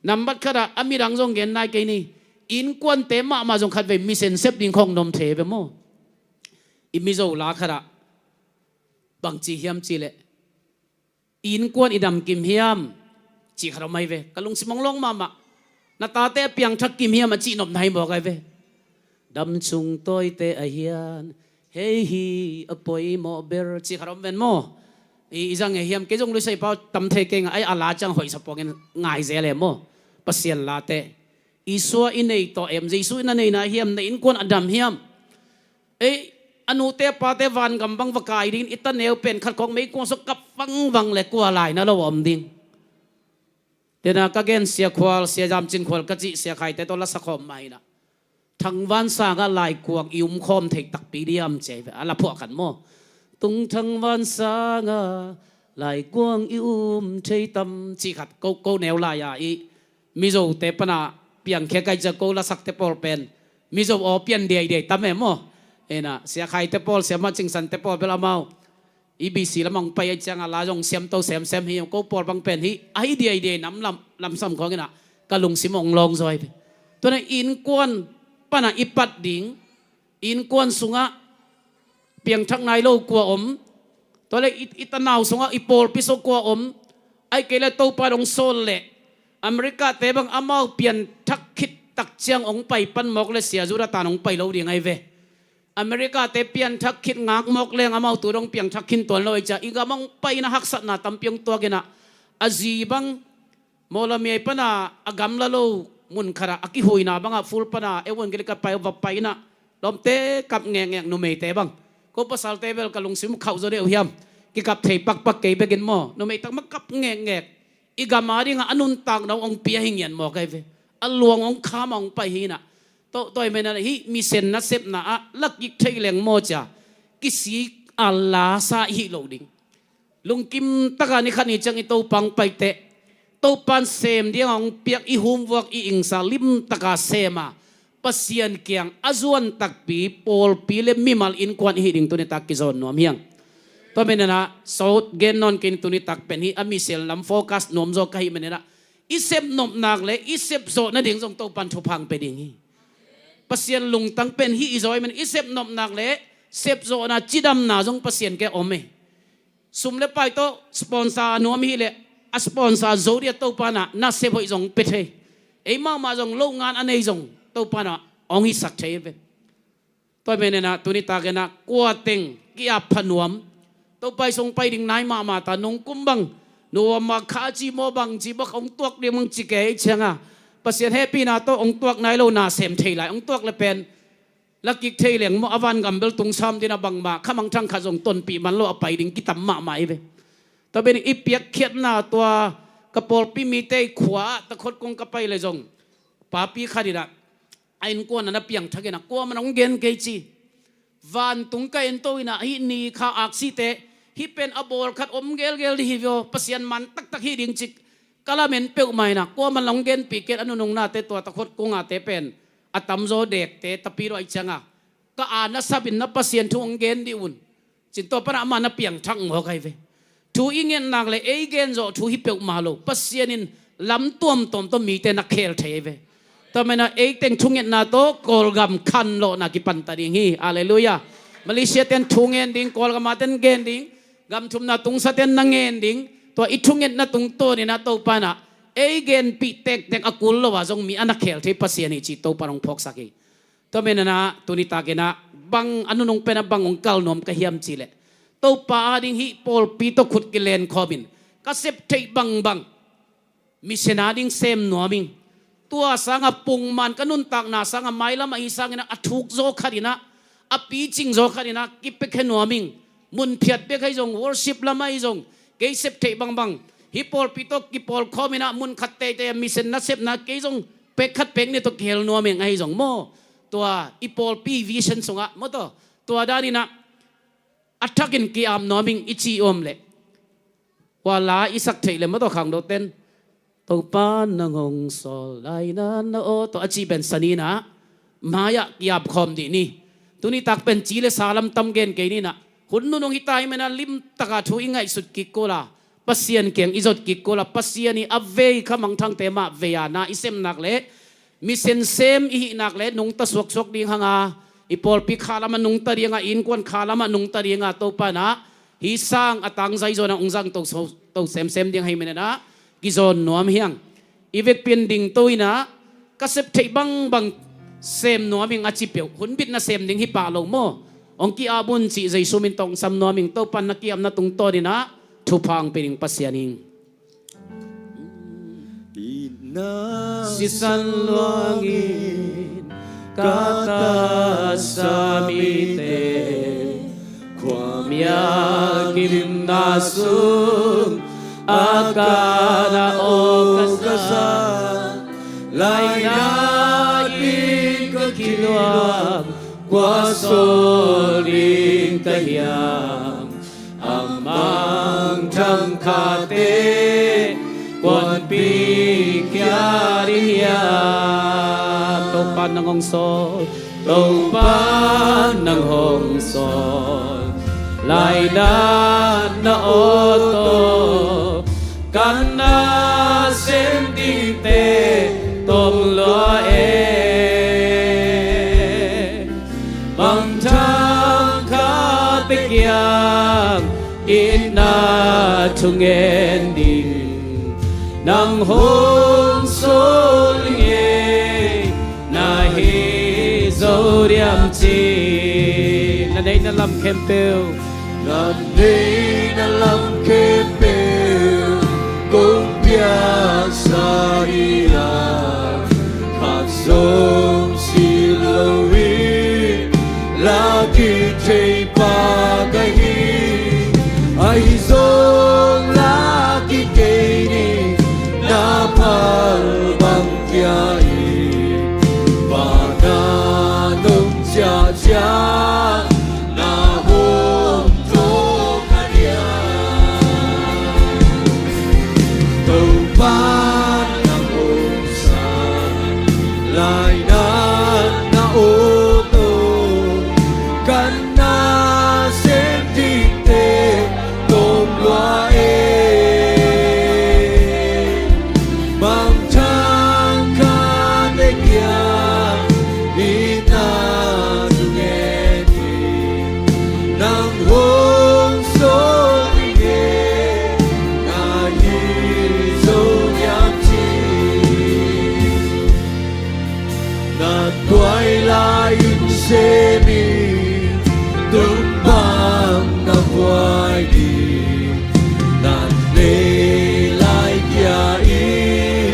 นับบัดขณะอามีรังทรงเงินนายเกนี่อินกวนเตะมาทรงขัดเวมิเซนเซปดิงของนมเทเบโมอิมิโซลาขณะบางจีเฮียมจีเล่อินกวนอิดำกิมเฮียมจีขรไม่เวกะลุงสิมองลงมานาตาเตะเปียงทักกิมเฮียมจีนมไทยบอกไงเวดำชุงตัวเตะเฮียนเฮ้ยอปอยโมเบลจีขรมเป็นโมอีจังเฮียมเกจงลุยใส่เป้าตำเทเก่งไออาลาจังหอยสปองง่ายเสียเลยโมปัสเซียนลาเต iswa inay to em Jesu na nay na hiam na inkwan Adam hiam anu te pa te van gambang vakai din itaneu pen khat kong mai ko so kap wang wang le kwa lai na lo om ding tena ka gen sia khwal sia jam chin khwal ka chi sia khai te to la sakhom mai na thang van sa ga lai kuang ium khom thei tak pi diam che ala pho kan mo tung thang van sa nga lai kuang ium thei tam chi khat ko neu la ya i mi zo te pana piang khe kai ja ko la sak te pol pen mi zo o pian de tam em mo ena sia khai te pol sia ma ching san te pol bela mau ibc lamang pai chang ala jong sem to sem hi ko pol bang pen hi ai de nam lam sam ko ngina ka lung simong long zoi to na in kwan pana ipat ding in kwan sunga piang thak nai lo kwa om to le itanaw sunga ipol piso kwa om ai kele to pa dong sol le Amerika te bang amau pian thak khit tak chiang ong pai pan mok le sia zura ta nong pai lo ding ai ve Amerika te pian thak khit ngak mok leng amau tu dong piang thak khin ton loi cha igamong pai na hak sat na tampiang to gena azi bang mola mi pana agam la lo mun khara aki huina banga full pana ewon gele ka pai va pai na lom te kap ngeng no me te bang ko pasal tebel kalung sim khau zo de hiam ki kap thei pak ke begin mo no me tak mak kap ngeng igamari nga anun tak na ong pia hingyan mo kai ve aluang ong khamong pai hina tôi mình là hi mi sen na sep na lắc yik thei leng mo cha kisi Allah sa hi lo ding lung kim taka ni khani chang i to pang pai te to pan sem dia ong piak i hum wak i ing sa lim taka sema pasian kyang azuan tak pi pol pi le mi mal in kwan hi ding tu ni tak ki zon nom hiang to mình na so gen non kin tu ni tak pen hi ami sel lam focus nom zo kai men na isep nom nak le isep zo na ding jong to pan thu phang pe ding hi pasien lung tang pen hi izoi men isep nom nak le sep zo na chidam na jong pasien ke ome sum le pai to sponsor nom hi le a sponsor zo dia to pana na sep hoi jong pe the ei ma jong lo ngan anei jong to pana ong hi sak the ve toy men na tuni ta ke na kwa teng ki a phanuam to pai song pai ding nai ma ta nong kumbang no ma kha chi mo bang chi ba khong tuak de mong chi ke changa pasien happy na to ong tuak nai lo na sem thei lai ong tuak le pen lakik thei leng mo awan gambel tung sam dina bang ma khamang thang kha jong ton pi man lo apai ding ki tam ma mai ve to ben i piak khiat na to kapol pi mi te khwa ta khot kong ka pai le jong pa pi khadira ain ko na piang thagena ko man ong gen ke chi van tung ka en to ina hi ni kha aksi te hi pen abol khat om gel hi vio pasien man tak hi ding chik kalamen pe mai na ko man long gen piket anu nong na te to ta khot ko nga te pen atam zo dek te tapiro ai changa ka ana sabin na pasien thu ong gen di un chin to para ma na piang thang mo kai ve thu ingen nak le e gen zo thu hi pe ma lo pasien in lam tom to mi te na khel the ve to mena e teng thungen na to kol gam khan lo na ki pan ta ding hi hallelujah malaysia ten thungen ding kol gam ten gen ding gam thum na tung sa ten na ngen ding to ithungen na tung to ni na to pana again pi tek akul lo wa jong mi anak khel the pasien chi to parong phok saki to menana tunita ke na bang anu nong pena bang ong kal nom ka hiam chi le to pa ding hi pol pi to khut ki len khobin ka sep thei bang mi senading sem noming tua sanga pung man kanun tak na sanga maila ma isang na athuk zo khadina api ching zo khadina ki pe khe noming mun phiat pe khai jong worship lamai jong ke sep thei bang hi pol pito ki pol khomina mun khatte te mission na sep na ke jong pe khat pek ni to khel no meng ai jong mo tua i pol pi vision songa mo to tua dani na athakin ki am no ming ichi om le wala isak thei le mo to khang do ten to pa na ngong sol lai na na o to achi ben sanina maya yap khom di ni tuni tak pen chi le salam tam gen ke ni na hunnu nong hitai mena lim taka thu ingai sut ki kola pasien keng izot ki kola pasien ni ave khamang thang te ma veya na isem nak le mi sen sem i nak le nong ta sok ding hanga ipol pi khala ma nong ta ringa in kon khala ma nong ta ringa to pa na hi sang atang zai zo na ungjang to sem ding hai mena na ki zon nuam hiang ivek pin ding toina kasep thei bang sem nuaming achi pe hun bit na sem ding hi pa lo mo ong ki abun chi zai sumin tong sam nuaming to pan na ki am na tung to dina thu phang piring pasianing ina sisan luangin kata samite kwamyakim nasung akana okasa lainain kekiluang kwasoling kahiyam amang jangkate kwan pikyarinya topan ng hongsol topan ng hongsol lainan na oto kana sendite tong loe mangtang kapikyang ina tungendi nang hong solinge na hizoriam chi nanay na lam kempel Nanay na lang kepel kung piyasa iya kasong silawin lagi chay pagahin ay zong lagi kaini napalbang kiyain pananong siya na humto kanya tupan ng usan lainan na uto kana sentite tomluae mangtang kategya inatungeti nang hong solinge nahizonyamchi na twilight semi tumbang na buhay na nilay kiyain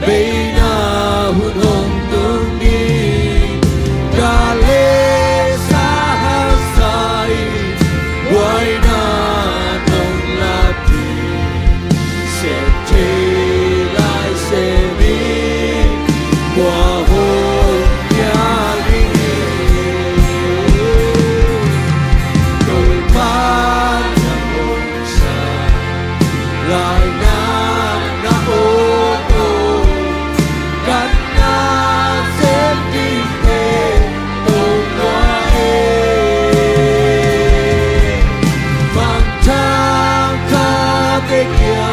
may nahunong tungin kale sa hasay buhay na nung lati sentilay semi wahong yalingin tulpan ng unsa lainan na oto kana sentite tungwae mangtang kategya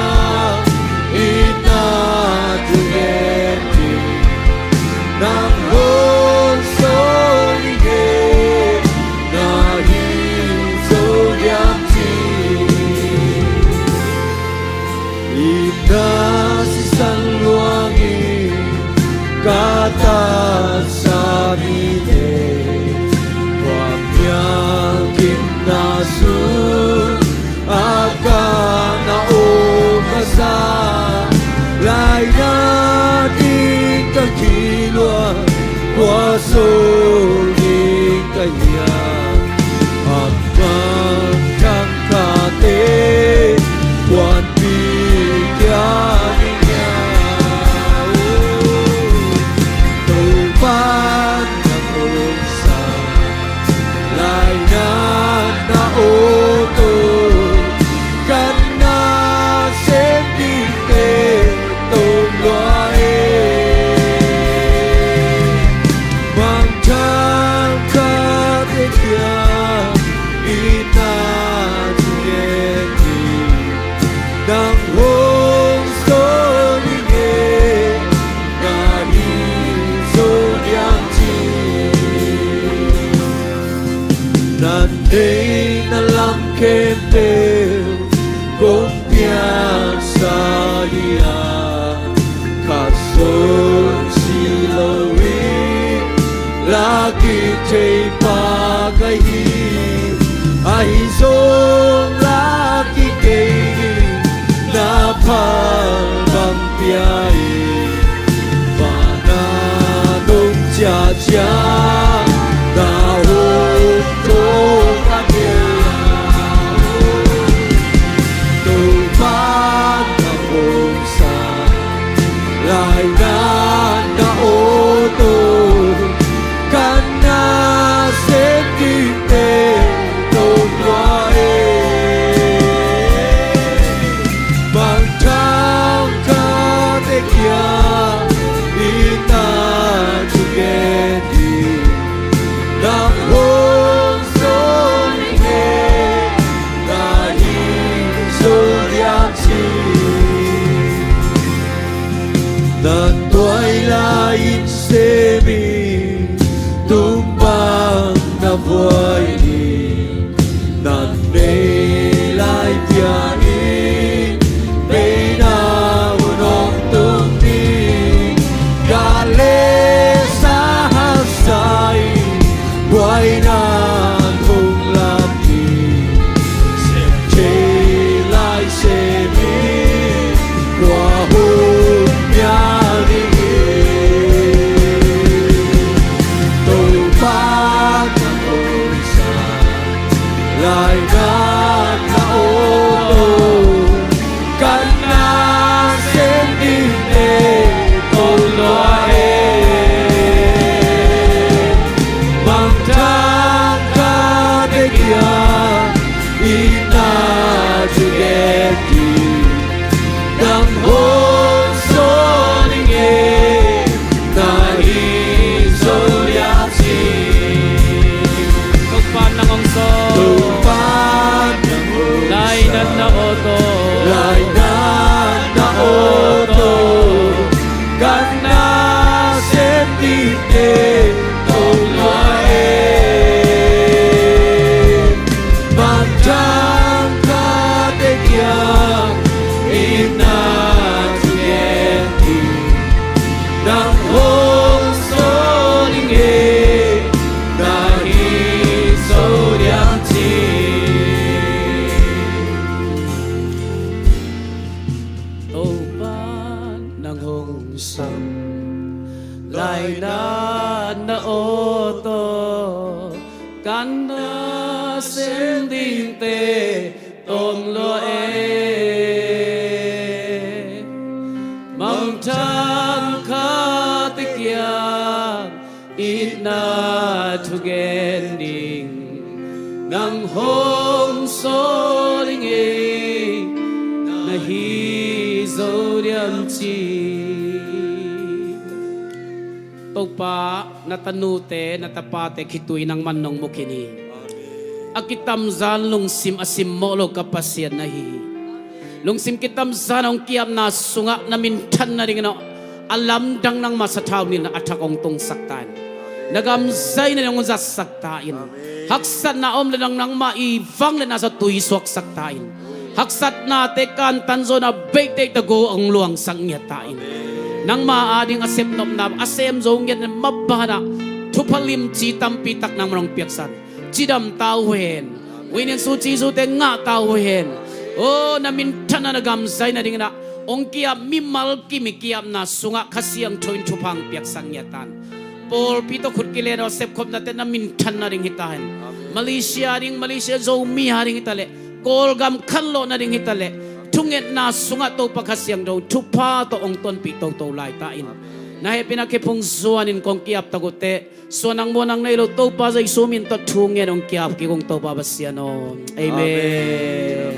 inatungeti nang honsolige nahizonyamchi ina si San Luangin kata sabite kwamyakim nasun akana okasa lainatin kakilwa kwasoling kanya at magkangkate kwan bigyanin niya tupan ng unsa lainan na oto kana sentite tungwae mangtang kategya inatungeti nang hong solinge nahizonyamchi nanay na lang kempel kung piyasa iya kasong silawin lagi chay pagahin ay zong lagi kaini napalbang piyain cha ta hôn tô ca kia tu ban ta hôn sa lại ngàn ta ô tô can na sẽ kinh tế tôn hoa bằng trăng ca te kia ina together nam hôn son nghe ta hi so liang chi nan toai la in se mi tumbang na voi ni nan ne lai pia ni pe na unong tung ni ga le sa ha sai boy na thung la ti se che lai se mi qua hôn nhà đi tôi ba năm ôi xa lại ngàn na ô tô căn na sẽ đi để tôi nói bằng trăng ca để kia ina together nam hôn số đi nghe na hi số liang chi Tugpan ng ongso, tu ban ng hôn lainan na oto, lại na ô tô căn na sẽ đi đến tôn nói bằng trăng ca để kia ina together nam hôn số đi nghe na hi số liang chi Tugpan ng ongso, lainan na oto, kan na sending te tôn loe. Mang trăng khá tích yang ít na together nang hong so ring e na hi zo diam chi togpa na tanute na tapate khitui nang manong mukini akitam zan lung sim asim mo lo kapasyan na hi lung sim kitam zan ong kiam na sunga na mintan na ring na alam dang nang masataw ni na atakong tong saktan nagamzay na nang saktain haksat na om lang nang maivang na sa tuiswak saktain haksat na tekan tanzo na baitek tago ang luang sangyatain nang maading asem nom na asem zong yan mabana tupalim citam pitak nang marong piaksan cidam tauhen winin suci sute nga tauhen oh namintan na nagamzay na ding na ong kiam mimal kimikiam na sunga kasiyang tuin tupang piaksang yatan Paul pito kurkilero sep kop natin na mintan na ring hitahan Malaysia zo mi haring hitale kolgam kallo na ring hitale tunget na sunga to pagkasyang daw tupa to ong ton pito to lai tain nahe pinakipong suanin kong kiap tagote suanang mo nang nailo to pa sa isumin to tungen ong kiap kikong to babasyan amen